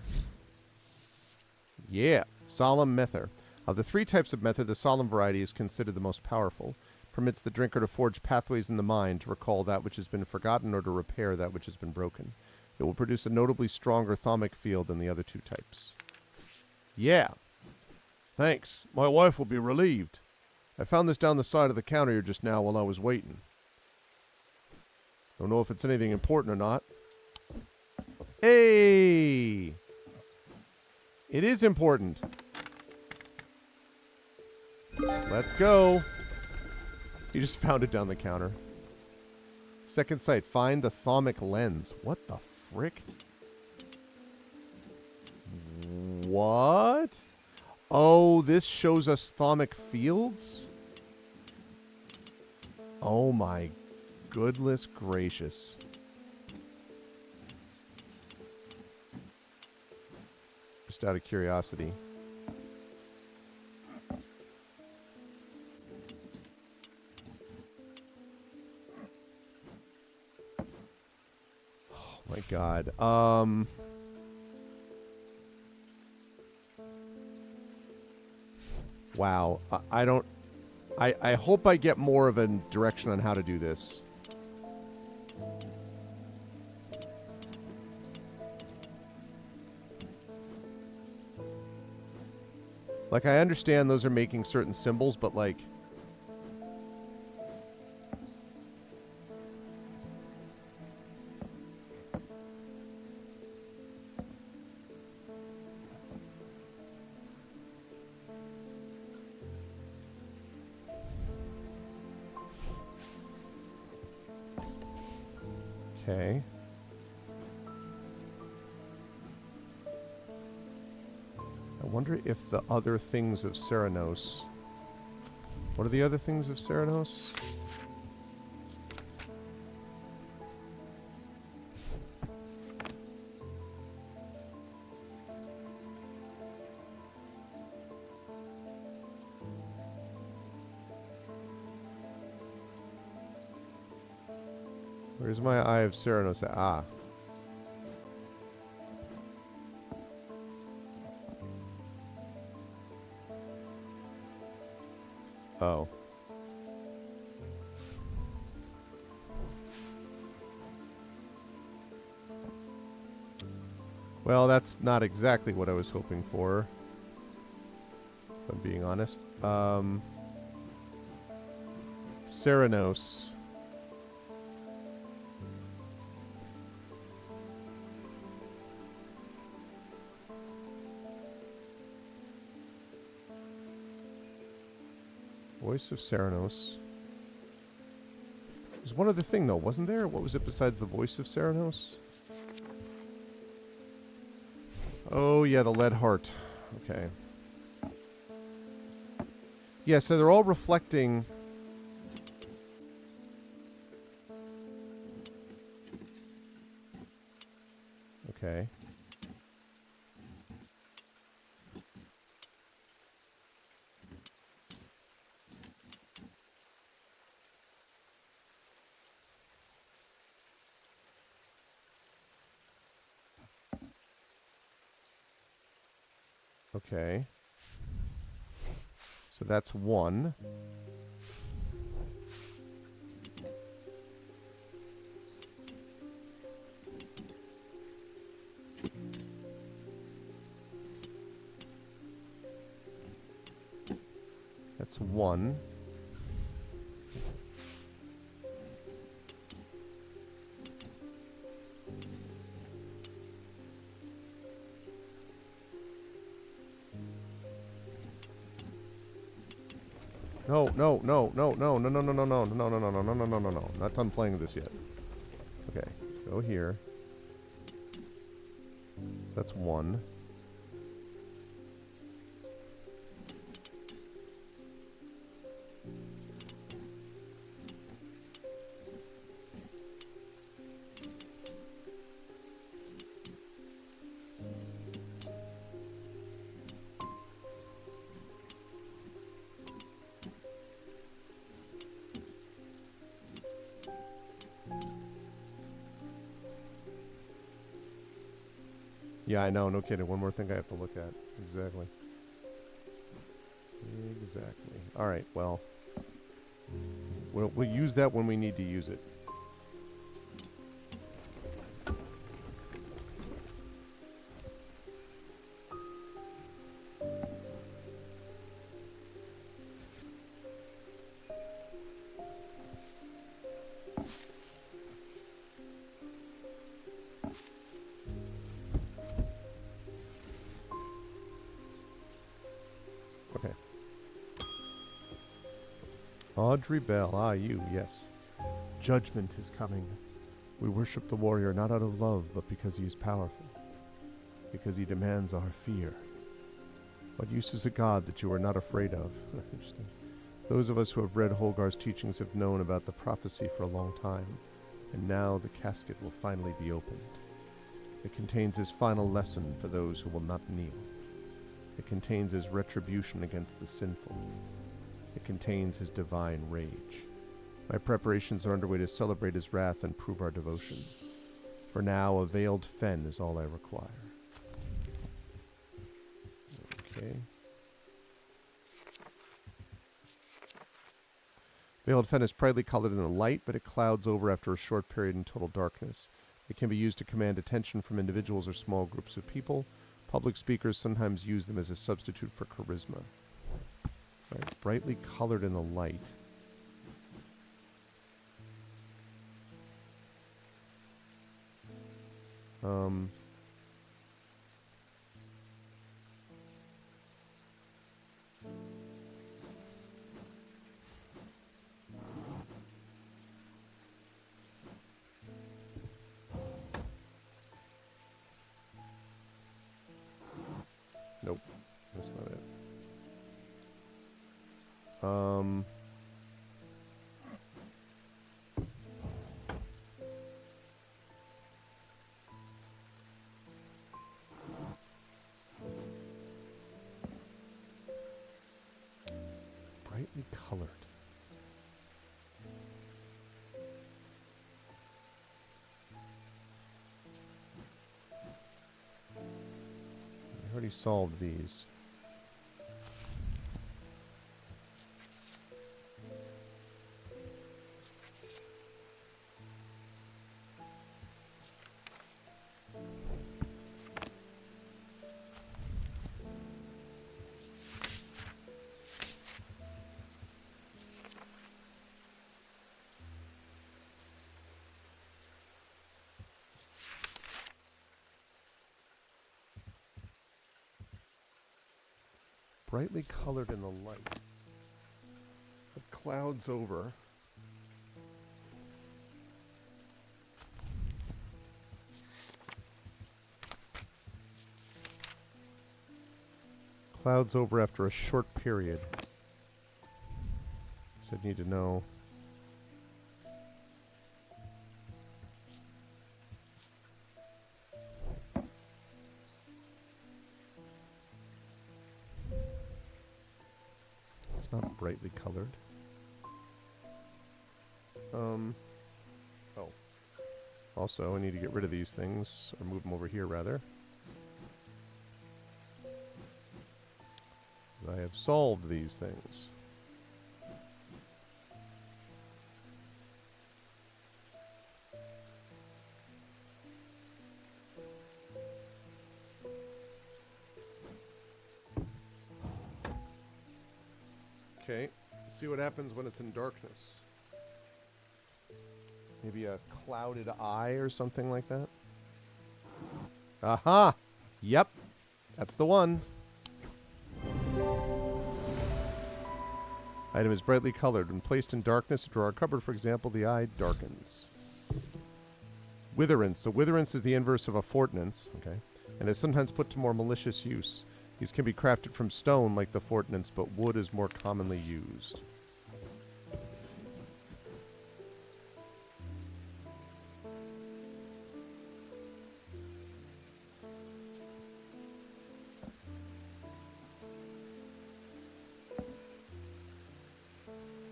S1: Yeah. Solemn Mether. Of the three types of Mether, the solemn variety is considered the most powerful. Permits the drinker to forge pathways in the mind to recall that which has been forgotten or to repair that which has been broken. It will produce a notably stronger thaumic field than the other two types. Yeah. Thanks. My wife will be relieved. I found this down the side of the counter here just now while I was waiting. Don't know if it's anything important or not. Hey! It is important. Let's go. You just found it down the counter. Second sight. Find the thaumic lens. What the frick? What? Oh, this shows us thaumic fields? Oh my goodness gracious. Just out of curiosity. My God. Wow. I hope I get more of a direction on how to do this. Like, I understand those are making certain symbols, but like... Okay. I wonder if the other things of Ceranos... What are the other things of Ceranos? Where's my Eye of Ceranos? Ah. Oh. Well, that's not exactly what I was hoping for, if I'm being honest. Ceranos. Voice of Ceranos. There's one other thing, though, wasn't there? What was it besides the voice of Ceranos? Oh, yeah, the lead heart. Okay. Yeah, so they're all reflecting... Okay. Okay. So that's one. That's one. No, no, no, no, no, no, no, no, no, no, no, no, no, no, no, no, no, no, no. Not done playing this yet. Okay, go here. So that's one. Yeah, I know. No kidding. One more thing I have to look at. Exactly. Exactly. All right. Well, we'll use that when we need to use it. Okay. Audrey Bell. Ah, you. Yes. Judgment is coming. We worship the warrior not out of love, but because he is powerful. Because he demands our fear. What use is a god that you are not afraid of? Interesting. Those of us who have read Holgar's teachings have known about the prophecy for a long time, and now the casket will finally be opened. It contains his final lesson for those who will not kneel. It contains his retribution against the sinful. It contains his divine rage. My preparations are underway to celebrate his wrath and prove our devotion. For now, a veiled fen is all I require. Okay. Veiled fen is brightly colored in the light, but it clouds over after a short period in total darkness. It can be used to command attention from individuals or small groups of people. Public speakers sometimes use them as a substitute for charisma. Right, brightly colored in the light. Nope, that's not it. Brightly colored. I already solved these. Brightly colored in the light. But clouds over. Clouds over after a short period. So I need to know. It's not brightly colored. Oh. Also, I need to get rid of these things, or move them over here, rather. I have solved these things. Okay, let's see what happens when it's in darkness. Maybe a clouded eye or something like that. Aha! Yep, that's the one. Item is brightly colored. When placed in darkness, a drawer or cupboard, for example, the eye darkens. Witherance. So witherance is the inverse of a fortnance, okay, and is sometimes put to more malicious use. These can be crafted from stone like the fortnance, but wood is more commonly used.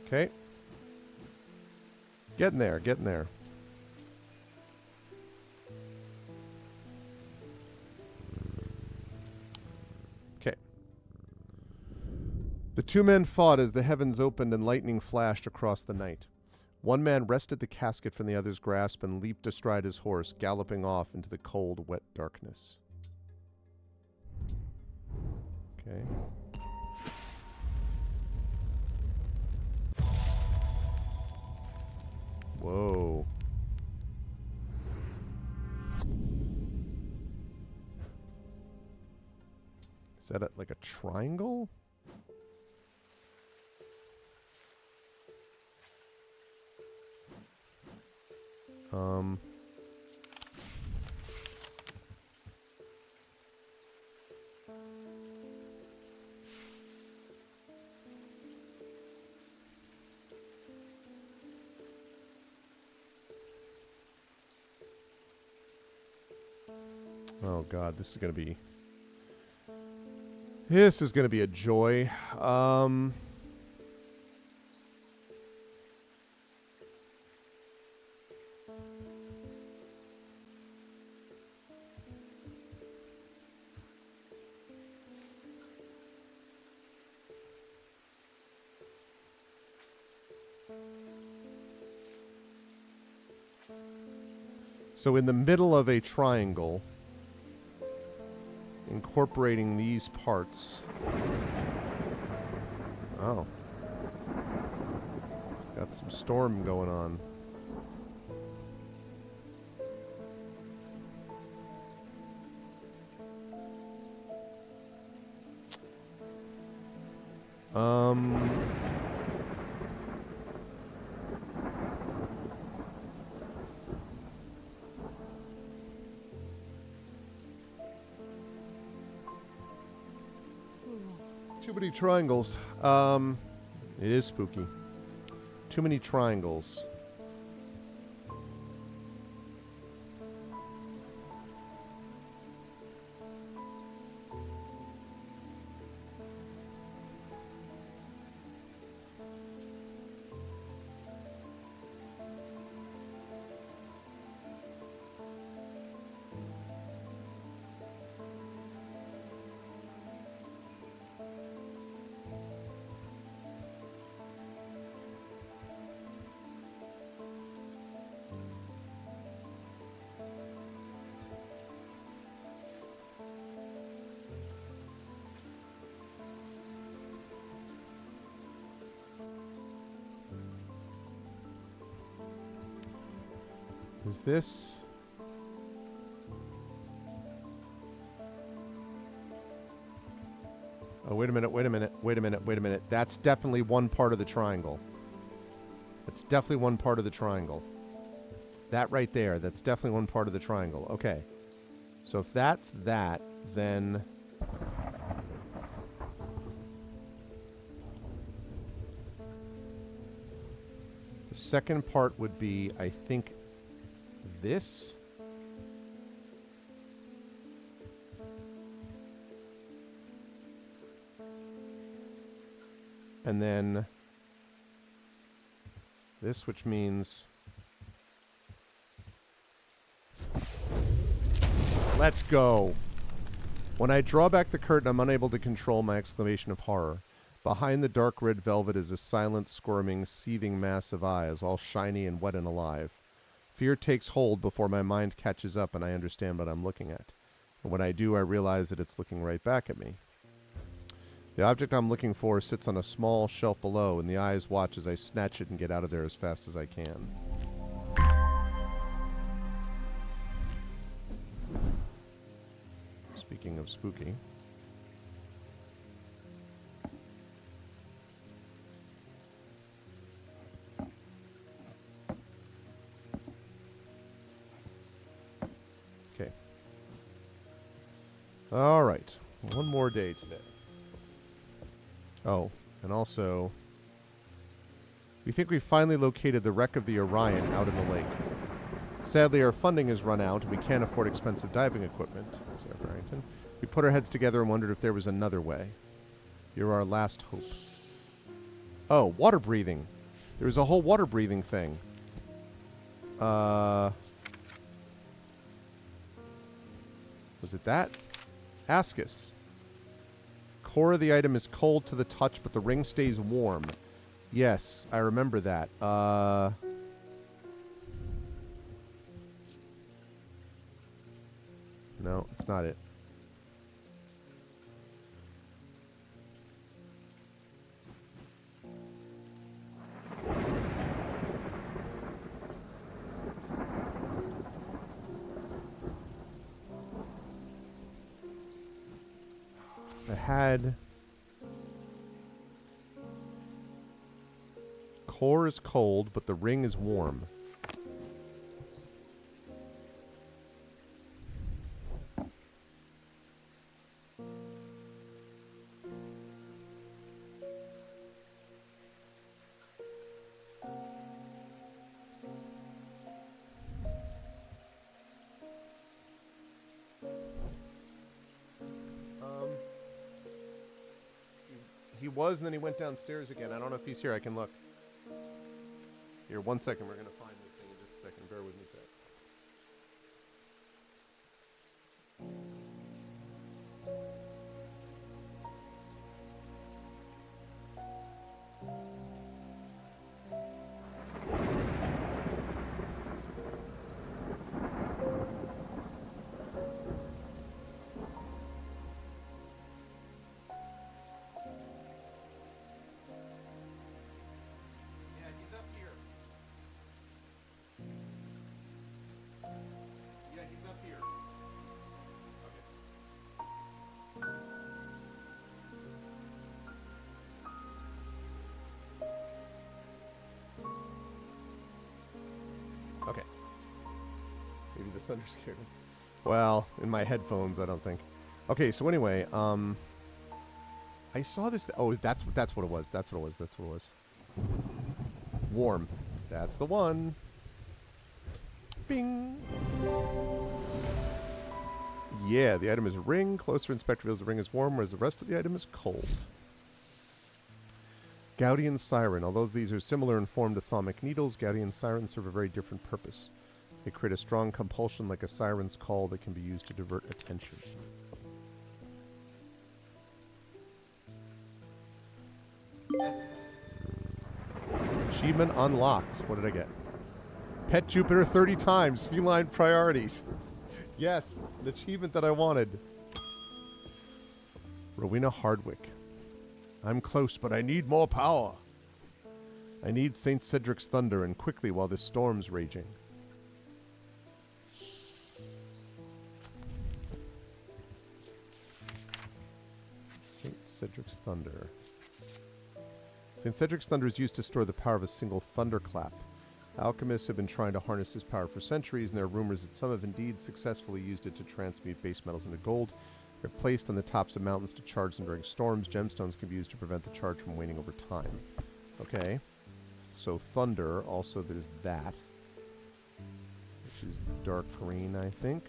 S1: Okay. Getting there, getting there. Okay. The two men fought as the heavens opened and lightning flashed across the night. One man wrested the casket from the other's grasp and leaped astride his horse, galloping off into the cold, wet darkness. Okay. Whoa. Is that like a triangle? Oh god, this is gonna be a joy. So in the middle of a triangle, incorporating these parts. Oh. Got some storm going on. Too many triangles. It is spooky. Too many triangles. Is this... Oh, wait a minute. That's definitely one part of the triangle. That's definitely one part of the triangle. That right there, that's definitely one part of the triangle. Okay. So if that's that, then... The second part would be, I think... this? And then this, which means... Let's go! When I draw back the curtain, I'm unable to control my exclamation of horror. Behind the dark red velvet is a silent, squirming, seething mass of eyes, all shiny and wet and alive. Fear takes hold before my mind catches up and I understand what I'm looking at. And when I do, I realize that it's looking right back at me. The object I'm looking for sits on a small shelf below, and the eyes watch as I snatch it and get out of there as fast as I can. Speaking of spooky... Okay. All right. One more day today. Oh, and also, we think we finally located the wreck of the Orion out in the lake. Sadly, our funding has run out, and we can't afford expensive diving equipment. Sarah Barrington. We put our heads together and wondered if there was another way. You're our last hope. Oh, water breathing. There was a whole water breathing thing. Was it that? Ask us. Core of the item is cold to the touch, but the ring stays warm. Yes, I remember that. No, it's not it. I had... Core is cold, but the ring is warm. He was, and then he went downstairs again. I don't know if he's here. I can look. Here, 1 second. We're going to find this thing in just a second. Bear with me, Pat. Thunder scared me. Well, in my headphones, I don't think. Okay, so anyway, I saw this. Oh, that's what it was. That's what it was. That's what it was. Warm. That's the one. Bing. Yeah, the item is ring. Closer inspect reveals the ring is warm, whereas the rest of the item is cold. Gaudian Siren. Although these are similar in form to thaumic needles, Gaudian Sirens serve a very different purpose. They create a strong compulsion like a siren's call that can be used to divert attention. Achievement unlocked. What did I get? Pet Jupiter 30 times. Feline priorities. Yes, an achievement that I wanted. Rowena Hardwick. I'm close, but I need more power. I need St. Cedric's thunder, and quickly while this storm's raging. St. Cedric's thunder. St. Cedric's thunder is used to store the power of a single thunderclap. Alchemists have been trying to harness this power for centuries, and there are rumors that some have indeed successfully used it to transmute base metals into gold. They're placed on the tops of mountains to charge them during storms. Gemstones can be used to prevent the charge from waning over time. Okay. So thunder, also there's that. Which is dark green, I think.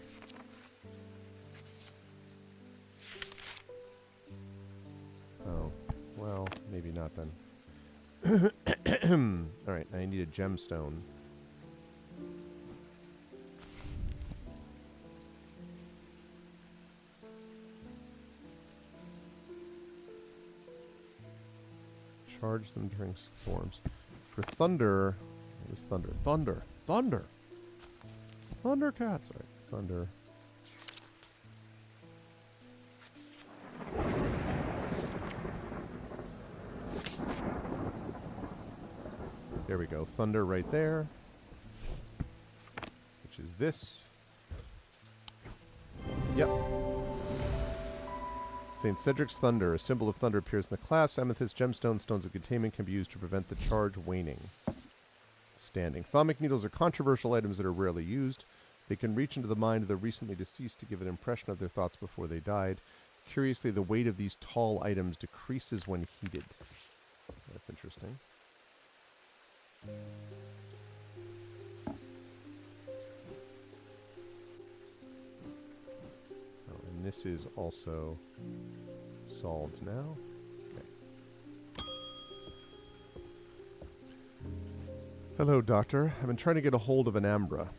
S1: Oh. Well, maybe not then. Alright, I need a gemstone. Charge them during storms. For thunder... What is thunder? Thunder! Thunder! Thundercats! Alright, thunder. There we go. Thunder right there. Which is this. Yep. St. Cedric's Thunder. A symbol of thunder appears in the class. Amethyst, gemstone, stones of containment can be used to prevent the charge waning. Standing. Thaumic needles are controversial items that are rarely used. They can reach into the mind of the recently deceased to give an impression of their thoughts before they died. Curiously, the weight of these tall items decreases when heated. That's interesting. Oh, and this is also solved now. Okay. Hello, Doctor. I've been trying to get a hold of an Ambra.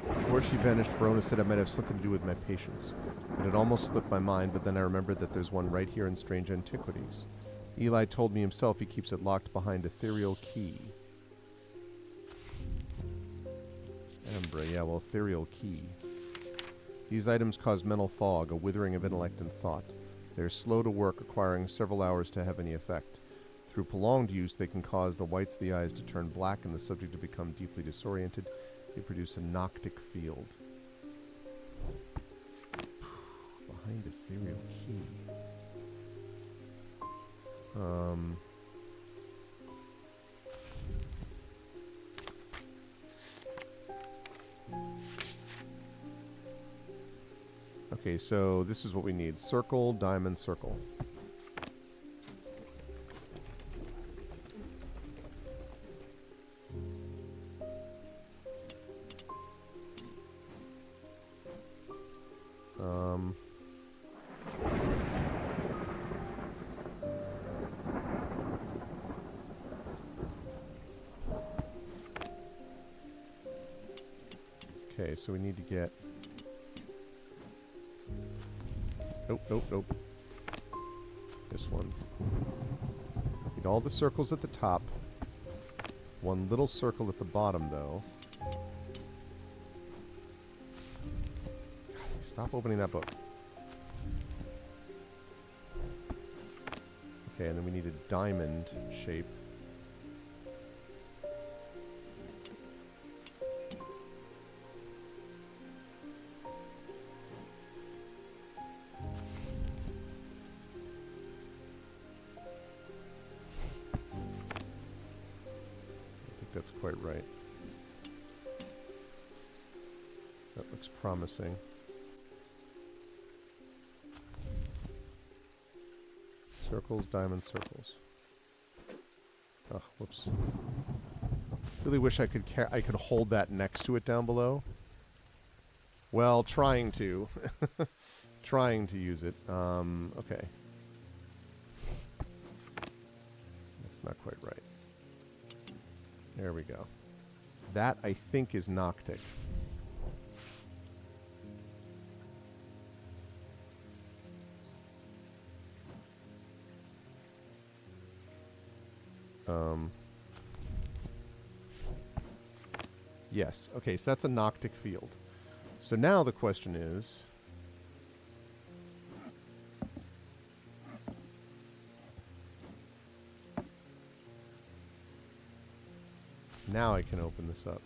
S1: Before she vanished, Verona said it might have something to do with my patients. It had almost slipped my mind, but then I remembered that there's one right here in Strange Antiquities. Eli told me himself he keeps it locked behind ethereal key. Ambra, yeah, well, ethereal key. These items cause mental fog, a withering of intellect and thought. They are slow to work, requiring several hours to have any effect. Through prolonged use, they can cause the whites of the eyes to turn black and the subject to become deeply disoriented. They produce a noctic field. Behind ethereal key. Okay, so this is what we need. Circle, diamond, circle. Okay, so we need to get... Nope, nope, nope. This one. Need all the circles at the top. One little circle at the bottom, though. God, stop opening that book. Okay, and then we need a diamond shape. That's quite right. Looks promising. Circles, diamonds, circles. Oh, whoops. Really wish I could hold that next to it down below. Well, trying to. Trying to use it. Okay. That's not quite right. There we go. That, I think, is Noctic. Yes. Okay, so that's a Noctic field. So now the question is... Now I can open this up.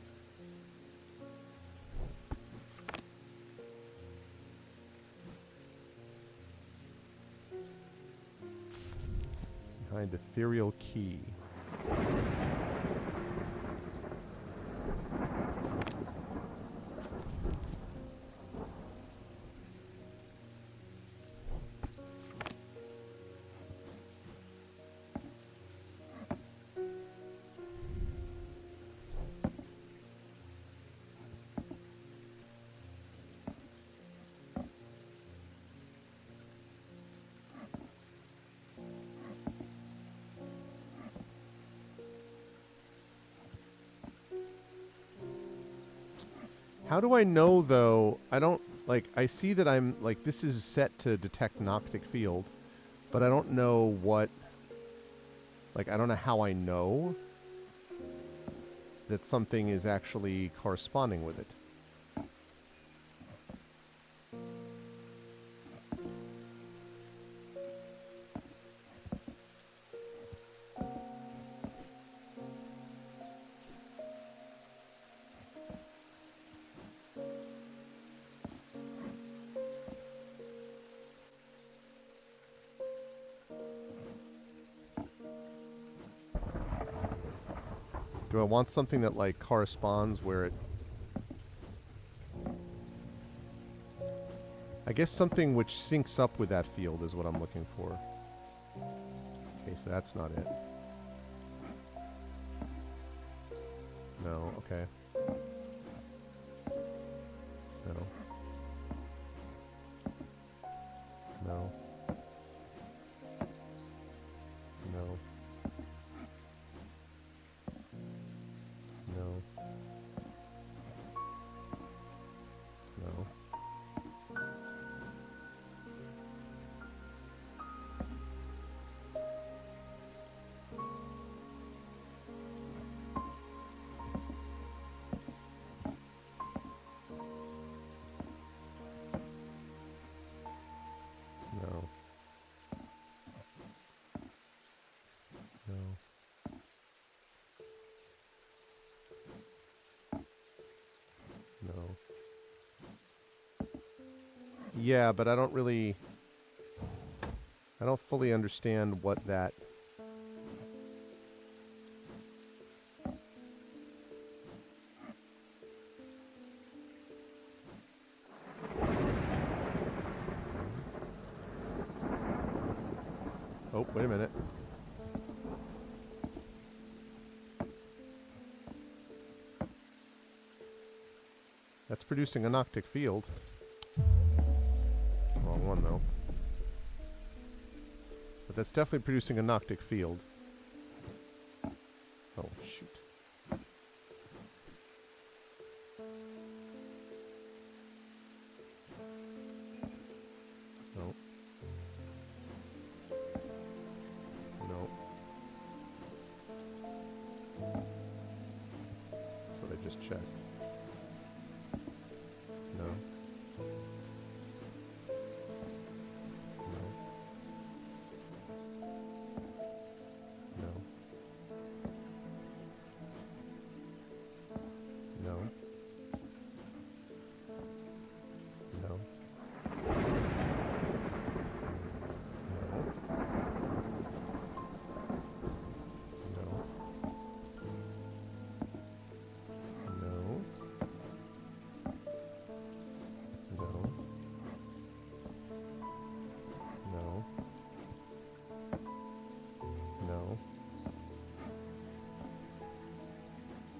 S1: Behind the ethereal key. How do I know, though? I don't, like, I see that I'm, like, this is set to detect Noctic field, but I don't know what, like, I don't know how I know that something is actually corresponding with it. Do I want something that, like, corresponds where it... I guess something which syncs up with that field is what I'm looking for. Okay, so that's not it. No, okay. No. No. No. No. No. No. No. No. Yeah, but I don't really... I don't fully understand what that... Oh, wait a minute. That's producing a Noctic field. Wrong one, though. But that's definitely producing a Noctic field. Oh, shoot. No. No. That's what I just checked. No. No. No. No. No. No. No.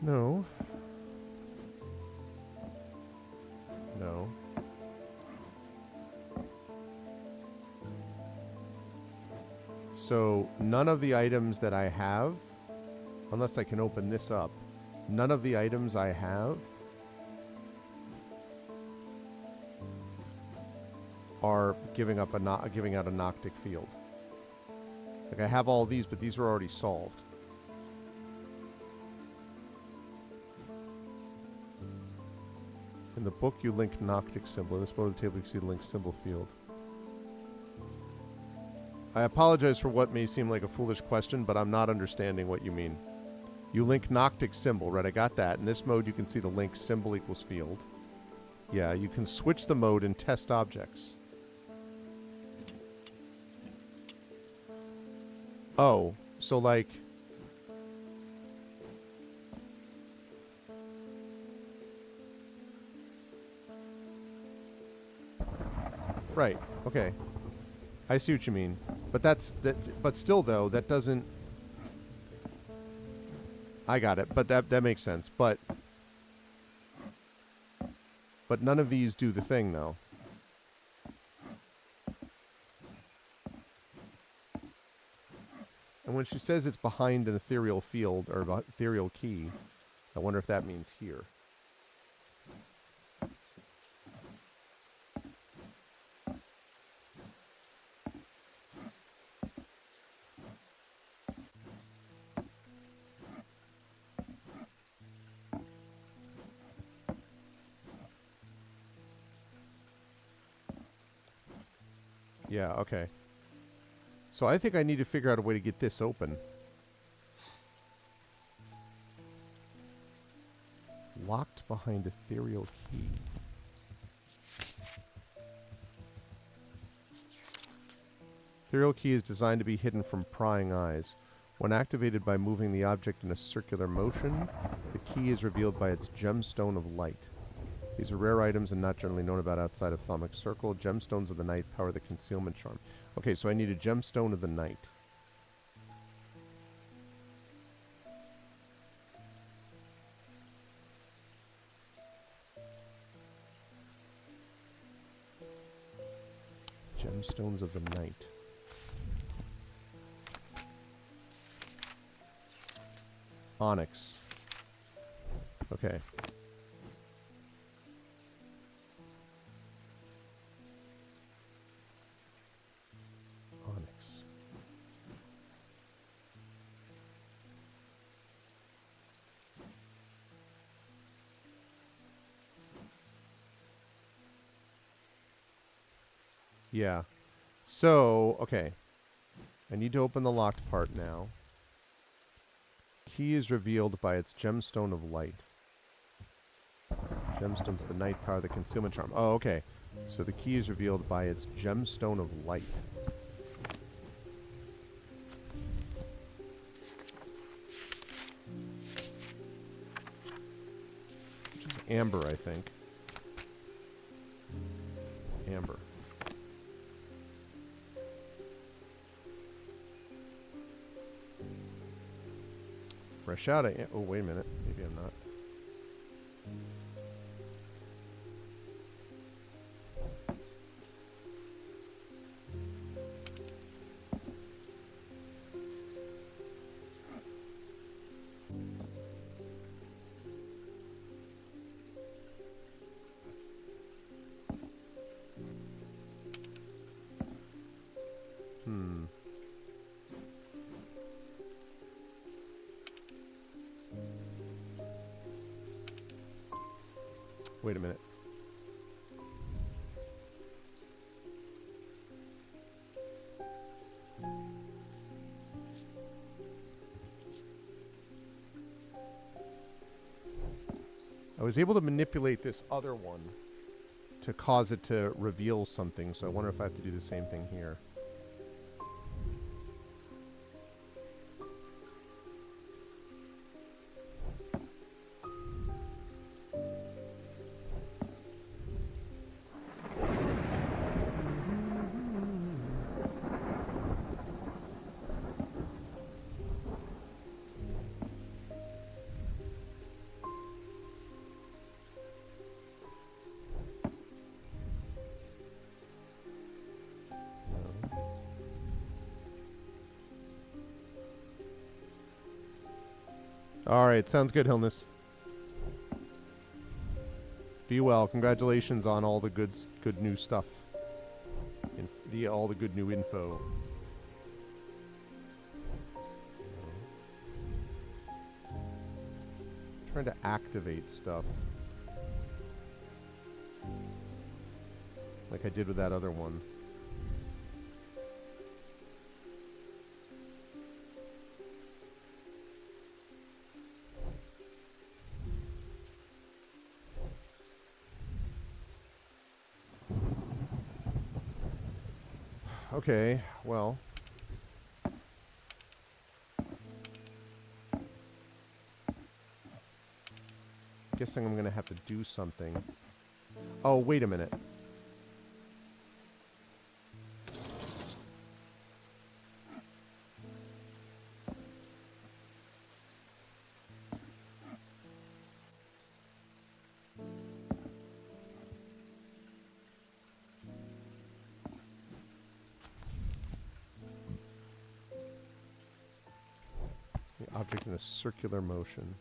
S1: No. No. So none of the items that I have, unless I can open this up, none of the items I have are giving out a Noctic field. Like I have all these, but these are already solved. In the book, you link Noctic symbol. In this part of the table, you can see the link symbol field. I apologize for what may seem like a foolish question, but I'm not understanding what you mean. You link Noctic symbol, right? I got that. In this mode, you can see the link symbol equals field. Yeah, you can switch the mode and test objects. Oh, so like... Right, okay. I see what you mean. But but still though, that doesn't... I got it, but that makes sense. But none of these do the thing though. And when she says it's behind an ethereal field or ethereal key, I wonder if that means here. Yeah, okay. So I think I need to figure out a way to get this open. Locked behind ethereal key. Ethereal key is designed to be hidden from prying eyes. When activated by moving the object in a circular motion, the key is revealed by its gemstone of light. These are rare items and not generally known about outside of Thaumic Circle. Gemstones of the night power the concealment charm. Okay, so I need a gemstone of the night. Gemstones of the night. Onyx. Okay. Onyx. Yeah. So, okay. I need to open the locked part now. Key is revealed by its gemstone of light. Gemstones of the night power the concealment charm. Oh, okay. So the key is revealed by its gemstone of light. Which is amber, I think. Amber. Fresh out of... Oh, wait a minute. Maybe I'm not. Wait a minute. I was able to manipulate this other one to cause it to reveal something, so I wonder if I have to do the same thing here. All right, sounds good, Hilness. Be well. Congratulations on all the good new stuff. All the good new info. Trying to activate stuff. Like I did with that other one. Okay, well. Guessing I'm going to have to do something. Oh, wait a minute. The object in a circular motion.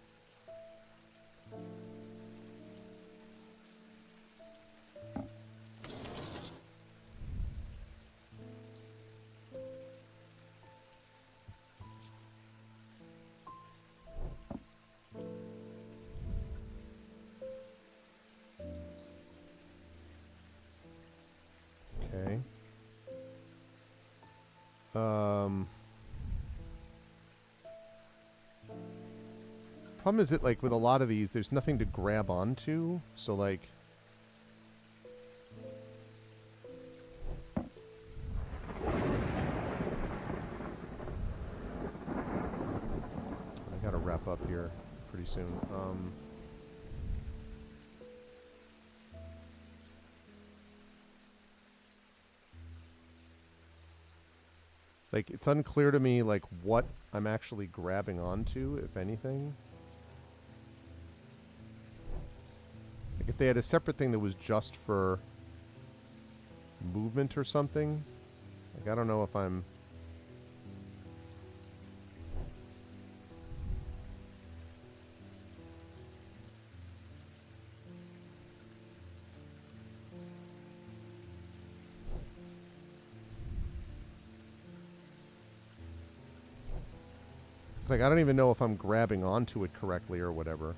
S1: Okay. Problem is that, like, with a lot of these, there's nothing to grab onto. So, like... I gotta wrap up here pretty soon. Like, it's unclear to me, like, what I'm actually grabbing onto, if anything. Like, if they had a separate thing that was just for movement or something, like, I don't know if I'm... It's like, I don't even know if I'm grabbing onto it correctly or whatever.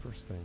S1: First thing.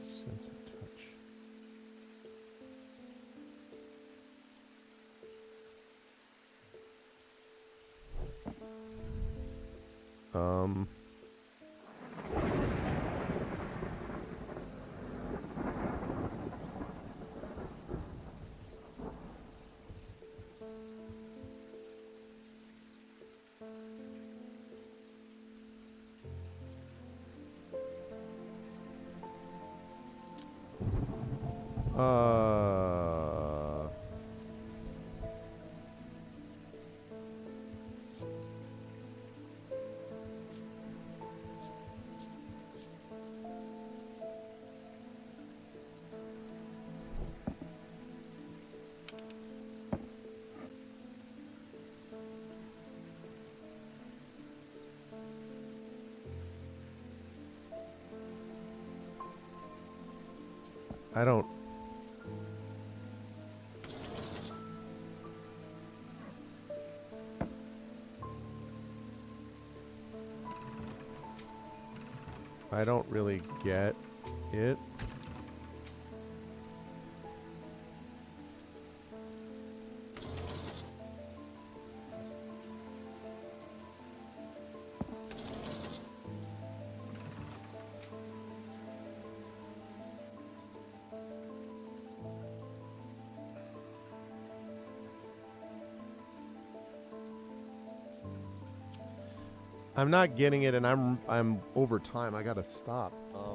S1: Sense of touch. I don't... I don't really get it. I'm not getting it, and I'm over time. I gotta stop. I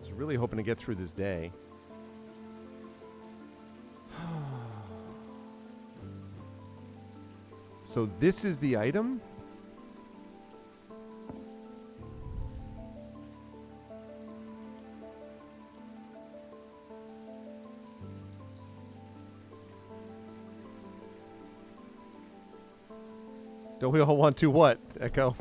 S1: was really hoping to get through this day. So this is the item? Don't we all want to what, Echo?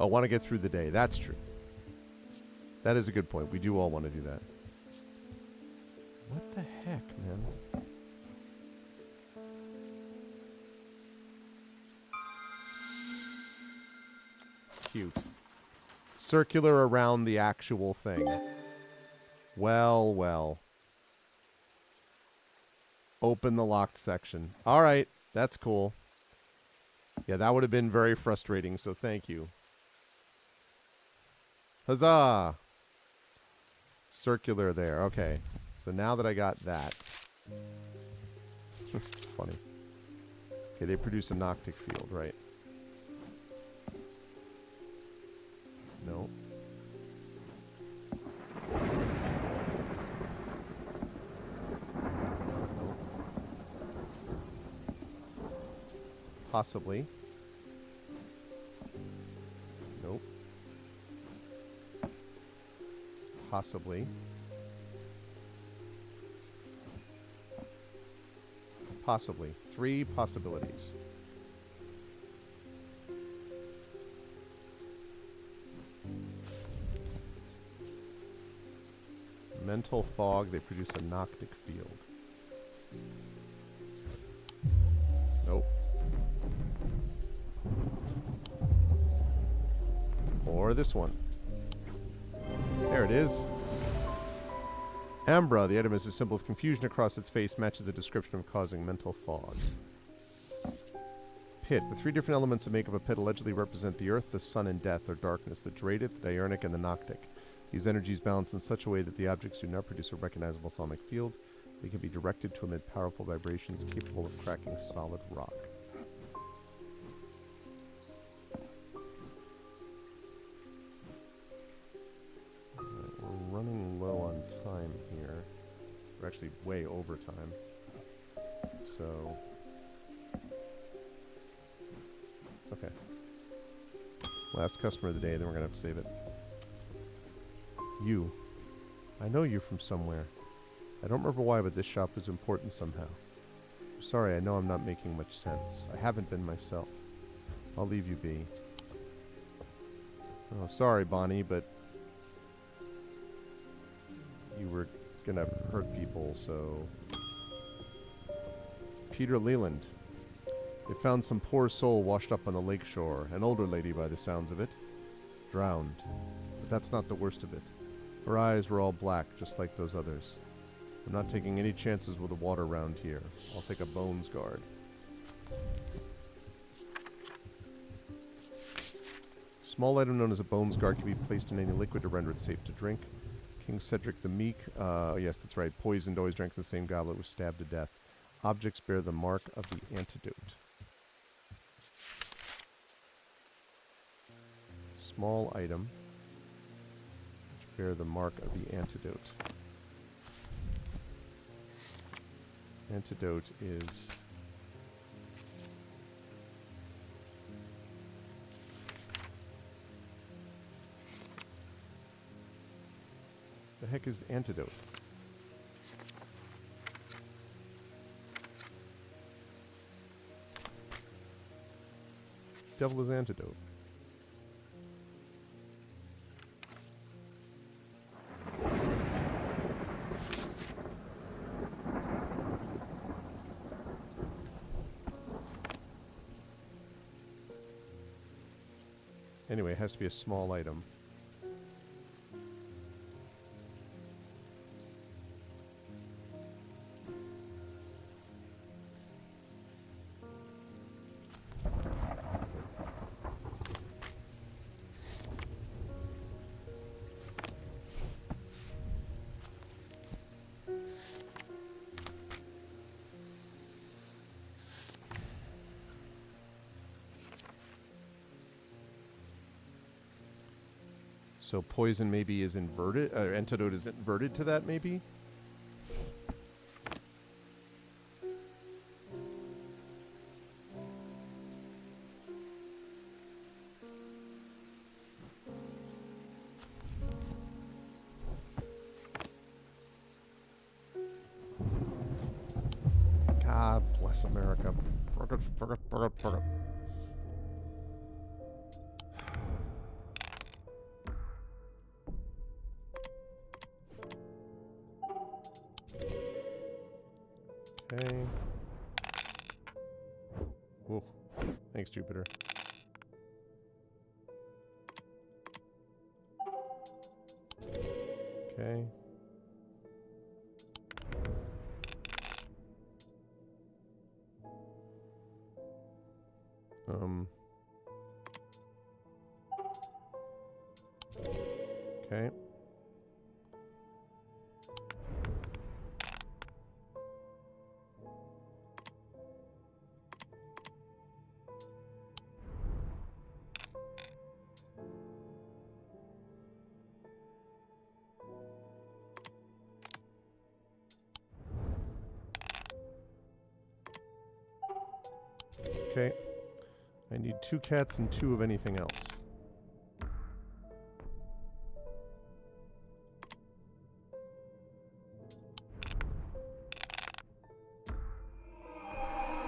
S1: Oh, want to get through the day. That's true. That is a good point. We do all want to do that. What the heck, man? Cute. Circular around the actual thing. Well, well. Open the locked section. All right. That's cool. Yeah, that would have been very frustrating, so thank you. Huzzah! Circular there. Okay. So now that I got that. It's funny. Okay, they produce a Noctic field, right? No. Possibly. Nope. Possibly. Possibly. 3 possibilities. Mental fog, they produce a Noctic field. Nope. Or this one. There it is. Ambra, the item is a symbol of confusion across its face, matches the description of causing mental fog. Pit. The 3 different elements that make up a pit allegedly represent the earth, the sun, and death, or darkness, the Dradith, the Diurnic, and the Noctic. These energies balance in such a way that the objects do not produce a recognizable thaumic field. They can be directed to emit powerful vibrations capable of cracking solid rock. We're running low on time here. We're actually way over time. So... okay. Last customer of the day, then we're going to have to save it. You. I know you from somewhere. I don't remember why, but this shop is important somehow. I'm sorry, I know I'm not making much sense. I haven't been myself. I'll leave you be. Oh, sorry, Bonnie, but... you were gonna hurt people, so... Peter Leland. They found some poor soul washed up on the lakeshore. An older lady by the sounds of it. Drowned. But that's not the worst of it. Her eyes were all black, just like those others. I'm not taking any chances with the water around here. I'll take a bones guard. Small item known as a bones guard can be placed in any liquid to render it safe to drink. King Cedric the Meek, yes, that's right, poisoned, always drank the same goblet, was stabbed to death. Objects bear the mark of the antidote. Small item, which bear the mark of the antidote. Antidote is... the heck is antidote? devil's antidote? Anyway, it has to be a small item. So poison maybe is inverted, antidote is inverted to that maybe? God bless America. Okay. Whoa. Thanks, Jupiter. Okay. Okay. Okay. I need 2 cats and 2 of anything else.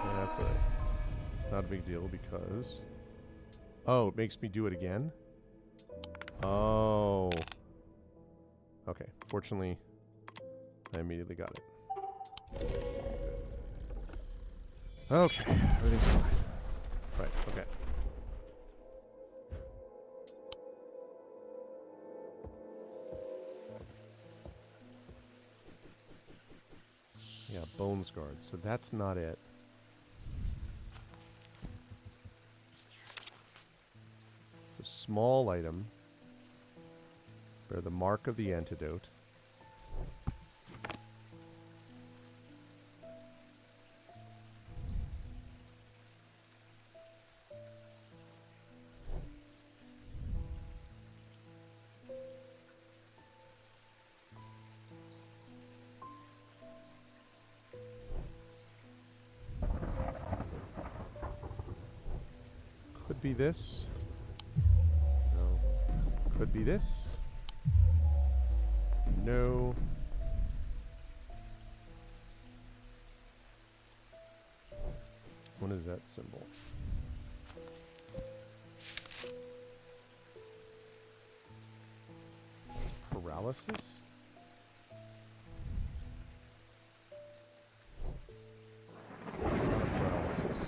S1: Yeah, that's alright. Not a big deal because... Oh, it makes me do it again? Oh. Okay. Fortunately, I immediately got it. Okay. Everything's fine. Right, okay. Yeah, Bones Guard. So that's not it. It's a small item. Bear the mark of the antidote. Could be this. No. Could be this. No. What is that symbol? It's paralysis? Paralysis.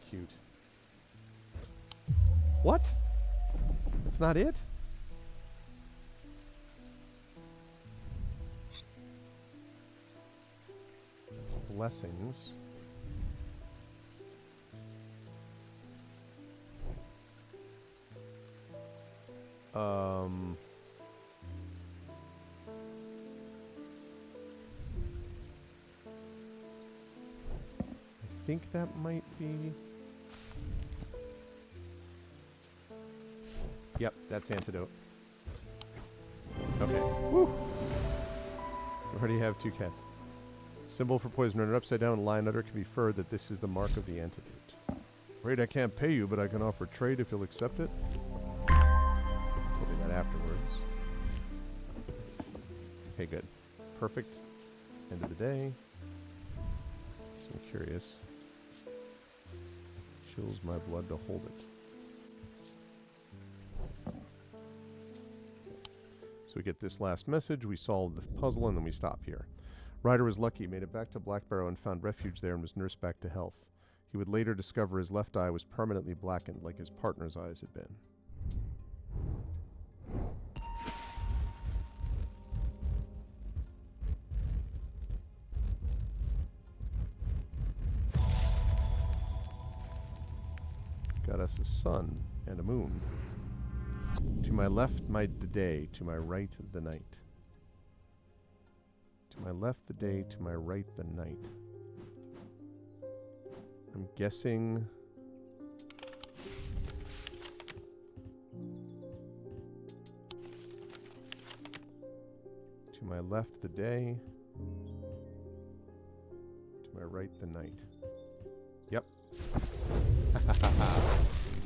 S1: Cute. What? That's not it? That's blessings. I think that might be... Yep, that's antidote. Okay. Woo! We already have 2 cats. Symbol for poison runner upside down line under can be inferred that this is the mark of the antidote. Afraid I can't pay you, but I can offer trade if you'll accept it. Told me that afterwards. Okay, good. Perfect. End of the day. So I'm curious. Chills my blood to hold it. So we get this last message, we solve the puzzle, and then we stop here. Ryder was lucky, made it back to Black Barrow and found refuge there and was nursed back to health. He would later discover his left eye was permanently blackened like his partner's eyes had been. Got us a sun and a moon. To my left, the day. To my right, the night. To my left, the day. To my right, the night. I'm guessing... To my left, the day. To my right, the night. Yep.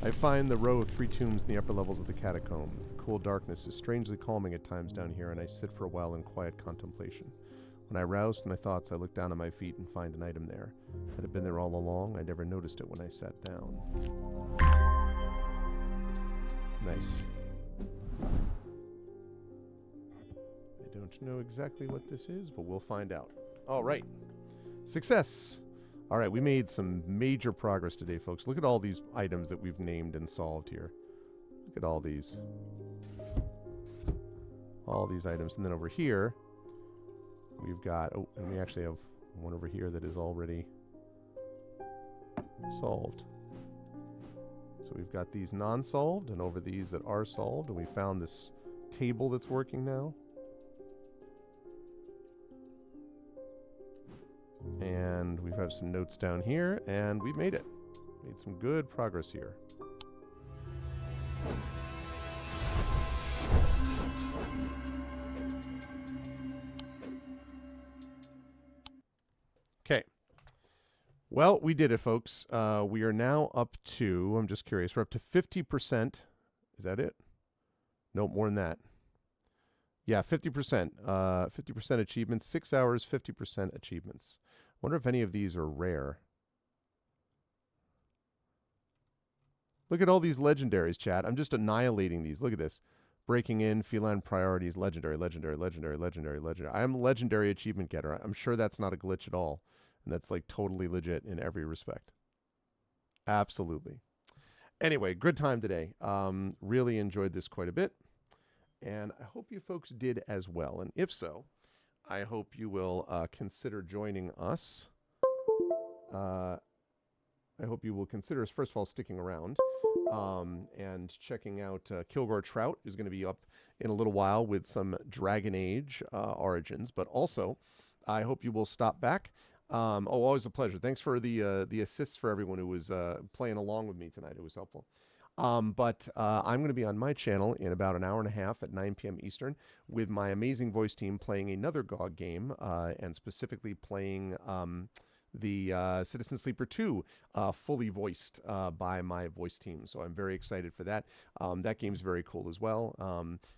S1: I find the row of 3 tombs in the upper levels of the catacombs. The cool darkness is strangely calming at times down here, and I sit for a while in quiet contemplation. When I rouse from my thoughts, I look down at my feet and find an item there. Had it been there all along, I never noticed it when I sat down. Nice. I don't know exactly what this is, but we'll find out. All right. Success! All right, we made some major progress today, folks. Look at all these items that we've named and solved here. Look at all these. All these items. And then over here, we've got... Oh, and we actually have one over here that is already solved. So we've got these non-solved, and over these that are solved. And we found this table that's working now. And we have some notes down here, and we made it. Made some good progress here. Okay. Well, we did it, folks. We are now up to, I'm just curious, we're up to 50%. Is that it? Nope, more than that. Yeah, 50%. 50% achievements, 6 hours, 50% achievements. Wonder if any of these are rare. Look at all these legendaries, chat. I'm just annihilating these. Look at this. Breaking in, feline priorities, legendary, legendary, legendary, legendary, legendary. I am a legendary achievement getter. I'm sure that's not a glitch at all. And that's like totally legit in every respect. Absolutely. Anyway, good time today. Really enjoyed this quite a bit. And I hope you folks did as well. And if so, I hope you will consider joining us. I hope you will consider, first of all, sticking around and checking out Kilgore Trout is going to be up in a little while with some Dragon Age Origins. But also, I hope you will stop back. Always a pleasure. Thanks for the assists for everyone who was playing along with me tonight. It was helpful. But I'm going to be on my channel in about an hour and a half at 9 p.m. Eastern with my amazing voice team playing another GOG game, and specifically playing the Citizen Sleeper 2 fully voiced by my voice team. So I'm very excited for that. That game's very cool as well,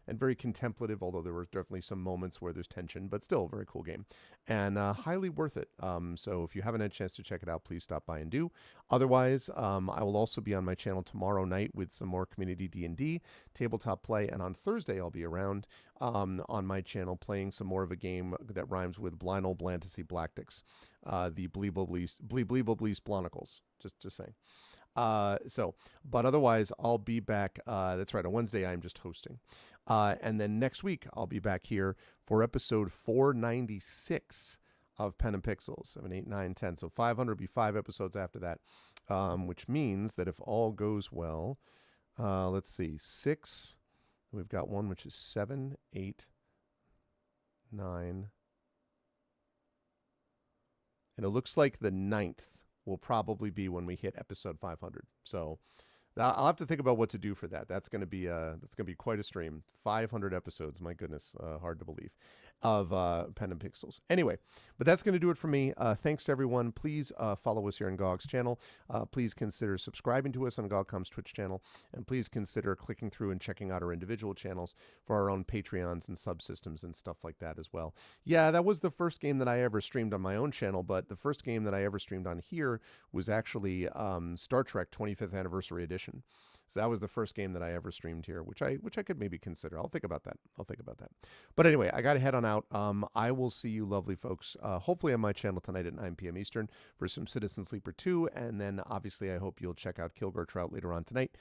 S1: and very contemplative, although there were definitely some moments where there's tension, but still a very cool game. And highly worth it. So if you haven't had a chance to check it out, please stop by and do. Otherwise, I will also be on my channel tomorrow night with some more community D&D, tabletop play, and on Thursday I'll be around on my channel playing some more of a game that rhymes with Blind Old Blantasy Blacktix, the Bleeble Blonicles, just saying. But otherwise, I'll be back. That's right. On Wednesday, I'm just hosting. And then next week, I'll be back here for episode 496 of Pen and Pixels, 7, 8, 9, 10. So 500 will be 5 episodes after that, which means that if all goes well, let's see, 6. We've got one which is 7, 8, 9. And it looks like the 9th will probably be when we hit episode 500. So I'll have to think about what to do for that. That's going to be quite a stream. 500 episodes, my goodness, hard to believe. of Pen and Pixels. Anyway, but that's going to do it for me. Thanks to everyone. Please follow us here on GOG's channel. Please consider subscribing to us on GOG.com's Twitch channel. And please consider clicking through and checking out our individual channels for our own Patreons and subsystems and stuff like that as well. Yeah, that was the first game that I ever streamed on my own channel, but the first game that I ever streamed on here was actually Star Trek 25th Anniversary Edition. So that was the first game that I ever streamed here, which I could maybe consider. I'll think about that. But anyway, I got to head on out. I will see you lovely folks, hopefully on my channel tonight at 9 p.m. Eastern for some Citizen Sleeper 2. And then obviously I hope you'll check out Kilgore Trout later on tonight,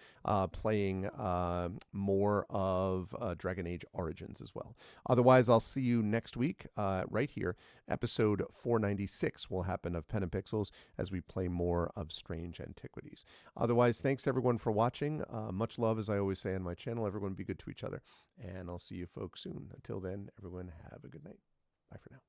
S1: playing more of Dragon Age Origins as well. Otherwise, I'll see you next week right here. Episode 496 will happen of Pen and Pixels as we play more of Strange Antiquities. Otherwise, thanks everyone for watching. Much love, as I always say on my channel. Everyone be good to each other. And I'll see you folks soon. Until then, everyone have a good night. Bye for now.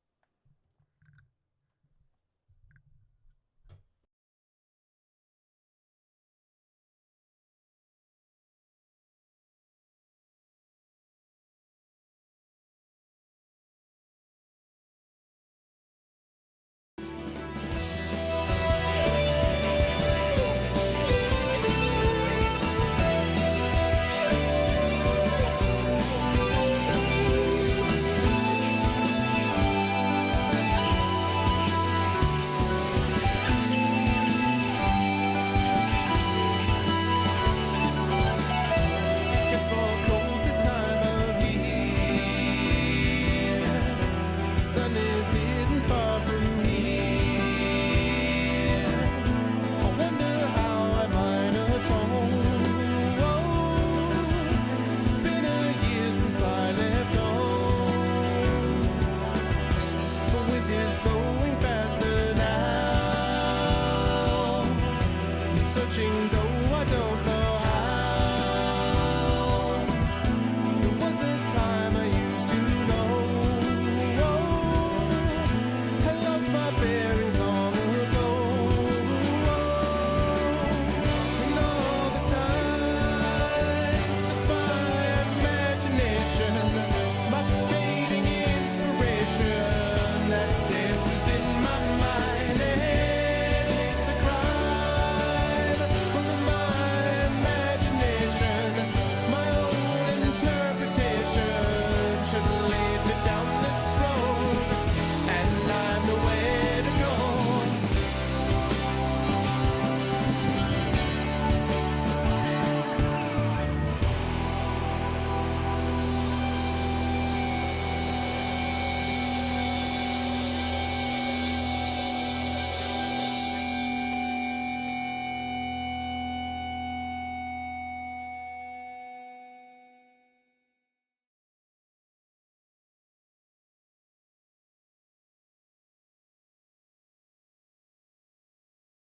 S2: Should